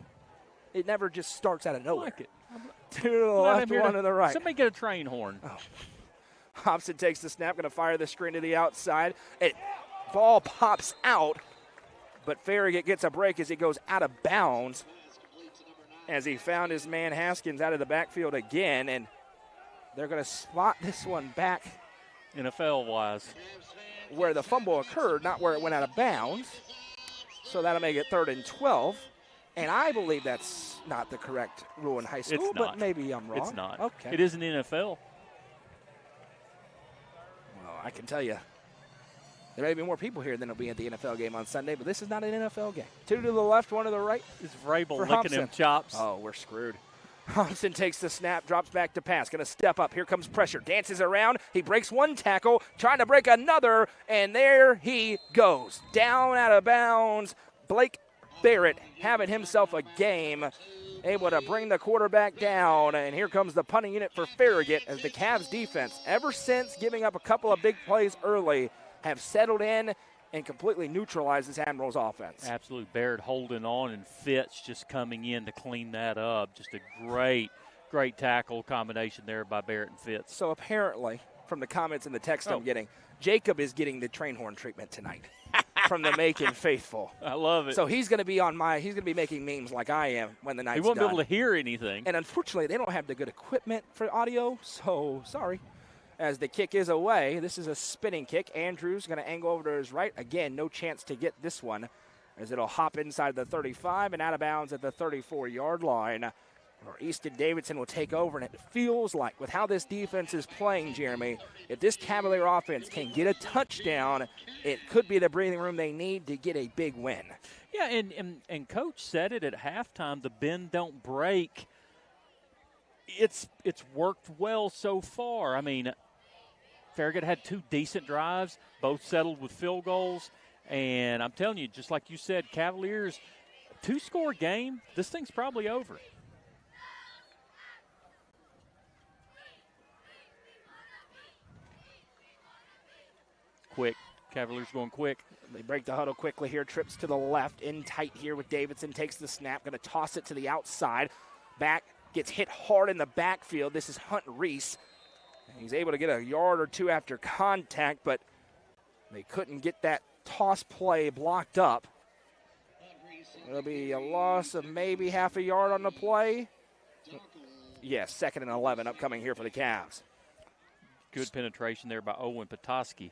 It never just starts out of nowhere. I like it. 2 to the left, 1 to the right. Somebody get a train horn. Oh. Hobson takes the snap, going to fire the screen to the outside. Ball pops out, but Farragut gets a break as he goes out of bounds as he found his man Haskins out of the backfield again, and they're going to spot this one back NFL-wise, where the fumble occurred, not where it went out of bounds. So that'll make it 3rd and 12. And I believe that's not the correct rule in high school, but maybe I'm wrong. It's not. Okay. It is in the NFL. Well, I can tell you, there may be more people here than will be at the NFL game on Sunday, but this is not an NFL game. 2 to the left, 1 to the right. It's Vrabel licking them chops. Oh, we're screwed. Hobson takes the snap, drops back to pass. Going to step up. Here comes pressure. Dances around. He breaks one tackle, trying to break another, and there he goes. Down out of bounds. Blake Barrett having himself a game, able to bring the quarterback down. And here comes the punting unit for Farragut as the Cavs defense, ever since giving up a couple of big plays early, have settled in and completely neutralized this Admirals offense. Absolutely. Barrett holding on, and Fitz just coming in to clean that up. Just a great tackle combination there by Barrett and Fitz. So apparently, from the comments and the text I'm getting, Jacob is getting the train horn treatment tonight from the Macon faithful. I love it. So he's going to be making memes like I am when the night's done. He won't be able to hear anything. And unfortunately, they don't have the good equipment for audio, so sorry. As the kick is away, this is a spinning kick. Andrews going to angle over to his right. Again, no chance to get this one as it'll hop inside the 35 and out of bounds at the 34-yard line. Or Easton Davidson will take over, and it feels like with how this defense is playing, Jeremy, if this Cavalier offense can get a touchdown, it could be the breathing room they need to get a big win. Yeah, and Coach said it at halftime, the bend don't break. It's worked well so far. I mean, Farragut had 2 decent drives, both settled with field goals. And I'm telling you, just like you said, Cavaliers, 2-score game, this thing's probably over. Quick. Cavaliers going quick. They break the huddle quickly here. Trips to the left, in tight here with Davidson. Takes the snap, going to toss it to the outside. Back, gets hit hard in the backfield. This is Hunt Reese. He's able to get a yard or 2 after contact, but they couldn't get that toss play blocked up. It'll be a loss of maybe half a yard on the play. Yes, 2nd and 11 upcoming here for the Cavs. Good penetration there by Owen Petoskey.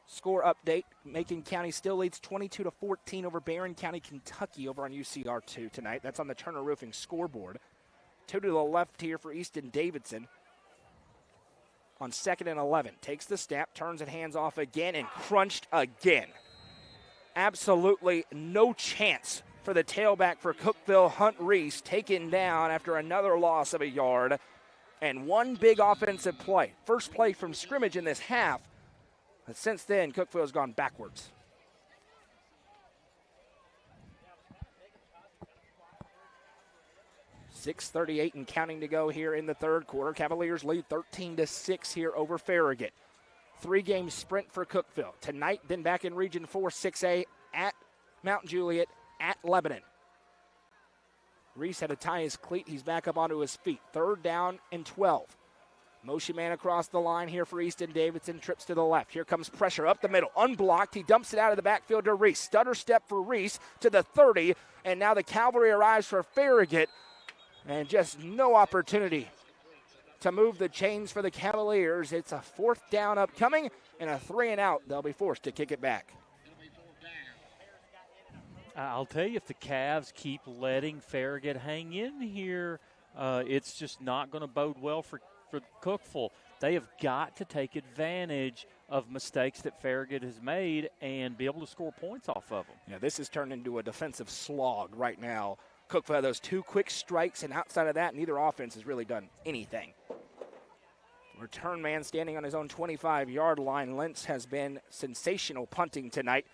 Score update, Macon County still leads 22-14 over Barron County, Kentucky over on UCR2 tonight. That's on the Turner Roofing scoreboard. 2 to the left here for Easton Davidson. On 2nd and 11, takes the snap, turns it hands off again, and crunched again. Absolutely no chance for the tailback for Cookeville, Hunt Reese, taken down after another loss of a yard. And one big offensive play. First play from scrimmage in this half. But since then, Cookeville has gone backwards. .6:38 and counting to go here in the third quarter. Cavaliers lead 13-6 here over Farragut. 3-game sprint for Cookeville. Tonight, then back in Region 4, 6A at Mount Juliet, at Lebanon. Reese had to tie his cleat. He's back up onto his feet. 3rd down and 12. Motion man across the line here for Easton Davidson. Trips to the left. Here comes pressure up the middle. Unblocked. He dumps it out of the backfield to Reese. Stutter step for Reese to the 30. And now the cavalry arrives for Farragut. And just no opportunity to move the chains for the Cavaliers. It's a 4th down upcoming and a 3 and out. They'll be forced to kick it back. I'll tell you, if the Cavs keep letting Farragut hang in here, it's just not going to bode well for Cookeville. They have got to take advantage of mistakes that Farragut has made and be able to score points off of them. Yeah, this has turned into a defensive slog right now. Cookeville had those 2 quick strikes, and outside of that, neither offense has really done anything. Return man standing on his own 25-yard line. Lentz has been sensational punting tonight.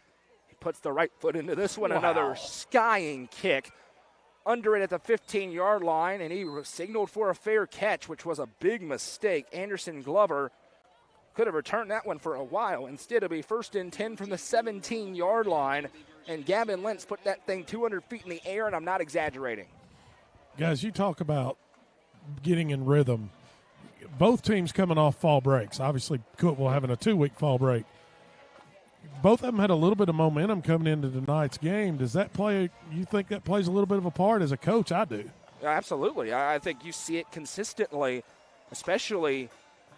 He puts the right foot into this one. Wow. Another skying kick. Under it at the 15-yard line, and he signaled for a fair catch, which was a big mistake. Anderson Glover could have returned that one for a while. Instead, it'll be 1st and 10 from the 17-yard line, and Gavin Lentz put that thing 200 feet in the air, and I'm not exaggerating. Guys, you talk about getting in rhythm. Both teams coming off fall breaks. Obviously, Cookeville having a 2-week fall break. Both of them had a little bit of momentum coming into tonight's game. Does that play, you think that plays a little bit of a part? As a coach, I do. Absolutely. I think you see it consistently, especially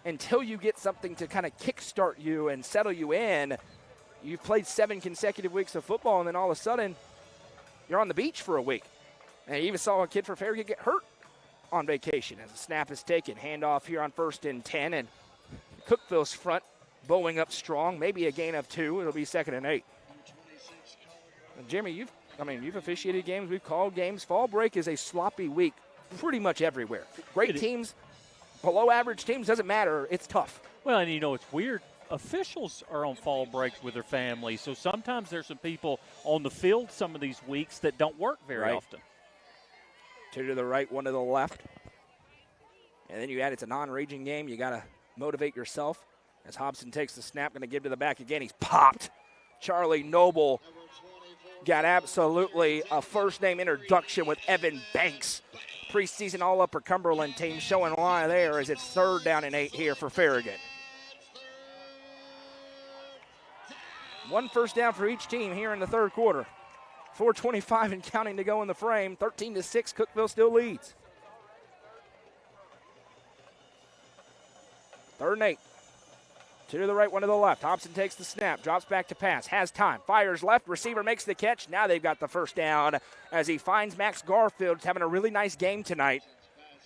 until you get something to kind of kickstart you and settle you in. You've played 7 consecutive weeks of football, and then all of a sudden you're on the beach for a week. And you even saw a kid for Farragut get hurt on vacation as a snap is taken. Handoff here on 1st and 10, and Cookeville's front bowing up strong, maybe a gain of 2. It'll be 2nd and 8. And Jimmy, you've officiated games. We've called games. Fall break is a sloppy week pretty much everywhere. Great teams, below average teams, doesn't matter. It's tough. Well, and it's weird. Officials are on fall breaks with their families, so sometimes there's some people on the field some of these weeks that don't work very often. 2 to the right, 1 to the left. And then you add it's a non-raging game. You got to motivate yourself. As Hobson takes the snap, going to give to the back again. He's popped. Charlie Noble got absolutely a first-name introduction with Evan Banks. Preseason All-Upper Cumberland team showing why there as it's 3rd down and 8 here for Farragut. 1 first down for each team here in the 3rd quarter. 4:25 and counting to go in the frame. 13-6, Cookeville still leads. 3rd and 8. 2 to the right, 1 to the left. Hobson takes the snap, drops back to pass, has time, fires left, receiver makes the catch. Now they've got the 1st down as he finds Max Garfield. He's having a really nice game tonight.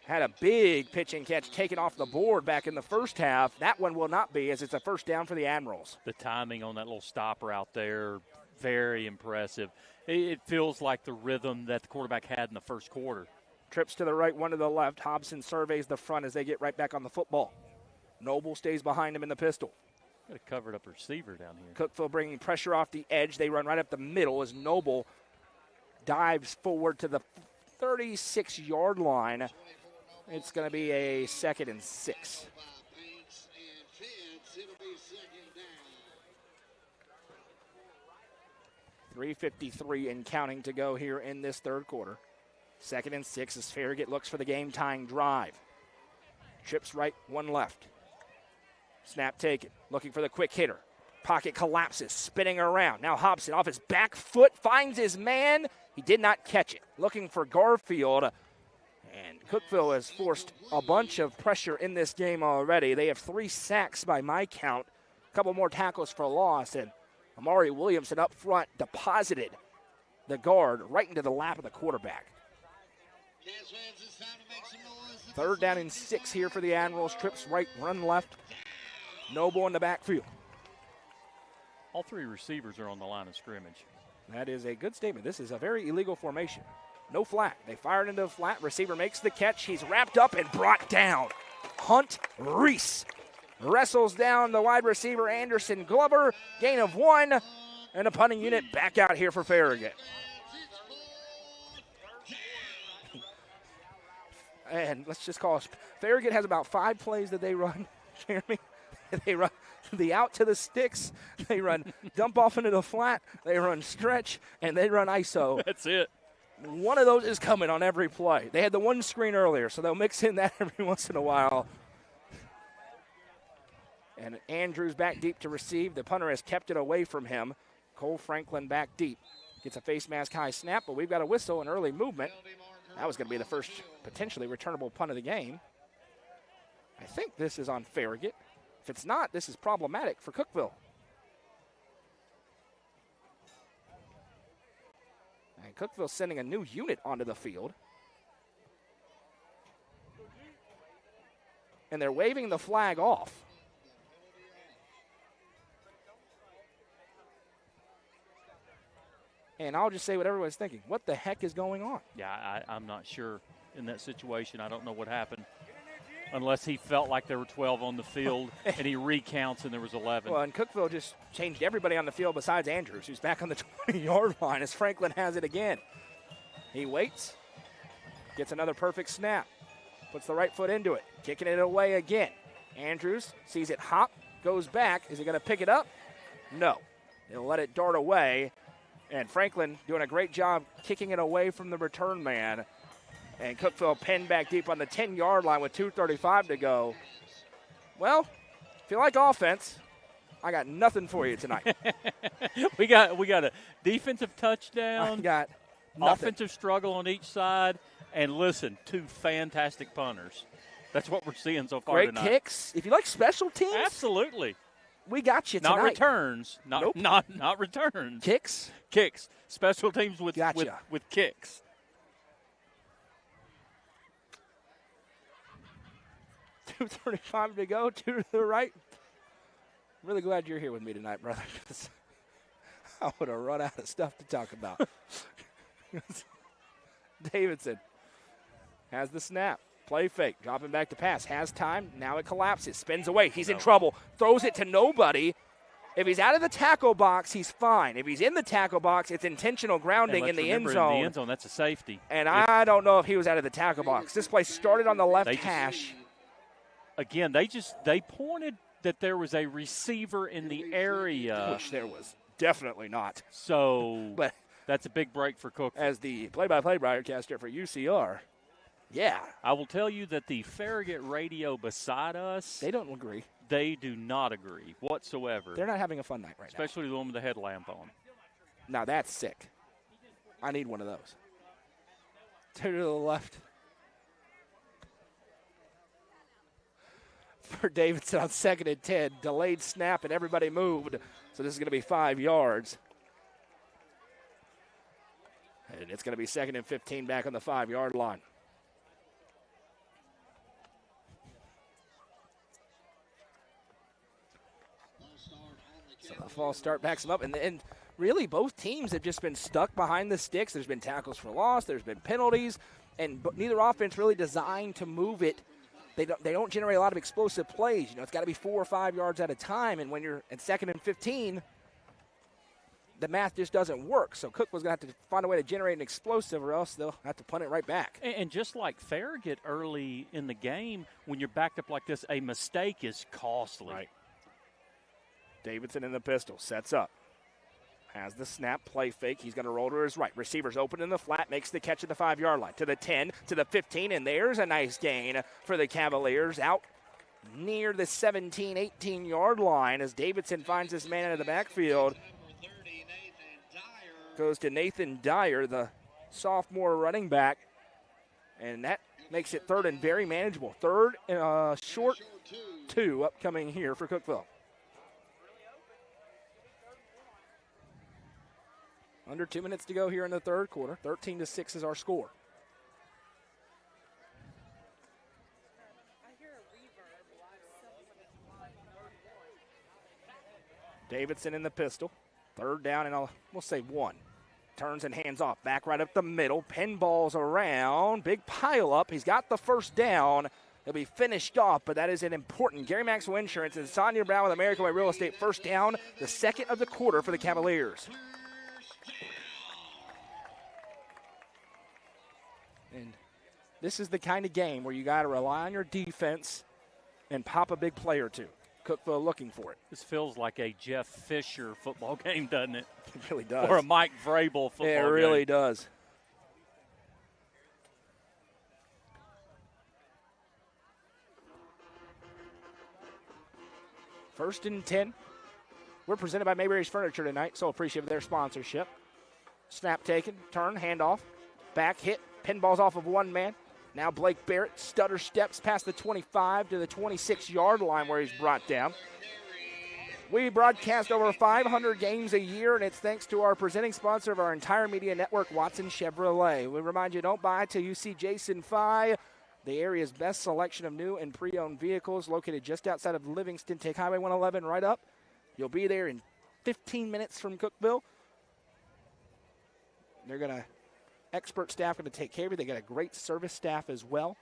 Had a big pitch and catch taken off the board back in the 1st half. That one will not be, as it's a 1st down for the Admirals. The timing on that little stopper out there, very impressive. It feels like the rhythm that the quarterback had in the 1st quarter. Trips to the right, 1 to the left. Hobson surveys the front as they get right back on the football. Noble stays behind him in the pistol. Got a covered up receiver down here. Cookeville bringing pressure off the edge. They run right up the middle as Noble dives forward to the 36-yard line. It's going to be a 2nd and 6. .353 and counting to go here in this 3rd quarter. 2nd and 6 as Farragut looks for the game-tying drive. Trips right, 1 left. Snap taken, looking for the quick hitter. Pocket collapses, spinning around. Now Hobson off his back foot, finds his man. He did not catch it. Looking for Garfield. And Cookeville has forced a bunch of pressure in this game already. They have 3 sacks by my count. A couple more tackles for loss. And Amari Williamson up front deposited the guard right into the lap of the quarterback. 3rd down and 6 here for the Admirals. Trips right, run left. Noble in the backfield. All 3 receivers are on the line of scrimmage. That is a good statement. This is a very illegal formation. No flat. They fired into the flat. Receiver makes the catch. He's wrapped up and brought down. Hunt Reese wrestles down the wide receiver Anderson Glover. Gain of 1. And a punting unit back out here for Farragut. And let's just call it. Farragut has about 5 plays that they run, Jeremy. They run the out to the sticks. They run dump off into the flat. They run stretch, and they run ISO. That's it. One of those is coming on every play. They had the one screen earlier, so they'll mix in that every once in a while. And Andrews back deep to receive. The punter has kept it away from him. Cole Franklin back deep. Gets a face mask high snap, but we've got a whistle and early movement. That was going to be the first potentially returnable punt of the game. I think this is on Farragut. If it's not, this is problematic for Cookeville. And Cookeville sending a new unit onto the field. And they're waving the flag off. And I'll just say what everyone's thinking. What the heck is going on? Yeah, I'm not sure in that situation. I don't know what happened. Unless he felt like there were 12 on the field and he recounts and there was 11. Well, and Cookeville just changed everybody on the field besides Andrews, who's back on the 20-yard line as Franklin has it again. He waits, gets another perfect snap, puts the right foot into it, kicking it away again. Andrews sees it hop, goes back. Is he going to pick it up? No. He'll let it dart away. And Franklin doing a great job kicking it away from the return man. And Cookeville pinned back deep on the 10-yard line with 2:35 to go. Well, if you like offense, I got nothing for you tonight. we got a defensive touchdown. I got nothing. Offensive struggle on each side. And listen, two fantastic punters. That's what we're seeing so far tonight. Great kicks. If you like special teams. Absolutely. We got you tonight. Not returns. Nope. Not returns. Kicks. Special teams with gotcha. with kicks. 2:35 to go, two to the right. I'm really glad you're here with me tonight, brother, because I would have run out of stuff to talk about. Davidson has the snap. Play fake, dropping back to pass. Has time, now it collapses, spins away. He's in trouble, throws it to nobody. If he's out of the tackle box, he's fine. If he's in the tackle box, it's intentional grounding in the end zone. In the end zone, that's a safety. And I don't know if he was out of the tackle box. This play started on the left hash. Again, they pointed that there was a receiver in the area. Which there was definitely not. So but that's a big break for Cook. As the play-by-play broadcaster for UCR, yeah. I will tell you that the Farragut radio beside us. They don't agree. They do not agree whatsoever. They're not having a fun night right now. Especially the one with the headlamp on. Now that's sick. I need one of those. Two to the left. For Davidson on 2nd and 10. Delayed snap and everybody moved. So this is going to be 5 yards. And it's going to be 2nd and 15 back on the 5-yard line. So the false start backs them up. And really both teams have just been stuck behind the sticks. There's been tackles for loss. There's been penalties. And neither offense really designed to move it. They don't generate a lot of explosive plays. You know, it's got to be 4 or 5 yards at a time. And when you're at 2nd and 15, the math just doesn't work. So Cook was going to have to find a way to generate an explosive or else they'll have to punt it right back. And just like Farragut early in the game, when you're backed up like this, a mistake is costly. Right. Davidson in the pistol, sets up. Has the snap, play fake. He's going to roll to his right. Receiver's open in the flat, makes the catch at the 5-yard line. To the 10, to the 15, and there's a nice gain for the Cavaliers out near the 17, 18-yard line as Davidson finds this man into the backfield. Goes to Nathan Dyer, the sophomore running back, and that makes it 3rd and very manageable. 3rd short 2 upcoming here for Cookeville. Under 2 minutes to go here in the 3rd quarter. 13-6 is our score. Davidson in the pistol. 3rd down and we'll say 1. Turns and hands off. Back right up the middle. Pinballs around. Big pile up. He's got the 1st down. He'll be finished off, but that is an important. Gary Maxwell Insurance and Sonia Brown with American Way Real Estate. 1st down, the 2nd of the quarter for the Cavaliers. And this is the kind of game where you got to rely on your defense and pop a big play or two. Cookeville looking for it. This feels like a Jeff Fisher football game, doesn't it? It really does. Or a Mike Vrabel football game. It really does. First and 10. We're presented by Mayberry's Furniture tonight, so appreciative of their sponsorship. Snap taken, turn, handoff, back hit, pinballs off of one man. Now Blake Barrett stutter steps past the 25 to the 26-yard line where he's brought down. We broadcast over 500 games a year, and it's thanks to our presenting sponsor of our entire media network, Watson Chevrolet. We remind you, don't buy till you see Jason Fye, the area's best selection of new and pre-owned vehicles, located just outside of Livingston. Take Highway 111 right up. You'll be there in 15 minutes from Cookeville. Expert staff going to take care of you. They got a great service staff as well.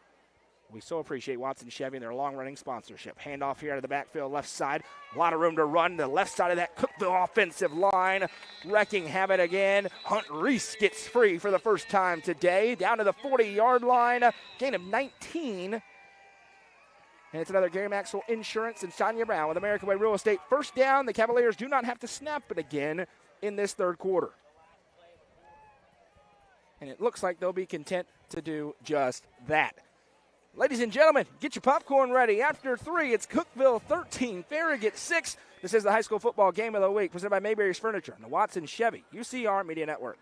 We so appreciate Watson Chevy and their long-running sponsorship. Handoff here out of the backfield, left side. A lot of room to run. The left side of that Cookeville offensive line wrecking havoc again. Hunt Reese gets free for the first time today. Down to the 40-yard line. Gain of 19. And it's another Gary Maxwell Insurance and Sonia Brown with American Way Real Estate. First down. The Cavaliers do not have to snap it again in this third quarter. And it looks like they'll be content to do just that. Ladies and gentlemen, get your popcorn ready. After 3, it's Cookeville 13, Farragut 6. This is the high school football game of the week, presented by Mayberry's Furniture and the Watson Chevy UCR Media Network.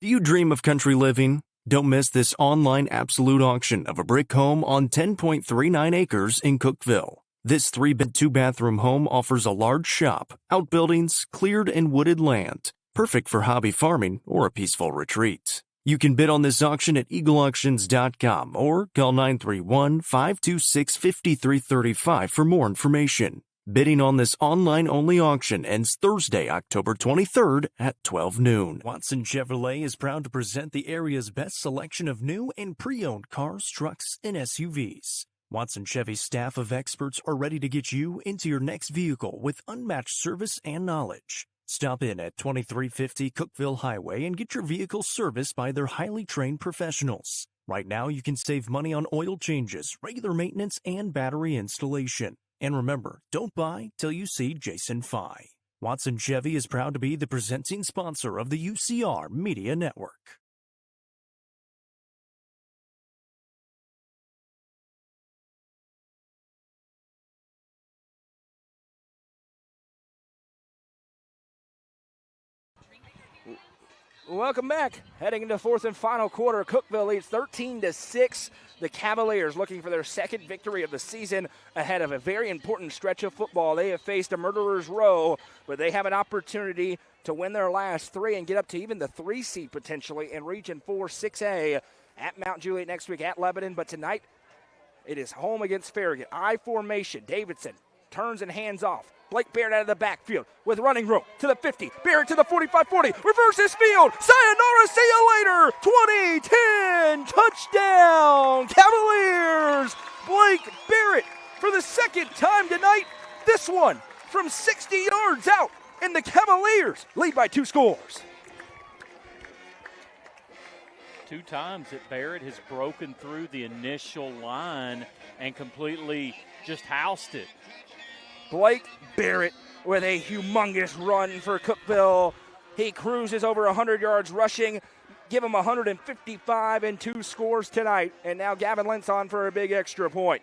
Do you dream of country living? Don't miss this online absolute auction of a brick home on 10.39 acres in Cookeville. This 3-bed, 2-bathroom home offers a large shop, outbuildings, cleared and wooded land, perfect for hobby farming or a peaceful retreat. You can bid on this auction at eagleauctions.com or call 931-526-5335 for more information. Bidding on this online-only auction ends Thursday, October 23rd at 12 noon. Watson Chevrolet is proud to present the area's best selection of new and pre-owned cars, trucks, and SUVs. Watson Chevy's staff of experts are ready to get you into your next vehicle with unmatched service and knowledge. Stop in at 2350 Cookeville Highway and get your vehicle serviced by their highly trained professionals. Right now, you can save money on oil changes, regular maintenance, and battery installation. And remember, don't buy till you see Jason Fye. Watson Chevy is proud to be the presenting sponsor of the UCR Media Network. Welcome back. Heading into fourth and final quarter, Cookeville leads 13-6. The Cavaliers looking for their second victory of the season ahead of a very important stretch of football. They have faced a murderer's row, but they have an opportunity to win their last 3 and get up to even the 3 seed potentially in Region 4 6A at Mount Juliet next week at Lebanon. But tonight it is home against Farragut. I formation. Davidson turns and hands off. Blake Barrett out of the backfield with running room to the 50. Barrett to the 45-40. Reverses field. Sayonara, see you later. 20-10. Touchdown. Cavaliers. Blake Barrett for the second time tonight. This one from 60 yards out. And the Cavaliers lead by 2 scores. 2 times that Barrett has broken through the initial line and completely just housed it. Blake Barrett with a humongous run for Cookeville. He cruises over 100 yards rushing. Give him 155 and 2 scores tonight. And now Gavin Lentz on for a big extra point.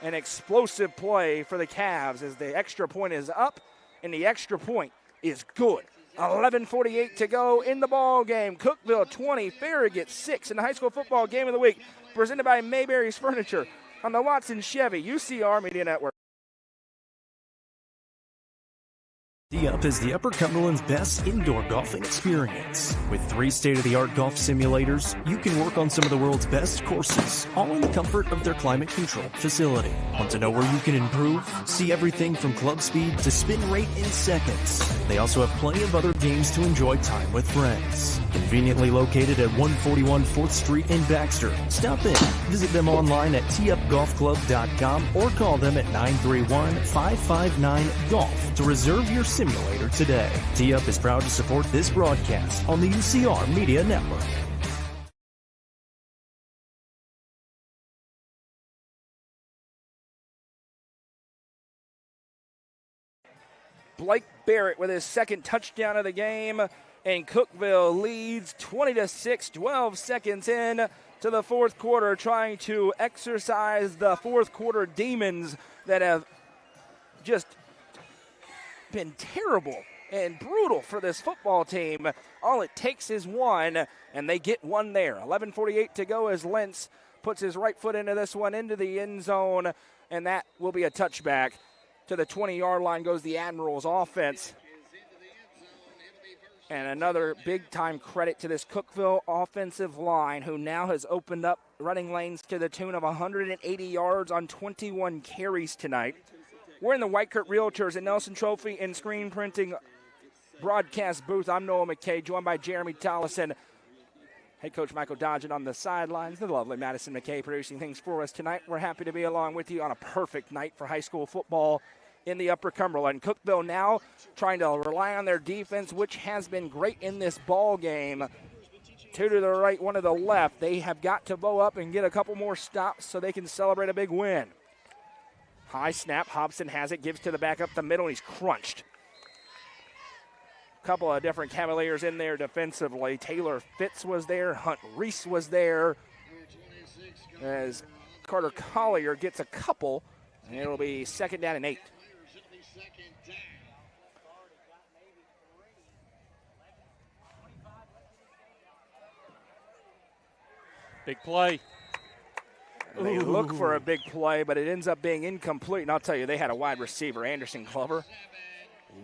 An explosive play for the Cavs as the extra point is up and the extra point is good. 11:48 to go in the ball game. Cookeville 20, Farragut 6 in the high school football game of the week. Presented by Mayberry's Furniture on the Watson Chevy UCR Media Network. Tee-Up is the Upper Cumberland's best indoor golfing experience. With 3 state-of-the-art golf simulators, you can work on some of the world's best courses, all in the comfort of their climate-controlled facility. Want to know where you can improve? See everything from club speed to spin rate in seconds. They also have plenty of other games to enjoy time with friends. Conveniently located at 141 4th Street in Baxter. Stop in. Visit them online at teeupgolfclub.com or call them at 931-559-GOLF to reserve your simulator today. Tee-Up is proud to support this broadcast on the UCR Media Network. Blake Barrett with his second touchdown of the game, and Cookeville leads 20-6, 12 seconds in to the fourth quarter, trying to exercise the fourth quarter demons that have just been terrible and brutal for this football team. All it takes is one, and they get one there. 11:48 to go as Lentz puts his right foot into this one, into the end zone, and that will be a touchback. To the 20-yard line goes the Admirals offense. And another big-time credit to this Cookeville offensive line, who now has opened up running lanes to the tune of 180 yards on 21 carries tonight. We're in the Whitekurt Realtors and Nelson Trophy and Screen Printing broadcast booth. I'm Noah McKay, joined by Jeremy Tollison. Head coach Michael Dodgen on the sidelines. The lovely Madison McKay producing things for us tonight. We're happy to be along with you on a perfect night for high school football in the Upper Cumberland. Cookeville now trying to rely on their defense, which has been great in this ball game. Two to the right, one to the left. They have got to bow up and get a couple more stops so they can celebrate a big win. High snap. Hobson has it, gives to the back up the middle, and he's crunched. Couple of different Cavaliers in there defensively. Taylor Fitz was there. Hunt Reese was there. As Carter Collier gets a couple, and it'll be 2nd down and 8. Big play. And they look for a big play, but it ends up being incomplete. And I'll tell you, they had a wide receiver, Anderson Glover,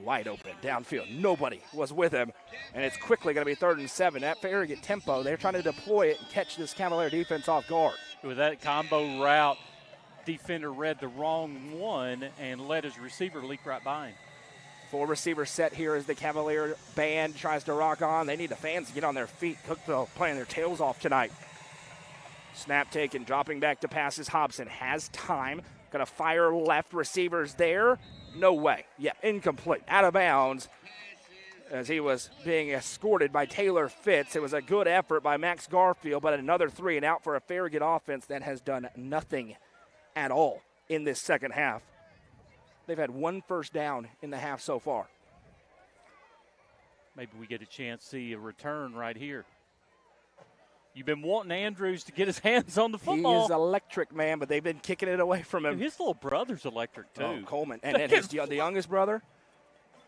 wide open downfield. Nobody was with him, and it's quickly going to be 3rd and 7. At Farragut tempo, they're trying to deploy it and catch this Cavalier defense off guard. With that combo route, defender read the wrong one and let his receiver leak right by him. Full receiver set here as the Cavalier band tries to rock on. They need the fans to get on their feet. Cookeville playing their tails off tonight. Snap taken, dropping back to passes. Hobson has time. Going to fire left. Receivers there. No way. Yep, incomplete. Out of bounds as he was being escorted by Taylor Fitz. It was a good effort by Max Garfield, but another 3 and out for a Farragut offense that has done nothing at all in this second half. They've had 1 first down in the half so far. Maybe we get a chance to see a return right here. You've been wanting Andrews to get his hands on the football. He is electric, man, but they've been kicking it away from him. And his little brother's electric, too. Oh, Coleman. And then the youngest brother?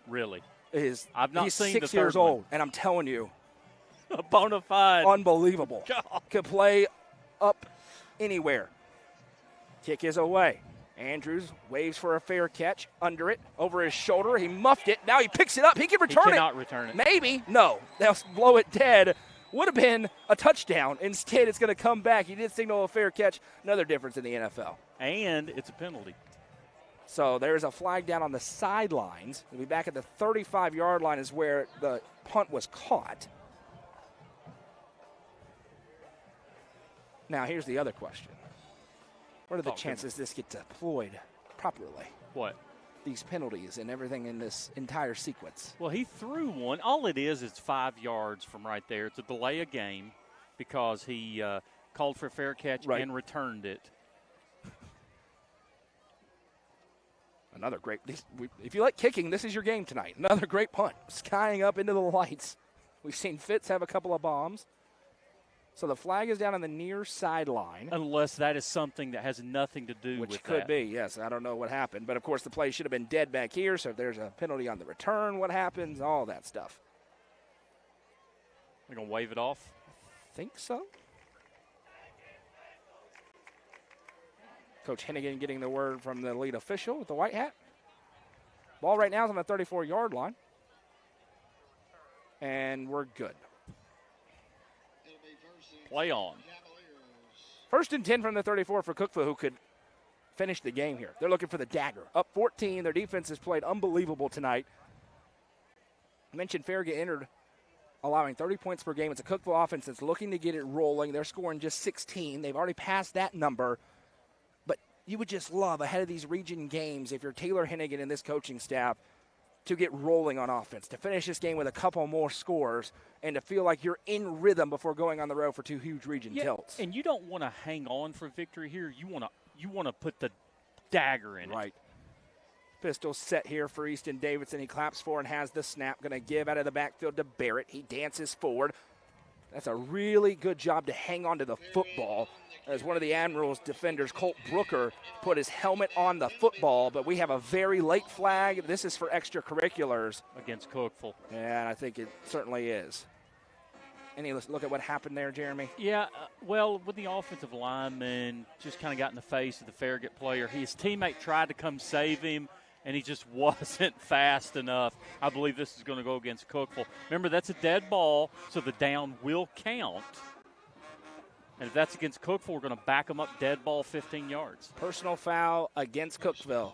Really? I've not he's seen 6 the years third one. old, and I'm telling you. A bona fide. Unbelievable. God. Could play up anywhere. Kick is away. Andrews waves for a fair catch. Under it, over his shoulder. He muffed it. Now he picks it up. He can return it. He cannot return it. Maybe. No. They'll blow it dead. Would have been a touchdown. Instead, it's going to come back. He did signal a fair catch. Another difference in the NFL. And it's a penalty. So there's a flag down on the sidelines. We'll be back at the 35-yard line is where the punt was caught. Now, here's the other question. What are the chances this gets deployed properly? What? These penalties and everything in this entire sequence. Well, he threw one. All it is 5 yards from right there. It's a delay of game because he called for a fair catch and returned it. Another great – if you like kicking, this is your game tonight. Another great punt, skying up into the lights. We've seen Fitz have a couple of bombs. So the flag is down on the near sideline. Unless that is something that has nothing to do with that. Which could be, yes. I don't know what happened. But, of course, the play should have been dead back here. So if there's a penalty on the return, what happens? All that stuff. They're going to wave it off? Think so. Coach Hennigan getting the word from the lead official with the white hat. Ball right now is on the 34-yard line. And we're good. Play on. 1st and 10 from the 34 for Cookeville, who could finish the game here. They're looking for the dagger. Up 14. Their defense has played unbelievable tonight. I mentioned Farragut entered allowing 30 points per game. It's a Cookeville offense that's looking to get it rolling. They're scoring just 16. They've already passed that number. But you would just love, ahead of these region games, if you're Taylor Hennigan and this coaching staff, to get rolling on offense, to finish this game with a couple more scores, and to feel like you're in rhythm before going on the road for 2 huge region tilts. And you don't want to hang on for victory here. You want to put the dagger in it. Right. Pistol set here for Easton Davidson. He claps for and has the snap. Going to give out of the backfield to Barrett. He dances forward. That's a really good job to hang on to the football. As one of the Admirals defenders, Colt Brooker, put his helmet on the football, but we have a very late flag. This is for extracurriculars. Against Cookeville. Yeah, and I think it certainly is. Any look at what happened there, Jeremy? Yeah, well, with the offensive lineman, just kind of got in the face of the Farragut player. His teammate tried to come save him, and he just wasn't fast enough. I believe this is going to go against Cookeville. Remember, that's a dead ball, so the down will count. And if that's against Cookeville, we're going to back them up dead ball 15 yards. Personal foul against Cookeville.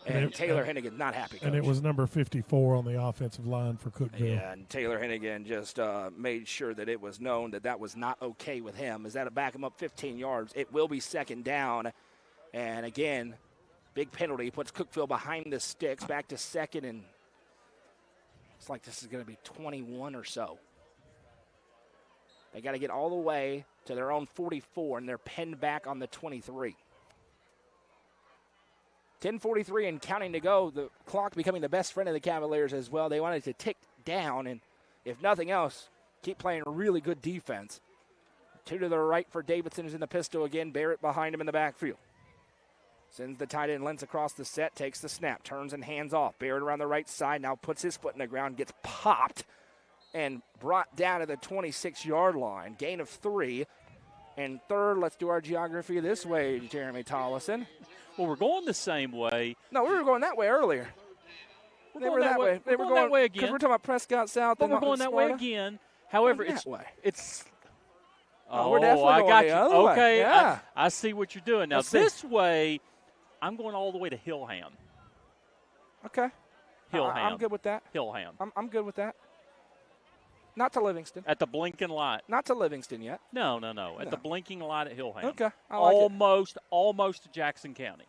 And Taylor Hennigan not happy, Coach. And it was number 54 on the offensive line for Cookeville. Yeah, and Taylor Hennigan just made sure that it was known that that was not okay with him. Is that to back him up 15 yards? It will be second down. And, again, big penalty puts Cookeville behind the sticks, back to second, and it's like this is going to be 21 or so. They got to get all the way to their own 44, and they're pinned back on the 23. 10:43 and counting to go. The clock becoming the best friend of the Cavaliers as well. They wanted to tick down, and if nothing else, keep playing really good defense. 2 to the right for Davidson, who's in the pistol again. Barrett behind him in the backfield. Sends the tight end Lentz across the set, takes the snap, turns and hands off. Barrett around the right side, now puts his foot in the ground, gets popped, and brought down to the 26-yard line. Gain of 3. And third, let's do our geography this way, Jeremy Tollison. Well, we're going the same way. No, we were going that way earlier. They were that way. We're going that way again. Because we're talking about Prescott South. But we're going that way again. However, it's we're definitely I going got the you. other Okay, way. Yeah. I see what you're doing. Now, this way, I'm going all the way to Hillham. Okay. Hillham. I'm good with that. Hillham. I'm good with that. Not to Livingston. At the blinking light. Not to Livingston yet. No. At the blinking light at Hillham. Okay. I like almost to Jackson County.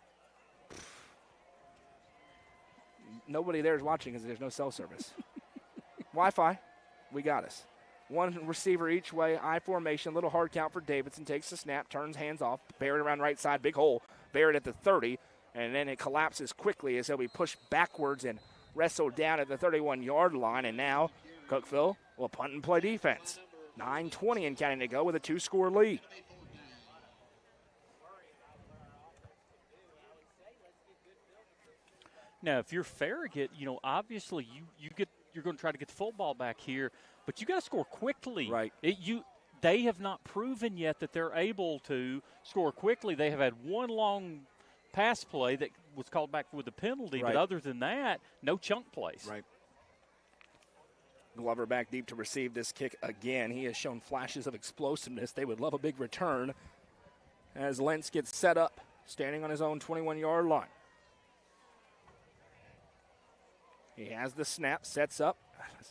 Nobody there is watching because there's no cell service. Wi-Fi, we got us. One receiver each way, I formation, little hard count for Davidson. Takes the snap, turns hands off. Barrett around right side, big hole. Barrett at the 30, and then it collapses quickly as he'll be pushed backwards and wrestled down at the 31-yard line. And now Cookeville will punt and play defense. 9:20 and counting to go with a 2-score lead. Now, if you're Farragut, obviously you're going to try to get the football back here, but you got to score quickly. Right. They have not proven yet that they're able to score quickly. They have had one long pass play that was called back with a penalty, right. But other than that, no chunk plays. Right. Glover back deep to receive this kick again. He has shown flashes of explosiveness. They would love a big return as Lentz gets set up, standing on his own 21-yard line. He has the snap, sets up,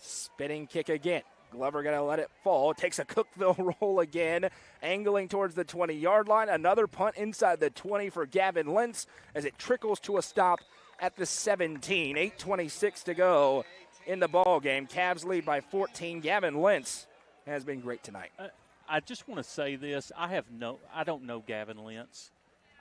spinning kick again. Glover got to let it fall. Takes a Cookeville roll again, angling towards the 20-yard line. Another punt inside the 20 for Gavin Lentz as it trickles to a stop at the 17. 8:26 to go in the ball game. Cavs lead by 14. Gavin Lentz has been great tonight. I just want to say this. I don't know Gavin Lentz.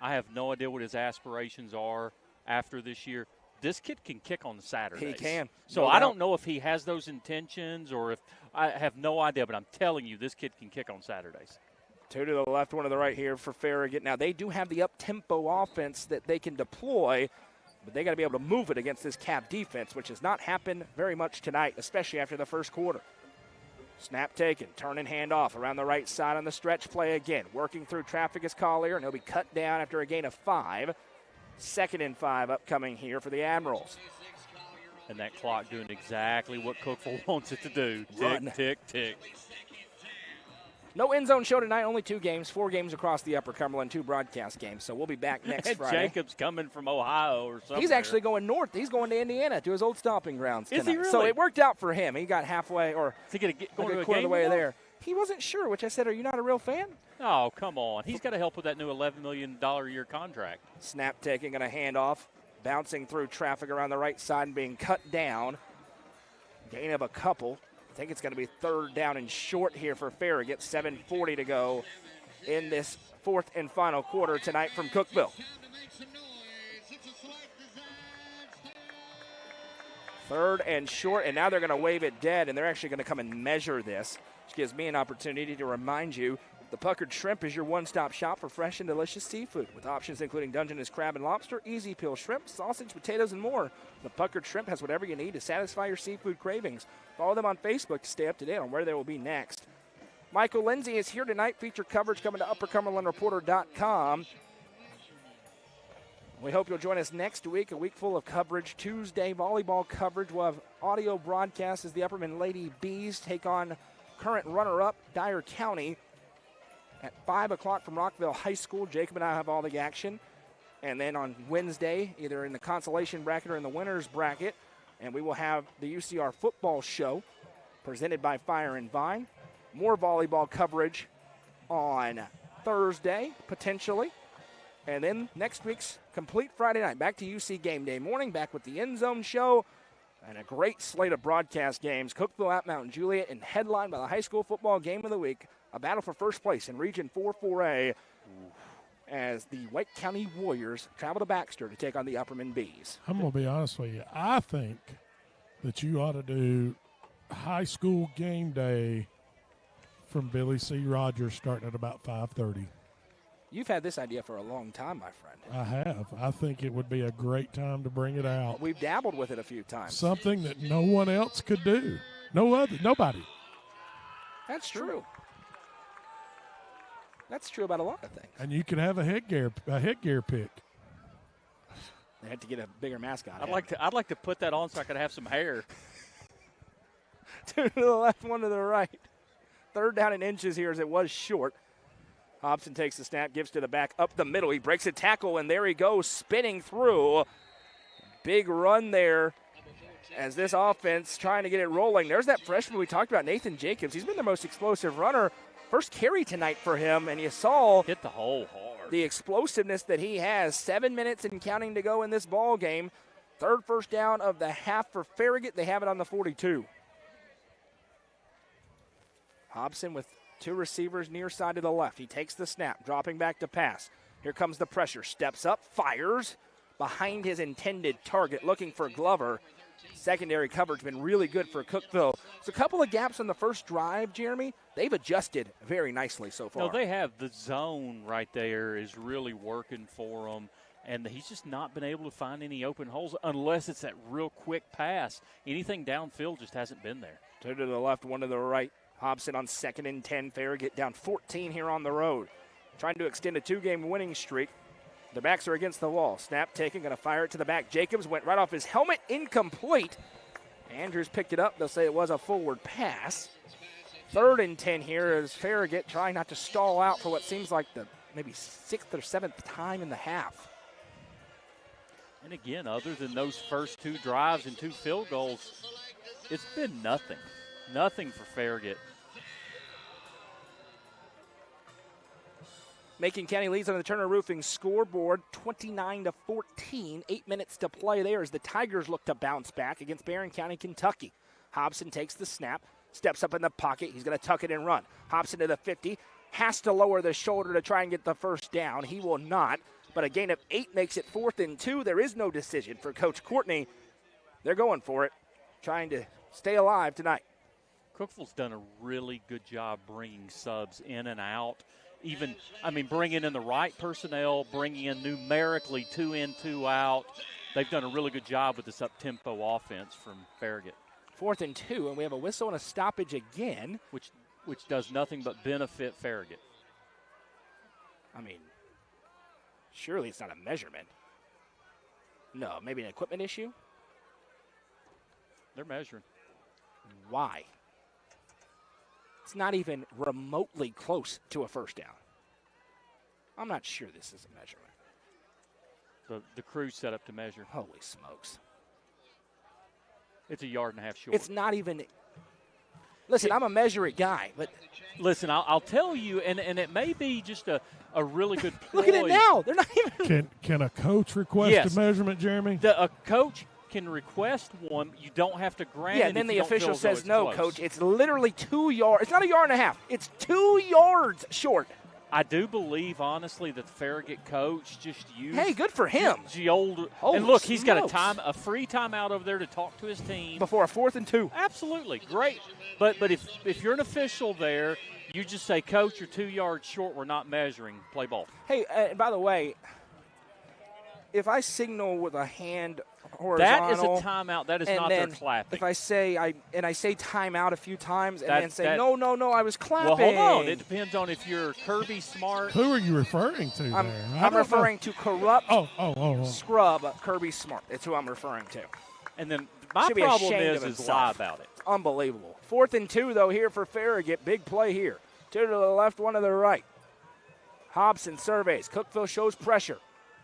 I have no idea what his aspirations are after this year. This kid can kick on Saturdays. He can. So No I doubt. don't know if he has those intentions or if I have no idea, but I'm telling you, this kid can kick on Saturdays. 2 to the left, 1 to the right here for Farragut. Now, they do have the up-tempo offense that they can deploy, but they got to be able to move it against this Cav defense, which has not happened very much tonight, especially after the first quarter. Snap taken, turn and hand off around the right side on the stretch play again. Working through traffic is Collier, and he'll be cut down after a gain of 5. 2nd and 5 upcoming here for the Admirals. And that clock doing exactly what Cookeville wants it to do. Run. Tick, tick, tick. No end zone show tonight, only 2 games, 4 games across the Upper Cumberland, 2 broadcast games. So we'll be back next And Friday. Jacob's coming from Ohio or something. He's actually going north. He's going to Indiana to his old stomping grounds tonight. Is he really? So it worked out for him. He got halfway or Is he going to like to a a quarter of game the way tomorrow? there. He wasn't sure, which I said, are you not a real fan? Oh, come on. He's got to help with that new $11 million a year contract. Snap taking, going to hand off, bouncing through traffic around the right side and being cut down. Gain of a couple. I think it's going to be 3rd down and short here for Farragut. 7:40 to go in this 4th and final quarter tonight from Cookeville. Third and short, and now they're going to wave it dead, and they're actually going to come and measure this, which gives me an opportunity to remind you the Puckered Shrimp is your one-stop shop for fresh and delicious seafood, with options including Dungeness crab and lobster, easy peel shrimp, sausage, potatoes, and more. The Puckered Shrimp has whatever you need to satisfy your seafood cravings. Follow them on Facebook to stay up to date on where they will be next. Michael Lindsay is here tonight. Feature coverage coming to UpperCumberlandReporter.com. We hope you'll join us next week, a week full of coverage. Tuesday, volleyball coverage. We'll have audio broadcast as the Upperman Lady Bees take on current runner-up Dyer County at 5 o'clock from Rockville High School. Jacob and I have all the action. And then on Wednesday, either in the consolation bracket or in the winner's bracket, and we will have the UCR football show presented by Fire and Vine. More volleyball coverage on Thursday, potentially. And then next week's complete Friday night, back to UC Game Day morning, back with the End Zone Show and a great slate of broadcast games. Cookeville at Mount Juliet, and headlined by the high school football game of the week, a battle for first place in Region 4-4A as the White County Warriors travel to Baxter to take on the Upperman Bees. I'm going to be honest with you. I think that you ought to do high school game day from Billy C. Rogers starting at about 5:30. You've had this idea for a long time, my friend. I have. I think it would be a great time to bring it out. We've dabbled with it a few times. Something that no one else could do. Nobody. That's true. That's true about a lot of things. And you could have a headgear pick. They had to get a bigger mascot. I'd like to put that on so I could have some hair. Two to the left, one to the right. Third down in inches here as it was short. Hobson takes the snap, gives to the back, up the middle. He breaks a tackle, and there he goes, spinning through. Big run there as this offense trying to get it rolling. There's that freshman we talked about, Nathan Jacobs. He's been the most explosive runner. First carry tonight for him, and you saw hit the hole hard. The explosiveness that he has. 7 minutes and counting to go in this ball game. Third first down of the half for Farragut. They have it on the 42. Hobson with two receivers near side to the left. He takes the snap, dropping back to pass. Here comes the pressure. Steps up, fires behind his intended target, looking for Glover. Secondary coverage been really good for Cookeville. There's a couple of gaps on the first drive, Jeremy. They've adjusted very nicely so far. No, they have. The zone right there is really working for them, and he's just not been able to find any open holes unless it's that real quick pass. Anything downfield just hasn't been there. Two to the left, one to the right. Hobson on 2nd and 10. Farragut down 14 here on the road. Trying to extend a two-game winning streak. The backs are against the wall. Snap taken, going to fire it to the back. Jacobs went right off his helmet, incomplete. Andrews picked it up. They'll say it was a forward pass. 3rd and 10 here is Farragut trying not to stall out for what seems like the maybe 6th or 7th time in the half. And again, other than those first two drives and two field goals, it's been nothing. Nothing for Farragut. Macon County leads on the Turner Roofing scoreboard, 29-14. 8 minutes to play there as the Tigers look to bounce back against Barron County, Kentucky. Hobson takes the snap, steps up in the pocket. He's going to tuck it and run. Hobson to the 50, has to lower the shoulder to try and get the first down. He will not, but a gain of 8 makes it 4th and 2. There is no decision for Coach Courtney. They're going for it, trying to stay alive tonight. Cookeville's done a really good job bringing subs in and out. Bringing in the right personnel, bringing in numerically 2 in, 2 out. They've done a really good job with this up-tempo offense from Farragut. 4th and 2, and we have a whistle and a stoppage again. Which does nothing but benefit Farragut. Surely it's not a measurement. No, maybe an equipment issue? They're measuring. Why? It's not even remotely close to a first down. I'm not sure this is a measurement. The crew's set up to measure. Holy smokes. It's 1.5 yards short. It's not even. Listen, I'm a measuring guy, but. Listen, I'll tell you, and it may be just a really good ploy. Look at it now. They're not even. Can a coach request a measurement, Jeremy? A coach can request one. You don't have to grant it. Yeah, and then the official says, no, close. Coach, it's literally 2 yards. It's not 1.5 yards. It's 2 yards short. I do believe, honestly, that the Farragut coach just used. Hey, good for him. The old, Holy and look, he's got smokes. a free timeout over there to talk to his team Before a 4th and 2. Absolutely, great. But if you're an official there, you just say, Coach, you're 2 yards short. We're not measuring. Play ball. Hey, by the way, if I signal with a hand horizontal, that is a timeout. That is not their clapping. If I say I say timeout a few times and then say no, I was clapping. Well, hold on. It depends on if you're Kirby Smart. Who are you referring to there? I'm referring to corrupt scrub Kirby Smart. That's who I'm referring to. And then my problem is lie about it. Unbelievable. 4th and 2, though, here for Farragut. Big play here. 2 to the left, 1 to the right. Hobson surveys. Cookeville shows pressure.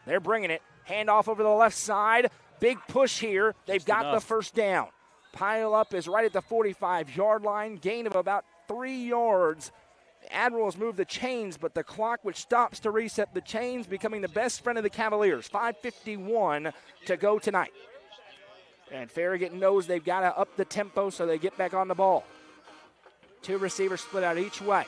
They're bringing it. Handoff over the left side. Big push here. They've got the first down. Pile up is right at the 45-yard line. Gain of about 3 yards. The Admirals move the chains, but the clock, which stops to reset the chains, becoming the best friend of the Cavaliers. 5:51 to go tonight. And Farragut knows they've got to up the tempo so they get back on the ball. 2 receivers split out each way.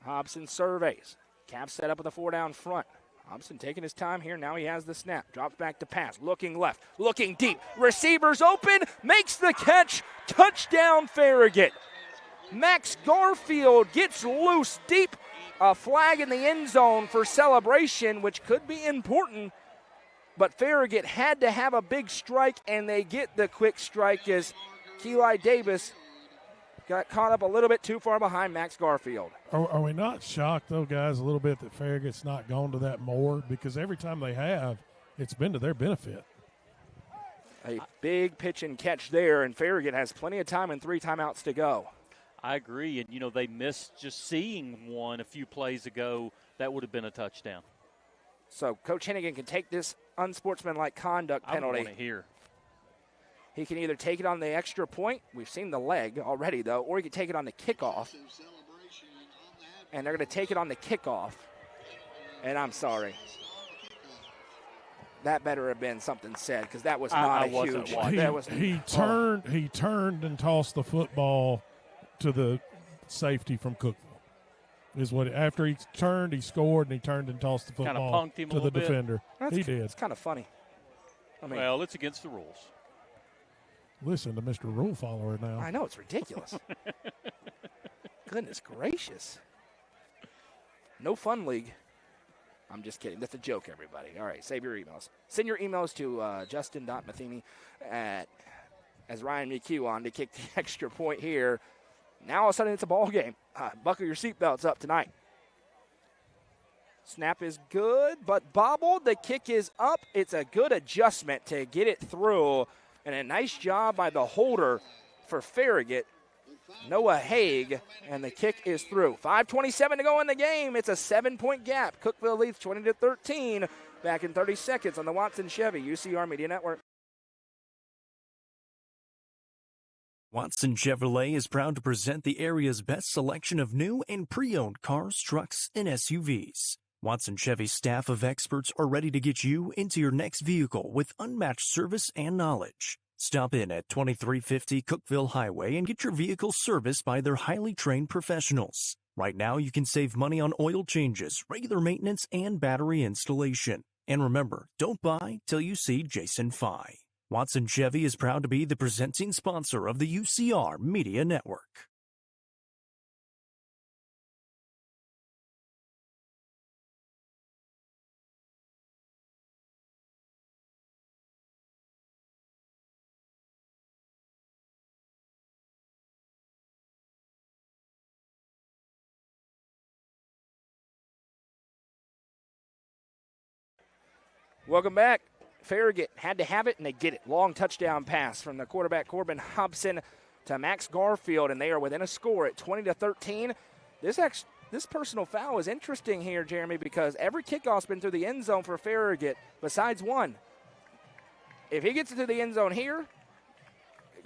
Hobson surveys. Cap set up with a 4 down front. Hobson taking his time here. Now he has the snap. Drops back to pass. Looking left. Looking deep. Receivers open. Makes the catch. Touchdown Farragut. Max Garfield gets loose deep. A flag in the end zone for celebration, which could be important. But Farragut had to have a big strike, and they get the quick strike as Keeli Davis got caught up a little bit too far behind Max Garfield. Are we not shocked, though, guys, a little bit that Farragut's not gone to that more? Because every time they have, it's been to their benefit. A big pitch and catch there, and Farragut has plenty of time and 3 timeouts to go. I agree, and, they missed just seeing one a few plays ago. That would have been a touchdown. So Coach Hennigan can take this unsportsmanlike conduct penalty. I want to hear. He can either take it on the extra point. We've seen the leg already, though, or he can take it on the kickoff. And they're going to take it on the kickoff. And I'm sorry. That better have been something said, because that was not a huge one. He turned and tossed the football to the safety from Cookeville. After he turned, he scored, and he turned and tossed the football to the defender. He did. It's kind of funny. Well, it's against the rules. Listen to Mr. Rule Follower now. I know, it's ridiculous. Goodness gracious. No fun league. I'm just kidding. That's a joke, everybody. All right, save your emails. Send your emails to justin.matheny as Ryan McHugh on to kick the extra point here. Now all of a sudden it's a ball game. Buckle your seatbelts up tonight. Snap is good, but bobbled. The kick is up. It's a good adjustment to get it through. And a nice job by the holder for Farragut, Noah Haig, and the kick is through. 5:27 to go in the game. It's a 7-point gap. Cookeville leads 20-13. Back in 30 seconds on the Watson Chevy UCR Media Network. Watson Chevrolet is proud to present the area's best selection of new and pre-owned cars, trucks, and SUVs. Watson Chevy's staff of experts are ready to get you into your next vehicle with unmatched service and knowledge. Stop in at 2350 Cookeville Highway and get your vehicle serviced by their highly trained professionals. Right now, you can save money on oil changes, regular maintenance, and battery installation. And remember, don't buy till you see Jason Fye. Watson Chevy is proud to be the presenting sponsor of the UCR Media Network. Welcome back. Farragut had to have it, and they get it. Long touchdown pass from the quarterback, Corbin Hobson, to Max Garfield, and they are within a score at 20-13. This personal foul is interesting here, Jeremy, because every kickoff's been through the end zone for Farragut besides one. If he gets into the end zone here,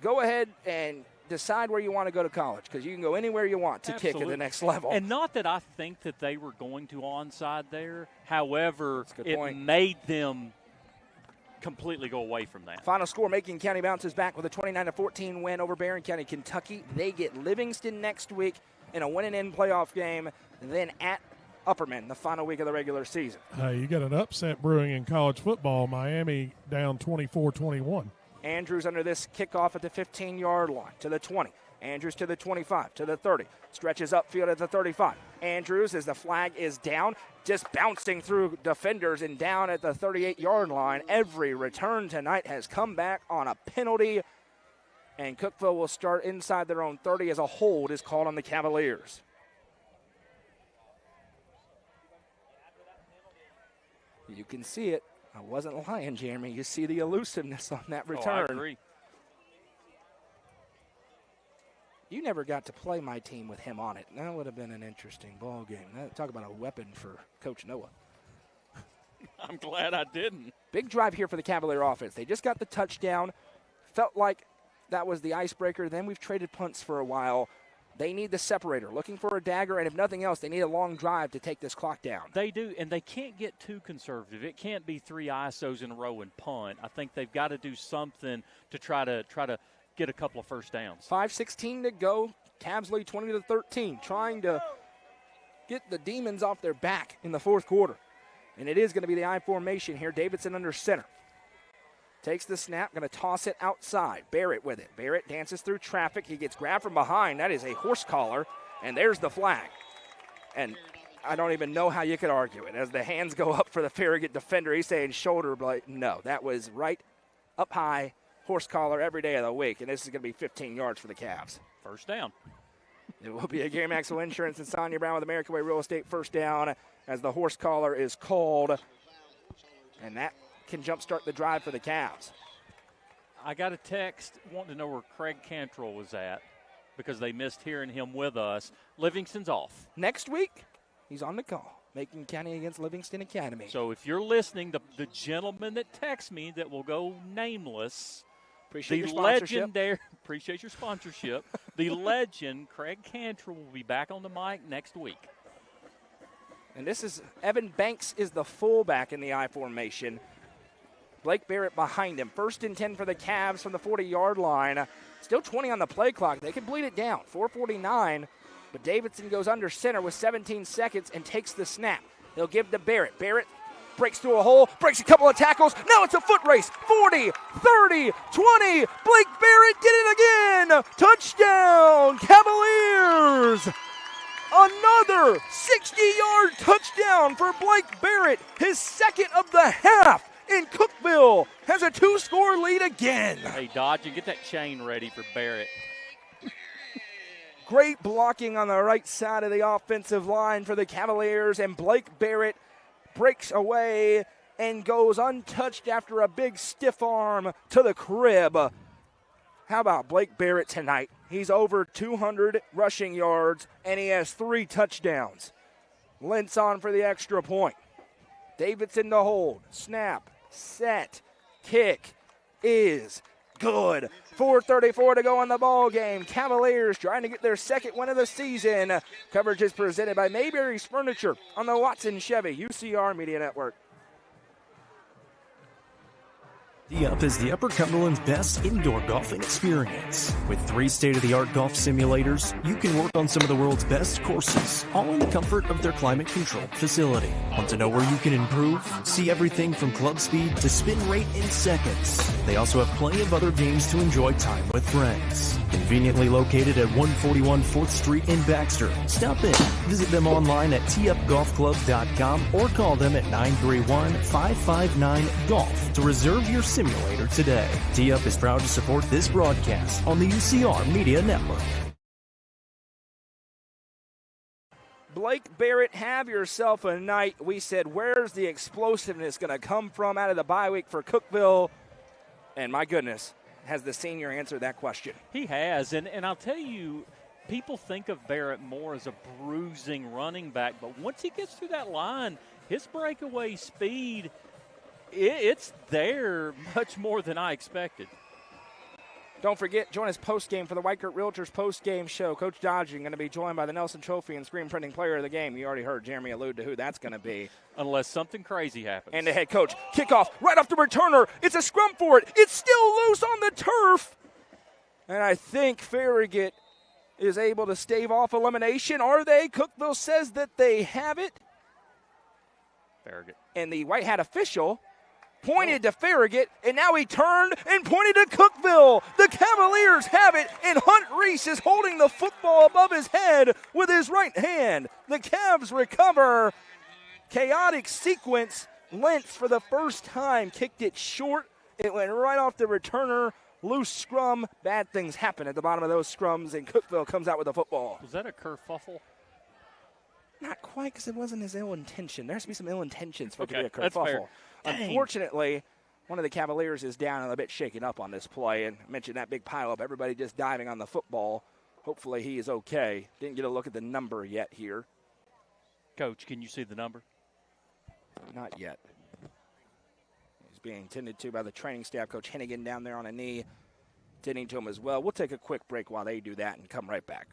go ahead and decide where you want to go to college, because you can go anywhere you want to kick at the next level. And not that I think that they were going to onside there. However, it made them completely go away from that. Final score, Macon County bounces back with a 29-14 win over Barron County, Kentucky. They get Livingston next week in a win-and-in playoff game, then at Upperman, the final week of the regular season. Hey, you got an upset brewing in college football. Miami down 24-21. Andrews under this kickoff at the 15-yard line to the 20. Andrews to the 25, to the 30. Stretches upfield at the 35. Andrews, as the flag is down, just bouncing through defenders and down at the 38-yard line. Every return tonight has come back on a penalty, and Cookeville will start inside their own 30 as a hold is called on the Cavaliers. You can see it. I wasn't lying, Jeremy. You see the elusiveness on that return. Oh, I agree. You never got to play my team with him on it. That would have been an interesting ball game. Talk about a weapon for Coach Noah. I'm glad I didn't. Big drive here for the Cavalier offense. They just got the touchdown. Felt like that was the icebreaker. Then we've traded punts for a while. They need the separator, looking for a dagger, and if nothing else, they need a long drive to take this clock down. They do, and they can't get too conservative. It can't be 3 ISOs in a row and punt. I think they've got to do something to try to get a couple of first downs. 5:16 to go. Cavs lead 20-13, trying to get the Demons off their back in the fourth quarter. And it is going to be the I formation here. Davidson under center. Takes the snap, going to toss it outside. Barrett with it. Barrett dances through traffic. He gets grabbed from behind. That is a horse collar, and there's the flag. And I don't even know how you could argue it. As the hands go up for the Farragut defender, he's saying shoulder blade. No, that was right up high, horse collar every day of the week, and this is going to be 15 yards for the Cavs. First down. It will be a Gary Maxwell Insurance and Sonia Brown with American Way Real Estate first down as the horse collar is called, and that can jumpstart the drive for the Cavs. I got a text wanting to know where Craig Cantrell was at because they missed hearing him with us. Livingston's off. Next week, he's on the call. Macon County against Livingston Academy. So if you're listening, the gentleman that texts me that will go nameless, appreciate your sponsorship. Legendary, appreciate your sponsorship. The legend, Craig Cantrell, will be back on the mic next week. And this is Evan Banks is the fullback in the I formation. Blake Barrett behind him. 1st and 10 for the Cavs from the 40-yard line. Still 20 on the play clock. They can bleed it down. 4:49, but Davidson goes under center with 17 seconds and takes the snap. They'll give to Barrett. Barrett breaks through a hole, breaks a couple of tackles. Now it's a foot race. 40, 30, 20. Blake Barrett did it again. Touchdown, Cavaliers. Another 60-yard touchdown for Blake Barrett. His second of the half. In Cookeville has a 2-score lead again. Hey, Dodge, you get that chain ready for Barrett. Great blocking on the right side of the offensive line for the Cavaliers, and Blake Barrett breaks away and goes untouched after a big stiff arm to the crib. How about Blake Barrett tonight? He's over 200 rushing yards, and he has 3 touchdowns. Lentz on for the extra point. Davidson to hold. Snap. Set. Kick is good. 4:34 to go on the ball game. Cavaliers trying to get their second win of the season. Coverage is presented by Mayberry's Furniture on the Watson Chevy UCR Media Network. Tee-Up is the Upper Cumberland's best indoor golfing experience. With 3 state-of-the-art golf simulators, you can work on some of the world's best courses, all in the comfort of their climate-controlled facility. Want to know where you can improve? See everything from club speed to spin rate in seconds. They also have plenty of other games to enjoy time with friends. Conveniently located at 141 4th Street in Baxter. Stop in. Visit them online at teeupgolfclub.com or call them at 931-559-GOLF to reserve your simulator today. Tee-Up is proud to support this broadcast on the UCR Media Network. Blake Barrett, have yourself a night. We said, where's the explosiveness going to come from out of the bye week for Cookeville? And my goodness, has the senior answered that question? He has, and I'll tell you, people think of Barrett more as a bruising running back, but once he gets through that line, his breakaway speed, it's there much more than I expected. Don't forget, join us post-game for the Whitekirk Realtors post-game show. Coach Dodging going to be joined by the Nelson Trophy and screen printing player of the game. You already heard Jeremy allude to who that's going to be. Unless something crazy happens. And the head coach. Kickoff right off the returner. It's a scrum for it. It's still loose on the turf. And I think Farragut is able to stave off elimination. Are they? Cookeville says that they have it. Farragut. And the white hat official pointed to Farragut, and now he turned and pointed to Cookeville. The Cavaliers have it, and Hunt Reese is holding the football above his head with his right hand. The Cavs recover. Chaotic sequence. Lentz for the first time kicked it short. It went right off the returner. Loose scrum. Bad things happen at the bottom of those scrums, and Cookeville comes out with the football. Was that a kerfuffle? Not quite, because it wasn't his ill intention. There has to be some ill intentions for it to be a that's kerfuffle. fair. Unfortunately, one of the Cavaliers is down and a bit shaken up on this play. And I mentioned that big pileup, everybody just diving on the football. Hopefully he is okay. Didn't get a look at the number yet here. Coach, can you see the number? Not yet. He's being tended to by the training staff. Coach Hennigan down there on a knee, tending to him as well. We'll take a quick break while they do that and come right back.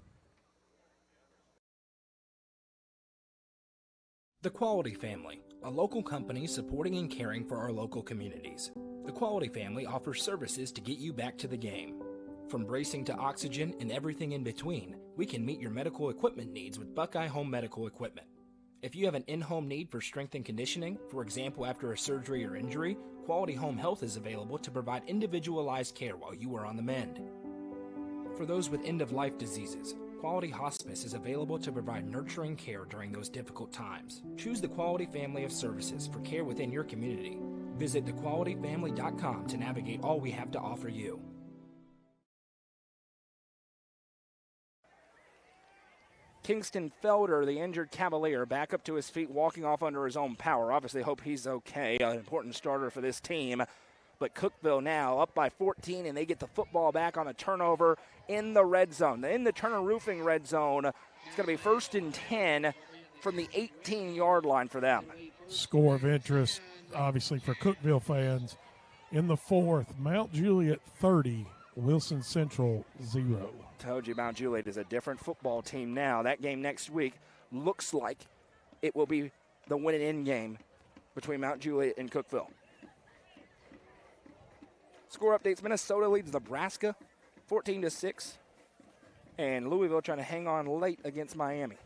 The Quality Family, a local company supporting and caring for our local communities. The Quality Family offers services to get you back to the game. From bracing to oxygen and everything in between, we can meet your medical equipment needs with Buckeye Home Medical Equipment. If you have an in-home need for strength and conditioning, for example after a surgery or injury, Quality Home Health is available to provide individualized care while you are on the mend. For those with end-of-life diseases, Quality Hospice is available to provide nurturing care during those difficult times. Choose the Quality family of services for care within your community. Visit thequalityfamily.com to navigate all we have to offer you. Kingston Felder, the injured Cavalier, back up to his feet, walking off under his own power. Obviously hope he's okay, an important starter for this team. But Cookeville now up by 14, and they get the football back on a turnover in the red zone. In the Turner Roofing red zone, it's going to be 1st and 10 from the 18-yard line for them. Score of interest, obviously, for Cookeville fans. In the fourth, Mount Juliet 30, Wilson Central 0. Told you Mount Juliet is a different football team now. That game next week looks like it will be the win-and-end game between Mount Juliet and Cookeville. Score updates, Minnesota leads Nebraska 14-6. And Louisville trying to hang on late against Miami.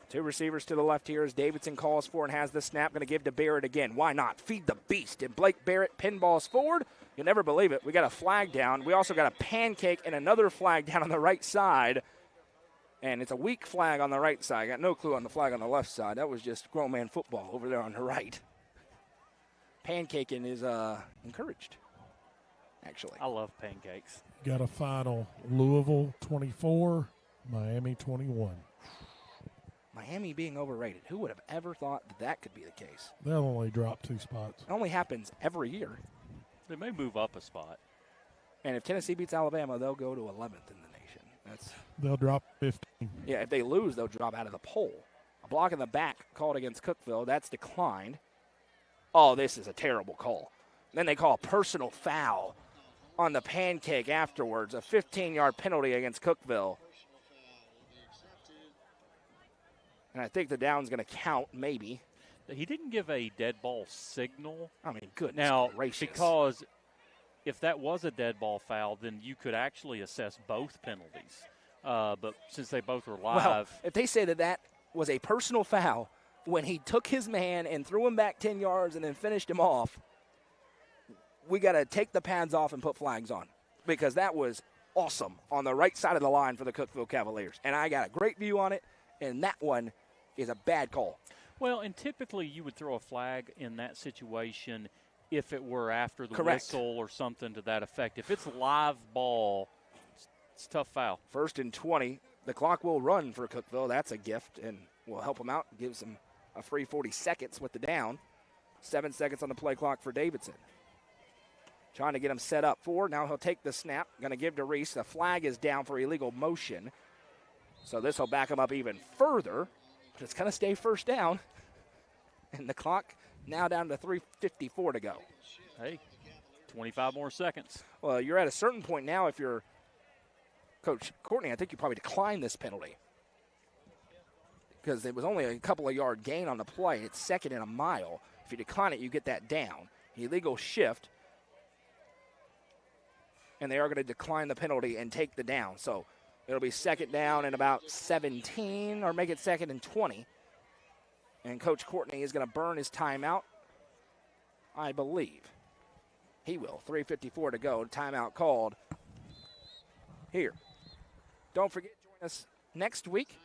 Two receivers to the left here as Davidson calls for and has the snap. Going to give to Barrett again. Why not? Feed the beast. And Blake Barrett pinballs forward. You'll never believe it. We got a flag down. We also got a pancake and another flag down on the right side. And it's a weak flag on the right side. I got no clue on the flag on the left side. That was just grown man football over there on the right. Pancaking is encouraged, actually. I love pancakes. Got a final, Louisville 24, Miami 21. Miami being overrated. Who would have ever thought that could be the case? They'll only drop 2 spots. It only happens every year. They may move up a spot. And if Tennessee beats Alabama, they'll go to 11th in the nation. They'll drop 15. Yeah, if they lose, they'll drop out of the poll. A block in the back called against Cookeville. That's declined. Oh, this is a terrible call. Then they call a personal foul on the pancake afterwards. A 15-yard penalty against Cookeville. And I think the down's going to count, maybe. He didn't give a dead ball signal. I mean, goodness now, gracious. Because if that was a dead ball foul, then you could actually assess both penalties. But since they both were live. Well, if they say that that was a personal foul when he took his man and threw him back 10 yards and then finished him off, we got to take the pads off and put flags on, because that was awesome on the right side of the line for the Cookeville Cavaliers. And I got a great view on it, and that one is a bad call. Well, and typically you would throw a flag in that situation if it were after the Correct. whistle or something to that effect. If it's live ball, it's a tough foul. 1st and 20. The clock will run for Cookeville. That's a gift, and will help them out. Gives them a free 40 seconds with the down. 7 seconds on the play clock for Davidson. Trying to get him set up for. Now he'll take the snap. Going to give to Reese. The flag is down for illegal motion. So this will back him up even further. But it's going to stay first down. And the clock Now down to 3:54 to go. Hey, 25 more seconds. Well, you're at a certain point now. If you're Coach Courtney, I think you probably decline this penalty because it was only a couple of yard gain on the play. It's second and a mile. If you decline it, you get that down. Illegal shift. And they are going to decline the penalty and take the down. So it'll be second down and about 17 or make it second and 20. And Coach Courtney is going to burn his timeout, I believe. He will. 3:54 to go. Timeout called here. Don't forget, join us next week,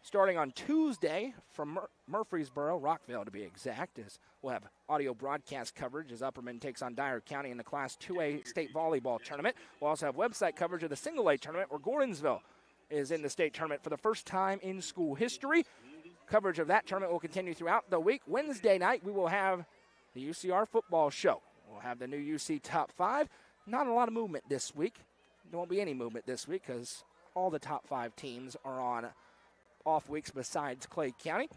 starting on Tuesday from Murfreesboro, Rockville to be exact, as we'll have audio broadcast coverage as Upperman takes on Dyer County in the Class 2A state volleyball tournament. We'll also have website coverage of the single A tournament where Gordonsville is in the state tournament for the first time in school history. Coverage of that tournament will continue throughout the week. Wednesday night, we will have the UCR football show. We'll have the new UC Top 5. Not a lot of movement this week. There won't be any movement this week because all the top 5 teams are on off weeks besides Clay County.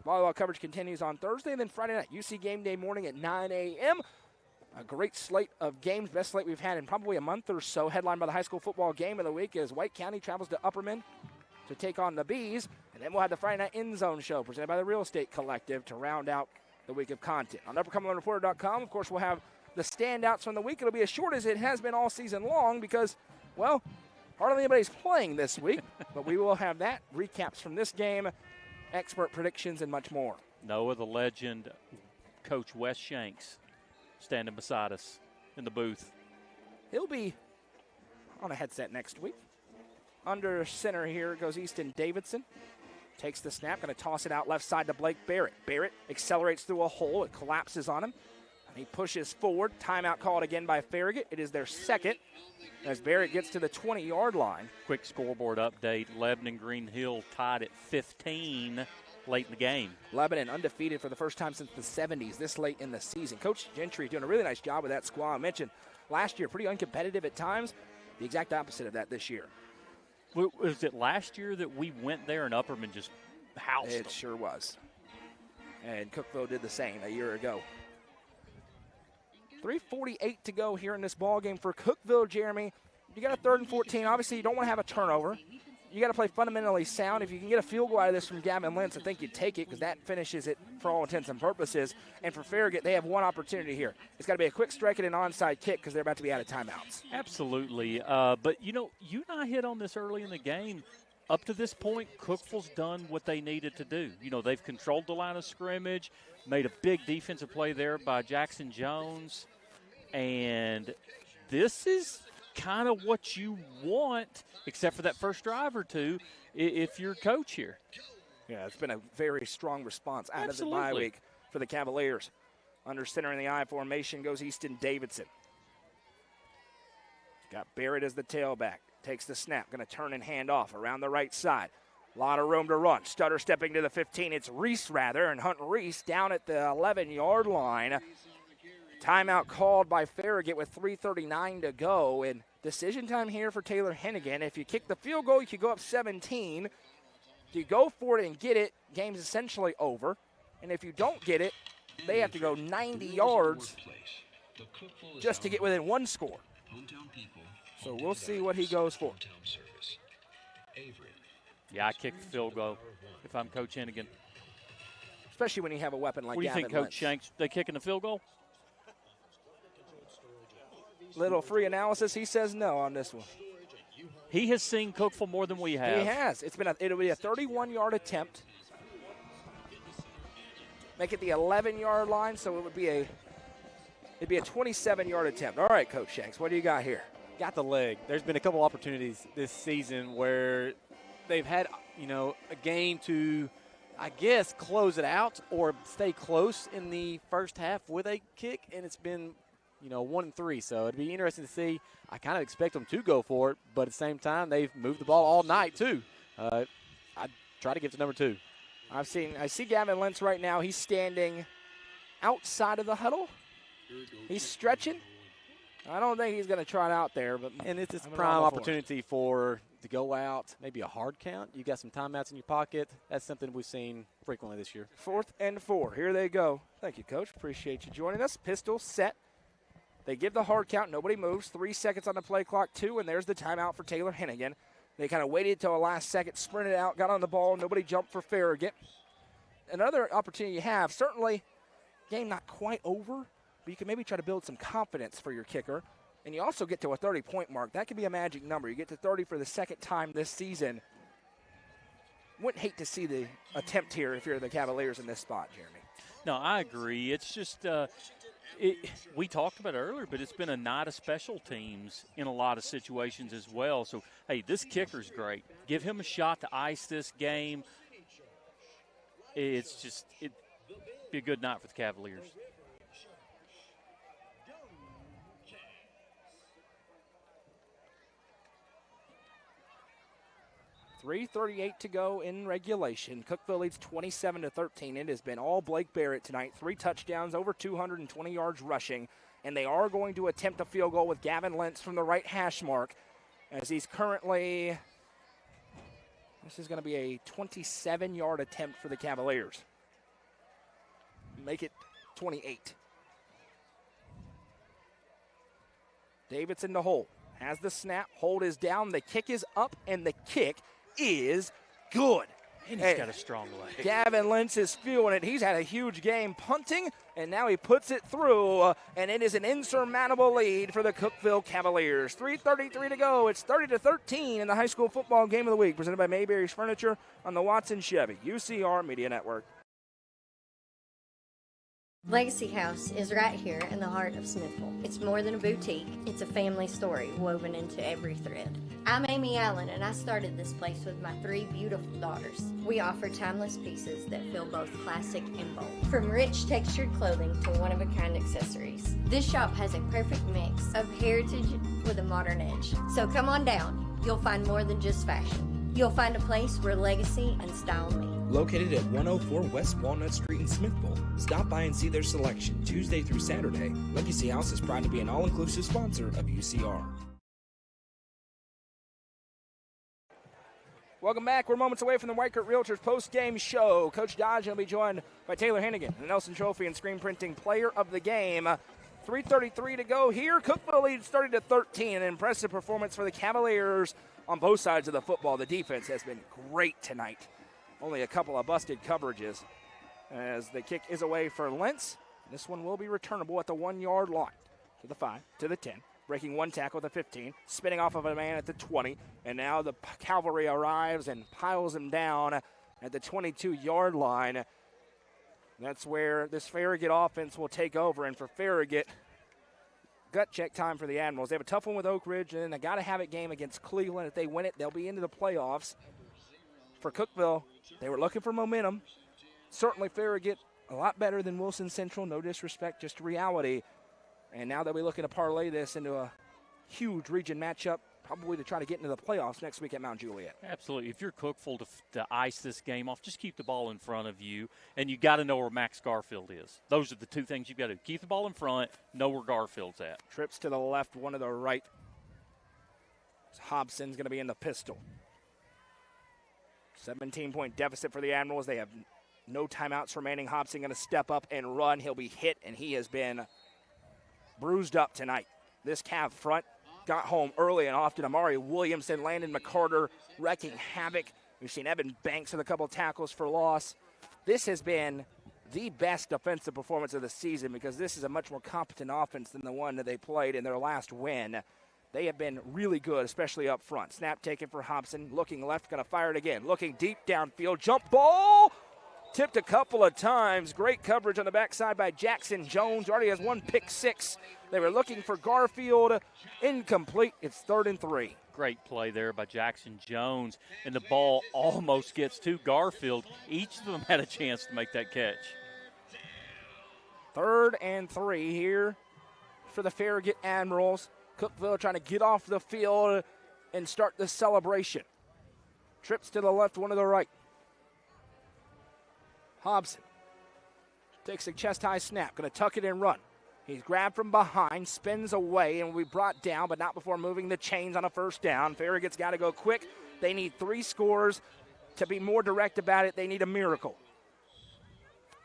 Volleyball coverage continues on Thursday, and then Friday night, UC Game Day morning at 9 a.m. A great slate of games, best slate we've had in probably a month or so, headlined by the high school football game of the week as White County travels to Upperman to take on the Bees. And then we'll have the Friday night End Zone show presented by the Real Estate Collective to round out the week of content. On UpperCumberlandReporter.com, of course, we'll have the standouts from the week. It'll be as short as it has been all season long because, well, hardly anybody's playing this week, but we will have that, recaps from this game, expert predictions, and much more. Noah, the legend, Coach Wes Shanks, standing beside us in the booth. He'll be on a headset next week. Under center here goes Easton Davidson. Takes the snap, going to toss it out left side to Blake Barrett. Barrett accelerates through a hole. It collapses on him. And he pushes forward. Timeout called again by Farragut. It is their second as Barrett gets to the 20-yard line. Quick scoreboard update. Lebanon Green Hill tied at 15 late in the game. Lebanon undefeated for the first time since the 70s this late in the season. Coach Gentry doing a really nice job with that squad. I mentioned last year, pretty uncompetitive at times. The exact opposite of that this year. Was it last year that we went there and Upperman just housed them? It sure was. And Cookeville did the same a year ago. 3:48 to go here in this ball game for Cookeville, Jeremy. You got a 3rd and 14. Obviously, you don't want to have a turnover. You got to play fundamentally sound. If you can get a field goal out of this from Gavin Lentz, I think you'd take it because that finishes it for all intents and purposes. And for Farragut, they have one opportunity here. It's got to be a quick strike and an onside kick because they're about to be out of timeouts. Absolutely. But, you and I hit on this early in the game. Up to this point, Cookeville's done what they needed to do. They've controlled the line of scrimmage, made a big defensive play there by Jackson Jones. And this is kind of what you want, except for that first drive or two, if you're coach here. Yeah, it's been a very strong response out of the bye week for the Cavaliers. Under center in the I formation goes Easton Davidson. Got Barrett as the tailback. Takes the snap, going to turn and hand off around the right side. A lot of room to run. Stutter stepping to the 15. It's Reese, rather, and Hunt Reese down at the 11-yard line. Timeout called by Farragut with 3:39 to go. And decision time here for Taylor Hennigan. If you kick the field goal, you could go up 17. If you go for it and get it, game's essentially over. And if you don't get it, they have to go 90 yards just to get within one score. So we'll see what he goes for. Yeah, I kick the field goal if I'm Coach Hennigan. Especially when you have a weapon like Gavin What do you think, Coach Shanks? They kicking the field goal? Little free analysis. He says no on this one. He has seen Cookeville more than we have. He has. It'll be a 31-yard attempt. Make it the 11-yard line, so it'd be a 27-yard attempt. All right, Coach Shanks, what do you got here? Got the leg. There's been a couple opportunities this season where they've had, a game to, I guess, close it out or stay close in the first half with a kick, and it's been 1-3. So it'd be interesting to see. I kind of expect them to go for it, but at the same time, they've moved the ball all night too. I'd try to get to number 2. I see Gavin Lentz right now. He's standing outside of the huddle. He's stretching. I don't think he's going to try it out there. And it's a prime opportunity to go out, maybe a hard count. You got some timeouts in your pocket. That's something we've seen frequently this year. 4th and 4. Here they go. Thank you, Coach. Appreciate you joining us. Pistol set. They give the hard count. Nobody moves. 3 seconds on the play clock, 2, and there's the timeout for Taylor Hennigan. They kind of waited until the last second, sprinted out, got on the ball. Nobody jumped for Farragut. Another opportunity you have, certainly game not quite over, but you can maybe try to build some confidence for your kicker. And you also get to a 30-point mark. That could be a magic number. You get to 30 for the second time this season. Wouldn't hate to see the attempt here if you're the Cavaliers in this spot, Jeremy. No, I agree. It's just we talked about it earlier, but it's been a night of special teams in a lot of situations as well. So, hey, this kicker's great. Give him a shot to ice this game. It'd be a good night for the Cavaliers. .338 to go in regulation. Cookeville leads 27-13. It has been all Blake Barrett tonight. 3 touchdowns, over 220 yards rushing. And they are going to attempt a field goal with Gavin Lentz from the right hash mark, as he's currently, this is going to be a 27-yard attempt for the Cavaliers. Make it 28. Davidson to hold. Has the snap. Hold is down. The kick is up, and the kick is good. And he's got a strong leg. Gavin Lentz is feeling it. He's had a huge game punting, and now he puts it through, and it is an insurmountable lead for the Cookeville Cavaliers. 3:33 to go. It's 30-13 in the high school football game of the week, presented by Mayberry's Furniture on the Watson Chevy UCR Media Network. Legacy House is right here in the heart of Smithville. It's more than a boutique, it's a family story woven into every thread. I'm Amy Allen, and I started this place with my 3 beautiful daughters. We offer timeless pieces that feel both classic and bold. From rich textured clothing to one-of-a-kind accessories, this shop has a perfect mix of heritage with a modern edge. So come on down. You'll find more than just fashion. You'll find a place where legacy and style meet. Located at 104 West Walnut Street in Smithville, stop by and see their selection Tuesday through Saturday. Legacy House is proud to be an all-inclusive sponsor of UCR. Welcome back. We're moments away from the White Coat Realtors post-game show. Coach Dodge will be joined by Taylor Hennigan, the Nelson Trophy and Screen Printing Player of the Game. 3:33 to go here. Cookeville leads 30-13. An impressive performance for the Cavaliers on both sides of the football. The defense has been great tonight. Only a couple of busted coverages as the kick is away for Lentz. This one will be returnable at the 1-yard line. To the 5, to the 10. Breaking one tackle at the 15. Spinning off of a man at the 20. And now the cavalry arrives and piles him down at the 22-yard line. That's where this Farragut offense will take over. And for Farragut, gut check time for the Admirals. They have a tough one with Oak Ridge, and then they got to have a game against Cleveland. If they win it, they'll be into the playoffs. For Cookeville, they were looking for momentum. Certainly Farragut a lot better than Wilson Central. No disrespect, just reality. And now they'll be looking to parlay this into a huge region matchup, probably to try to get into the playoffs next week at Mount Juliet. Absolutely. If you're Cookeville to ice this game off, just keep the ball in front of you, and you got to know where Max Garfield is. Those are the 2 things you've got to do. Keep the ball in front, know where Garfield's at. Trips to the left, one to the right. Hobson's going to be in the pistol. 17-point deficit for the Admirals. They have no timeouts remaining. Hobson going to step up and run. He'll be hit, and he has been bruised up tonight. This Cav front got home early and often. Amari Williamson, Landon McCarter wrecking havoc. We've seen Evan Banks with a couple of tackles for loss. This has been the best defensive performance of the season because this is a much more competent offense than the one that they played in their last win. They have been really good, especially up front. Snap taken for Hobson. Looking left, going to fire it again. Looking deep downfield. Jump ball. Tipped a couple of times. Great coverage on the backside by Jackson Jones. Already has 1 pick 6. They were looking for Garfield. Incomplete. It's 3rd and 3. Great play there by Jackson Jones. And the ball almost gets to Garfield. Each of them had a chance to make that catch. 3rd and 3 here for the Farragut Admirals. Cookeville trying to get off the field and start the celebration. Trips to the left, one to the right. Hobson takes a chest-high snap. Going to tuck it and run. He's grabbed from behind, spins away, and will be brought down, but not before moving the chains on a first down. Farragut's got to go quick. They need 3 scores. To be more direct about it, they need a miracle.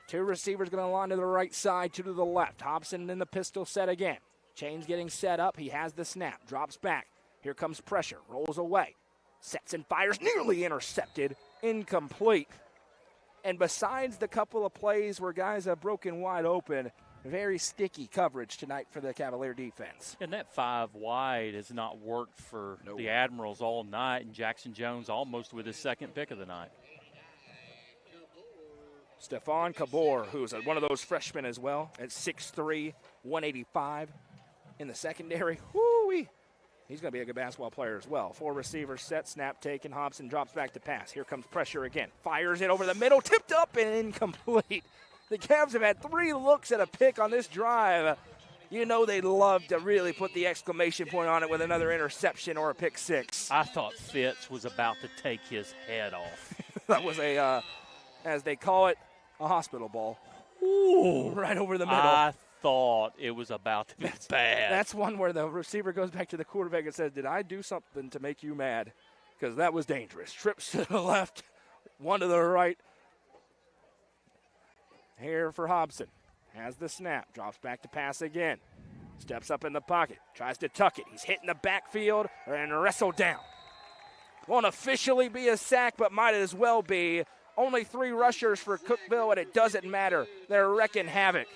2 receivers going to line to the right side, 2 to the left. Hobson in the pistol set again. Chains getting set up. He has the snap. Drops back. Here comes pressure. Rolls away. Sets and fires. Nearly intercepted. Incomplete. And besides the couple of plays where guys have broken wide open, very sticky coverage tonight for the Cavalier defense. And that 5 wide has not worked for the Admirals all night, and Jackson Jones almost with his second pick of the night. Stephon Kabor, who's one of those freshmen as well, at 6'3", 185 in the secondary. Woo-wee. He's going to be a good basketball player as well. 4 receivers set, snap taken. Hobson drops back to pass. Here comes pressure again. Fires it over the middle, tipped up and incomplete. The Cavs have had 3 looks at a pick on this drive. You know they'd love to really put the exclamation point on it with another interception or a pick 6. I thought Fitz was about to take his head off. That was a, as they call it, a hospital ball. Ooh. Right over the middle. I thought it was about to be bad. That's one where the receiver goes back to the quarterback and says, did I do something to make you mad? Because that was dangerous. Trips to the left, 1 to the right. Here for Hobson. Has the snap. Drops back to pass again. Steps up in the pocket. Tries to tuck it. He's hitting the backfield and wrestled down. Won't officially be a sack, but might as well be. Only 3 rushers for Cookeville, and it doesn't matter. They're wrecking havoc.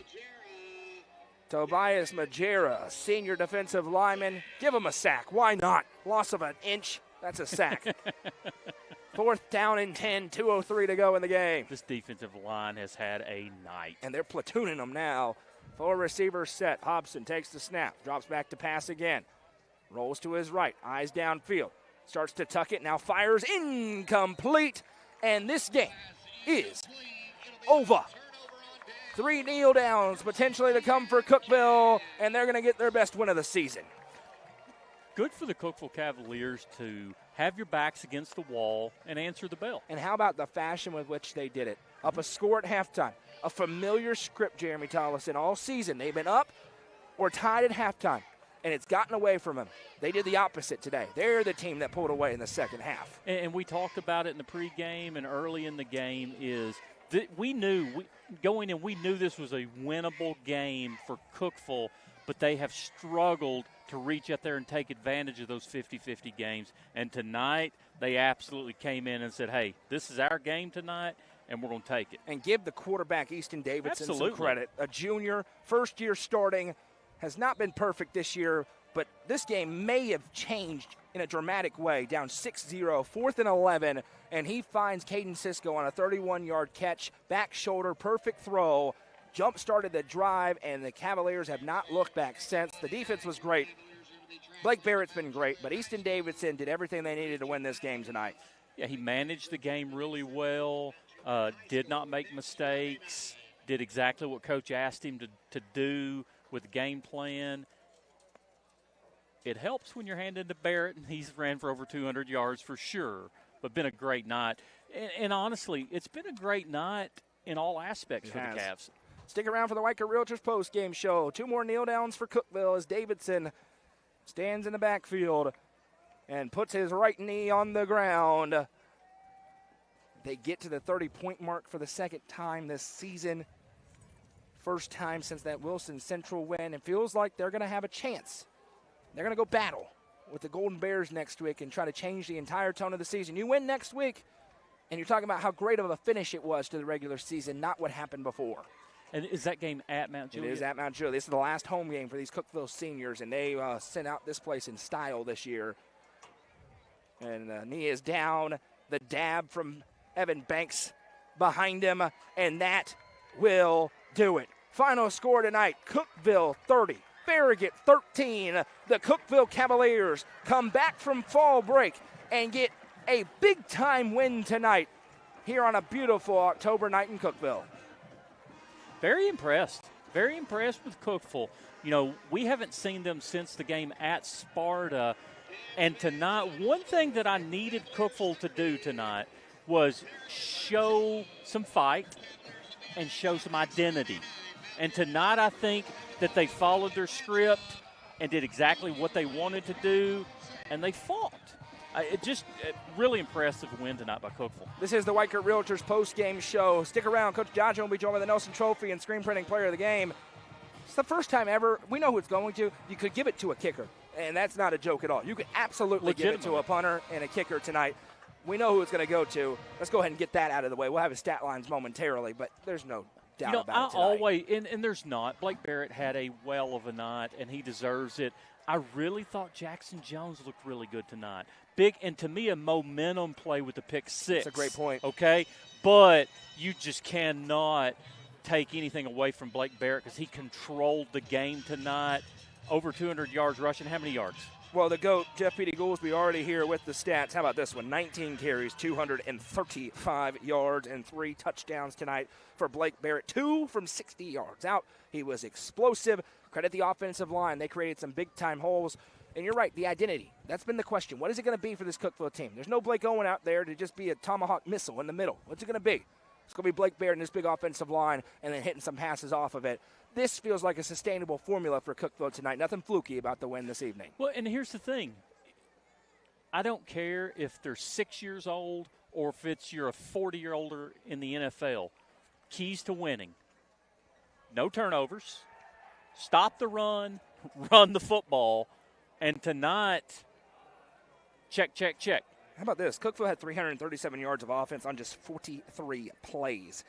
Tobias Majera, senior defensive lineman. Give him a sack. Why not? Loss of an inch. That's a sack. 4th down and 10, 2:03 to go in the game. This defensive line has had a night. And they're platooning them now. 4 receivers set. Hobson takes the snap. Drops back to pass again. Rolls to his right. Eyes downfield. Starts to tuck it. Now fires incomplete. And this game is over. 3 kneel downs potentially to come for Cookeville. And they're going to get their best win of the season. Good for the Cookeville Cavaliers to have your backs against the wall and answer the bell. And how about the fashion with which they did it? Up a score at halftime. A familiar script, Jeremy Tollison, all season. They've been up or tied at halftime, and it's gotten away from them. They did the opposite today. They're the team that pulled away in the second half. And we talked about it in the pregame and early in the game is that we knew this was a winnable game for Cookeville, but they have struggled to reach out there and take advantage of those 50-50 games. And tonight, they absolutely came in and said, hey, this is our game tonight, and we're going to take it. And give the quarterback, Easton Davidson, Absolutely. some credit. A junior, first year starting, has not been perfect this year, but this game may have changed in a dramatic way. Down 6-0, 4th and 11, and he finds Caden Cisco on a 31-yard catch, back shoulder, perfect throw. Jump-started the drive, and the Cavaliers have not looked back since. The defense was great. Blake Barrett's been great, but Easton Davidson did everything they needed to win this game tonight. Yeah, he managed the game really well, did not make mistakes, did exactly what Coach asked him to do with the game plan. It helps when you're handed to Barrett, and he's ran for over 200 yards for sure, but been a great night. And honestly, it's been a great night in all aspects for the Cavs. Stick around for the Weicker Realtors post-game show. 2 more kneel downs for Cookeville as Davidson stands in the backfield and puts his right knee on the ground. They get to the 30-point mark for the second time this season. First time since that Wilson Central win. It feels like they're going to have a chance. They're going to go battle with the Golden Bears next week and try to change the entire tone of the season. You win next week, and you're talking about how great of a finish it was to the regular season, not what happened before. And is that game at Mount Juliet? It is at Mount Juliet. This is the last home game for these Cookeville seniors, and they sent out this place in style this year. And knee is down. The dab from Evan Banks behind him, and that will do it. Final score tonight, Cookeville 30, Farragut 13. The Cookeville Cavaliers come back from fall break and get a big-time win tonight here on a beautiful October night in Cookeville. Very impressed with Cookeville. You know, we haven't seen them since the game at Sparta. And tonight, one thing that I needed Cookeville to do tonight was show some fight and show some identity. And tonight I think that they followed their script and did exactly what they wanted to do, and they fought. Really impressive win tonight by Cookeville. This is the Whitecourt Realtors post-game show. Stick around. Coach Johnson will be joined by the Nelson Trophy and Screen Printing Player of the Game. It's the first time ever. We know who it's going to. You could give it to a kicker, and that's not a joke at all. You could absolutely give it to a punter and a kicker tonight. We know who it's going to go to. Let's go ahead and get that out of the way. We'll have his stat lines momentarily, but there's no doubt about it tonight. And there's not. Blake Barrett had a well of a night, and he deserves it. I really thought Jackson Jones looked really good tonight. Big, and to me, a momentum play with the pick six. That's a great point. Okay? But you just cannot take anything away from Blake Barrett because he controlled the game tonight. Over 200 yards rushing. How many yards? Well, the GOAT, Jeff Petey Goolsby, already here with the stats. How about this one? 19 carries, 235 yards, and 3 touchdowns tonight for Blake Barrett. 2 from 60 yards out. He was explosive. Credit the offensive line. They created some big-time holes. And you're right, the identity. That's been the question. What is it going to be for this Cookeville team? There's no Blake Owen out there to just be a tomahawk missile in the middle. What's it going to be? It's going to be Blake Barrett and this big offensive line and then hitting some passes off of it. This feels like a sustainable formula for Cookeville tonight. Nothing fluky about the win this evening. Well, and here's the thing. I don't care if they're 6 years old or if you're a 40-year-older in the NFL. Keys to winning. No turnovers. Stop the run. Run the football. And tonight, check, check, check. How about this? Cookeville had 337 yards of offense on just 43 plays.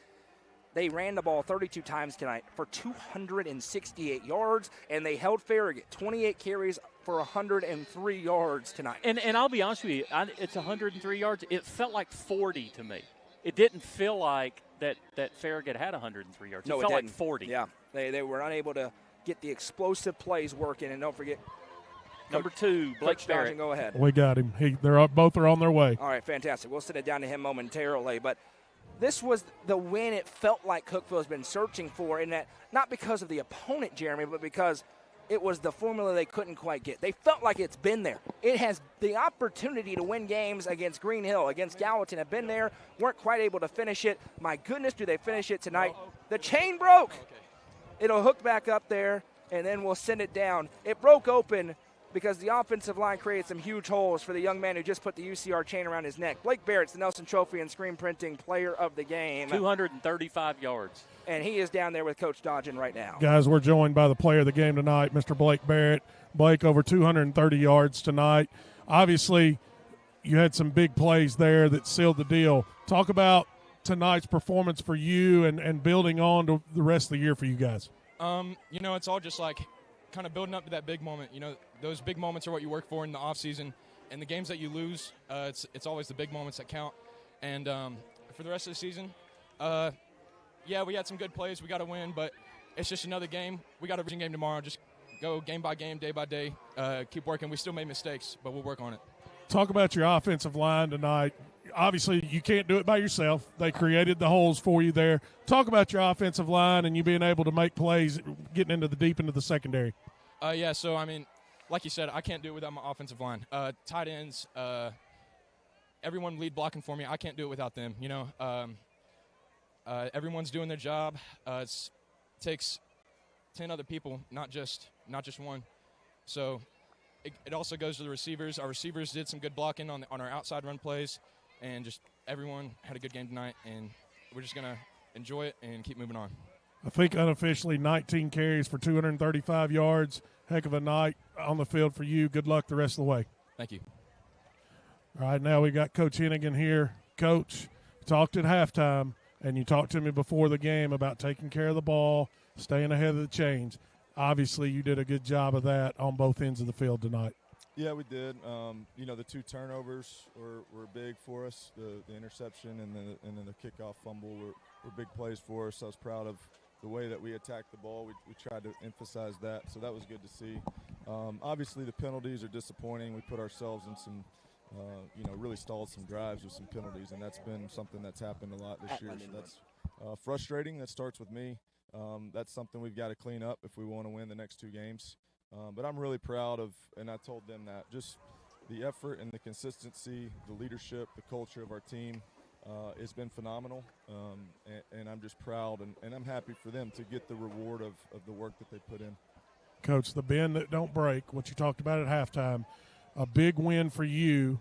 They ran the ball 32 times tonight for 268 yards, and they held Farragut 28 carries for 103 yards tonight. And I'll be honest with you, it's 103 yards. It felt like 40 to me. It didn't feel like that Farragut had 103 yards. No, it felt didn't. Like 40. Yeah, they were unable to get the explosive plays working, and don't forget, Number 2, Blake Barrett. Johnson, go ahead. We got him. Both are on their way. All right, fantastic. We'll send it down to him momentarily. But this was the win it felt like Cookeville has been searching for, in that not because of the opponent, Jeremy, but because it was the formula they couldn't quite get. They felt like it's been there. It has the opportunity to win games against Green Hill, against Gallatin, have been there, weren't quite able to finish it. My goodness, do they finish it tonight. The chain broke. It'll hook back up there, and then we'll send it down. It broke open because the offensive line created some huge holes for the young man who just put the UCR chain around his neck. Blake Barrett's the Nelson Trophy and Screen Printing Player of the Game. 235 yards. And he is down there with Coach Dodgen right now. Guys, we're joined by the Player of the Game tonight, Mr. Blake Barrett. Blake, over 230 yards tonight. Obviously, you had some big plays there that sealed the deal. Talk about tonight's performance for you and building on to the rest of the year for you guys. It's all just like kind of building up to that big moment. Those big moments are what you work for in the off season, and the games that you lose, it's always the big moments that count. And for the rest of the season, we had some good plays. We got to win, but it's just another game. We got a game tomorrow. Just go game by game, day by day. Keep working. We still made mistakes, but we'll work on it. Talk about your offensive line tonight. Obviously, you can't do it by yourself. They created the holes for you there. Talk about your offensive line and you being able to make plays, getting into the deep into the secondary. Like you said, I can't do it without my offensive line. Tight ends, everyone lead blocking for me. I can't do it without them. Everyone's doing their job. It takes 10 other people, not just one. So it also goes to the receivers. Our receivers did some good blocking on our outside run plays, and just everyone had a good game tonight. And we're just gonna enjoy it and keep moving on. I think unofficially 19 carries for 235 yards. Heck of a night on the field for you. Good luck the rest of the way. Thank you. All right, now we got Coach Hennigan here. Coach, talked at halftime, and you talked to me before the game about taking care of the ball, staying ahead of the chains. Obviously, you did a good job of that on both ends of the field tonight. Yeah, we did. The 2 turnovers were big for us. The interception and then the kickoff fumble were big plays for us. I was proud of the way that we attacked the ball. We tried to emphasize that, so that was good to see. Obviously, the penalties are disappointing. We put ourselves in some, really stalled some drives with some penalties, and that's been something that's happened a lot this year. So that's frustrating. That starts with me. That's something we've got to clean up if we want to win the next 2 games. But I'm really proud of, and I told them that, just the effort and the consistency, the leadership, the culture of our team. it's been phenomenal, and I'm just proud, and I'm happy for them to get the reward of the work that they put in. Coach, the bend that don't break, what you talked about at halftime, a big win for you,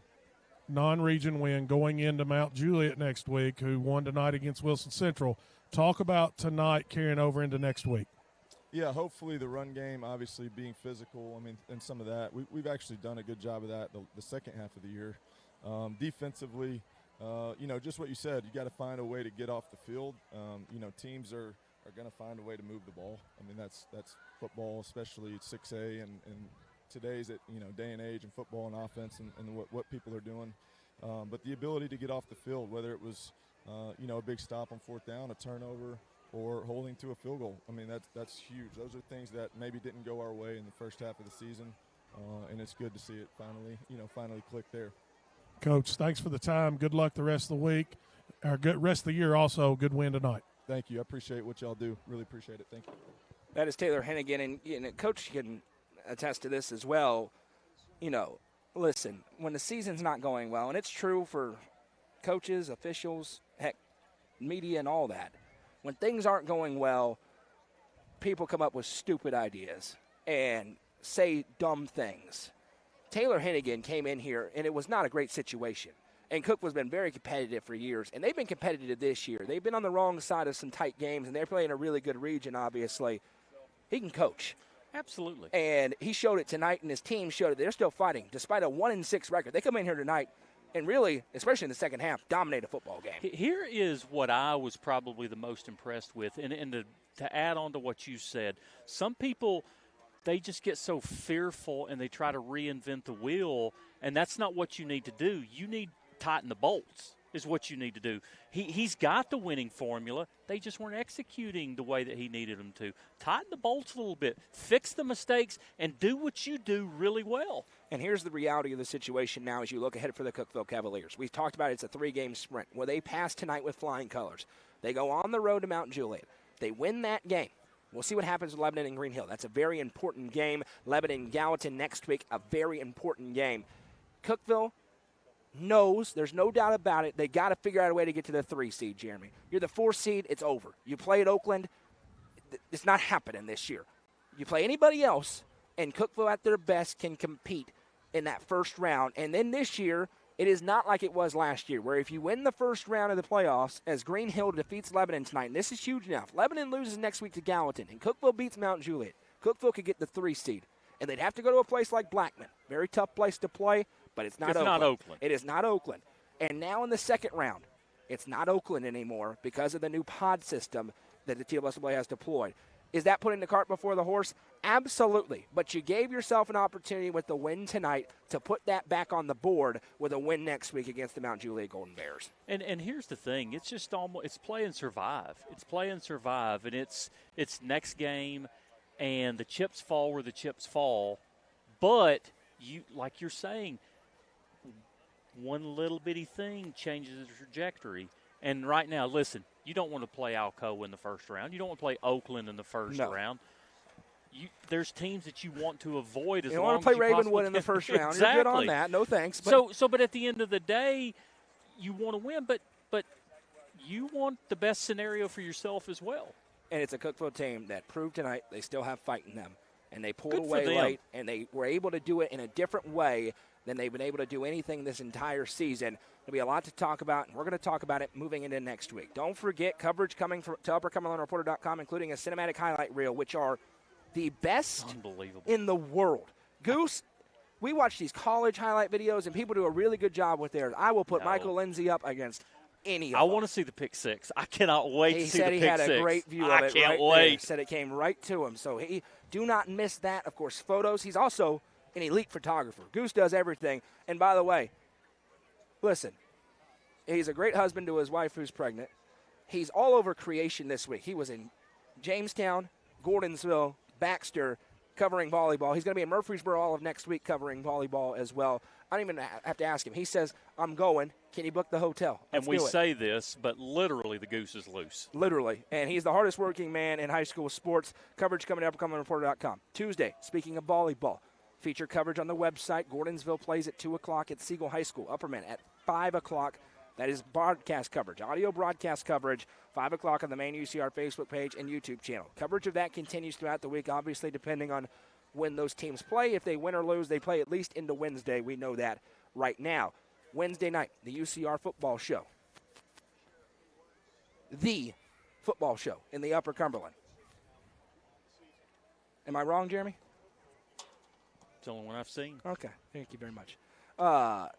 non-region win going into Mount Juliet next week, who won tonight against Wilson Central. Talk about tonight carrying over into next week. Yeah, hopefully the run game, obviously being physical, and some of that. We've actually done a good job of that the second half of the year. Defensively, just what you said, you got to find a way to get off the field. Teams are going to find a way to move the ball. I mean, that's football, especially 6A and today's day and age in football and offense and what people are doing. But the ability to get off the field, whether it was a big stop on fourth down, a turnover, or holding to a field goal. I mean, that's huge. Those are things that maybe didn't go our way in the first half of the season, and it's good to see it finally click there. Coach, thanks for the time. Good luck the rest of the week. Our good rest of the year also. Good win tonight. Thank you. I appreciate what y'all do. Really appreciate it. Thank you. That is Taylor Hennigan, and Coach can attest to this as well. Listen, when the season's not going well, and it's true for coaches, officials, heck, media and all that, when things aren't going well, people come up with stupid ideas and say dumb things. Taylor Hennigan came in here, and it was not a great situation. And Cookeville's been very competitive for years, and they've been competitive this year. They've been on the wrong side of some tight games, and they're playing a really good region, obviously. He can coach. Absolutely. And he showed it tonight, and his team showed it. They're still fighting, despite a 1-6 record. They come in here tonight and really, especially in the second half, dominate a football game. Here is what I was probably the most impressed with, and to add on to what you said, some people – they just get so fearful and they try to reinvent the wheel, and that's not what you need to do. You need to tighten the bolts is what you need to do. He's got the winning formula. They just weren't executing the way that he needed them to. Tighten the bolts a little bit. Fix the mistakes and do what you do really well. And here's the reality of the situation now as you look ahead for the Cookeville Cavaliers. We've talked about it's a 3-game sprint where they pass tonight with flying colors. They go on the road to Mount Juliet. They win that game. We'll see what happens with Lebanon and Green Hill. That's a very important game. Lebanon and Gallatin next week, a very important game. Cookeville knows, there's no doubt about it, they got to figure out a way to get to the 3 seed, Jeremy. You're the 4 seed, it's over. You play at Oakland, it's not happening this year. You play anybody else, and Cookeville at their best can compete in that first round. And then this year, it is not like it was last year, where if you win the first round of the playoffs, as Green Hill defeats Lebanon tonight, and this is huge now. If Lebanon loses next week to Gallatin and Cookeville beats Mount Juliet, Cookeville could get the 3 seed. And they'd have to go to a place like Blackman. Very tough place to play, but it's not Oakland. It is not Oakland. And now in the second round, it's not Oakland anymore because of the new pod system that the TWSAA has deployed. Is that putting the cart before the horse? Absolutely. But you gave yourself an opportunity with the win tonight to put that back on the board with a win next week against the Mount Juliet Golden Bears. And here's the thing. It's just almost – it's play and survive. It's play and survive, and it's next game, and the chips fall where the chips fall. But, like you're saying, one little bitty thing changes the trajectory. And right now, listen, you don't want to play Alcoa in the first round. You don't want to play Oakland in the first round. There's teams that you want to avoid as long as you want to play Ravenwood in the first round. Exactly. You're good on that. No thanks. But but at the end of the day, you want to win, but you want the best scenario for yourself as well. And it's a Cookeville team that proved tonight they still have fight in them. And they pulled away late, and they were able to do it in a different way than they've been able to do anything this entire season. There'll be a lot to talk about, and we're going to talk about it moving into next week. Don't forget coverage coming to UpperCumberlandReporter.com, including a cinematic highlight reel, which are the best in the world. Goose, we watch these college highlight videos, and people do a really good job with theirs. I will put Michael Lindsay up against any of them. I want to see the pick six. I cannot wait to see the pick six. He said he had a great view of it. I can't wait. There. He said it came right to him. So do not miss that. Of course, photos. He's also an elite photographer. Goose does everything. And by the way, listen, he's a great husband to his wife who's pregnant. He's all over creation this week. He was in Jamestown, Gordonsville, Baxter, covering volleyball. He's going to be in Murfreesboro all of next week covering volleyball as well. I don't even have to ask him. He says, I'm going. Can you book the hotel? Let's and we say this, but literally the goose is loose. Literally. And he's the hardest working man in high school sports. Coverage coming up at UpperCumberlandReporter.com. Tuesday, speaking of volleyball, feature coverage on the website. Gordonsville plays at 2 o'clock at Siegel High School. Upperman at 5 o'clock That is broadcast coverage, audio broadcast coverage, 5 o'clock on the main UCR Facebook page and YouTube channel. Coverage of that continues throughout the week, obviously depending on when those teams play. If they win or lose, they play at least into Wednesday. We know that right now. Wednesday night, the UCR football show. The football show in the Upper Cumberland. Am I wrong, Jeremy? It's the only one I've seen. Okay, thank you very much. The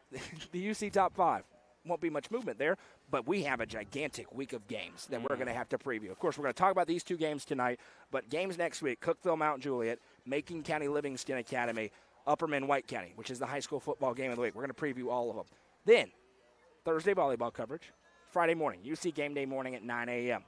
UC Top 5. Won't be much movement there, but we have a gigantic week of games that we're going to have to preview. Of course, we're going to talk about these two games tonight, but games next week, Cookeville, Mount Juliet, Macon County Livingston Academy, Upperman, White County, which is the high school football game of the week. We're going to preview all of them. Then, Thursday volleyball coverage, Friday morning, UC Game Day morning at 9 a.m.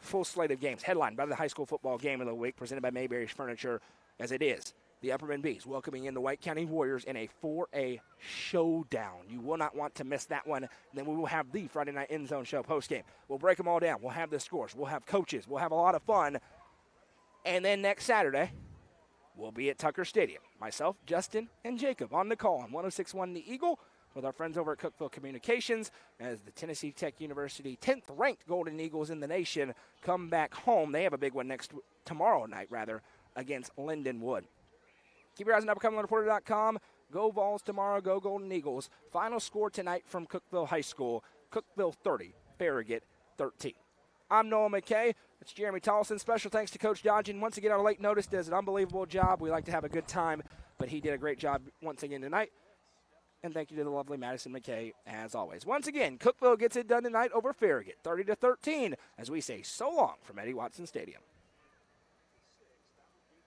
Full slate of games, headlined by the high school football game of the week, presented by Mayberry Furniture, as it is. The Upperman Bees welcoming in the White County Warriors in a 4A showdown. You will not want to miss that one. And then we will have the Friday Night End Zone Show postgame. We'll break them all down. We'll have the scores. We'll have coaches. We'll have a lot of fun. And then next Saturday, we'll be at Tucker Stadium. Myself, Justin, and Jacob on the call on 106.1 The Eagle with our friends over at Cookeville Communications as the Tennessee Tech University 10th-ranked Golden Eagles in the nation come back home. They have a big one tomorrow night, against Lindenwood. Keep your eyes on UpperCumberlandReporter.com. Go Vols tomorrow. Go Golden Eagles. Final score tonight from Cookeville High School. Cookeville 30, Farragut 13. I'm Noah McKay. It's Jeremy Tolson. Special thanks to Coach Dodgen. Once again, our late notice does an unbelievable job. We like to have a good time, but he did a great job once again tonight. And thank you to the lovely Madison McKay, as always. Once again, Cookeville gets it done tonight over Farragut, 30-13, as we say so long from Eddie Watson Stadium.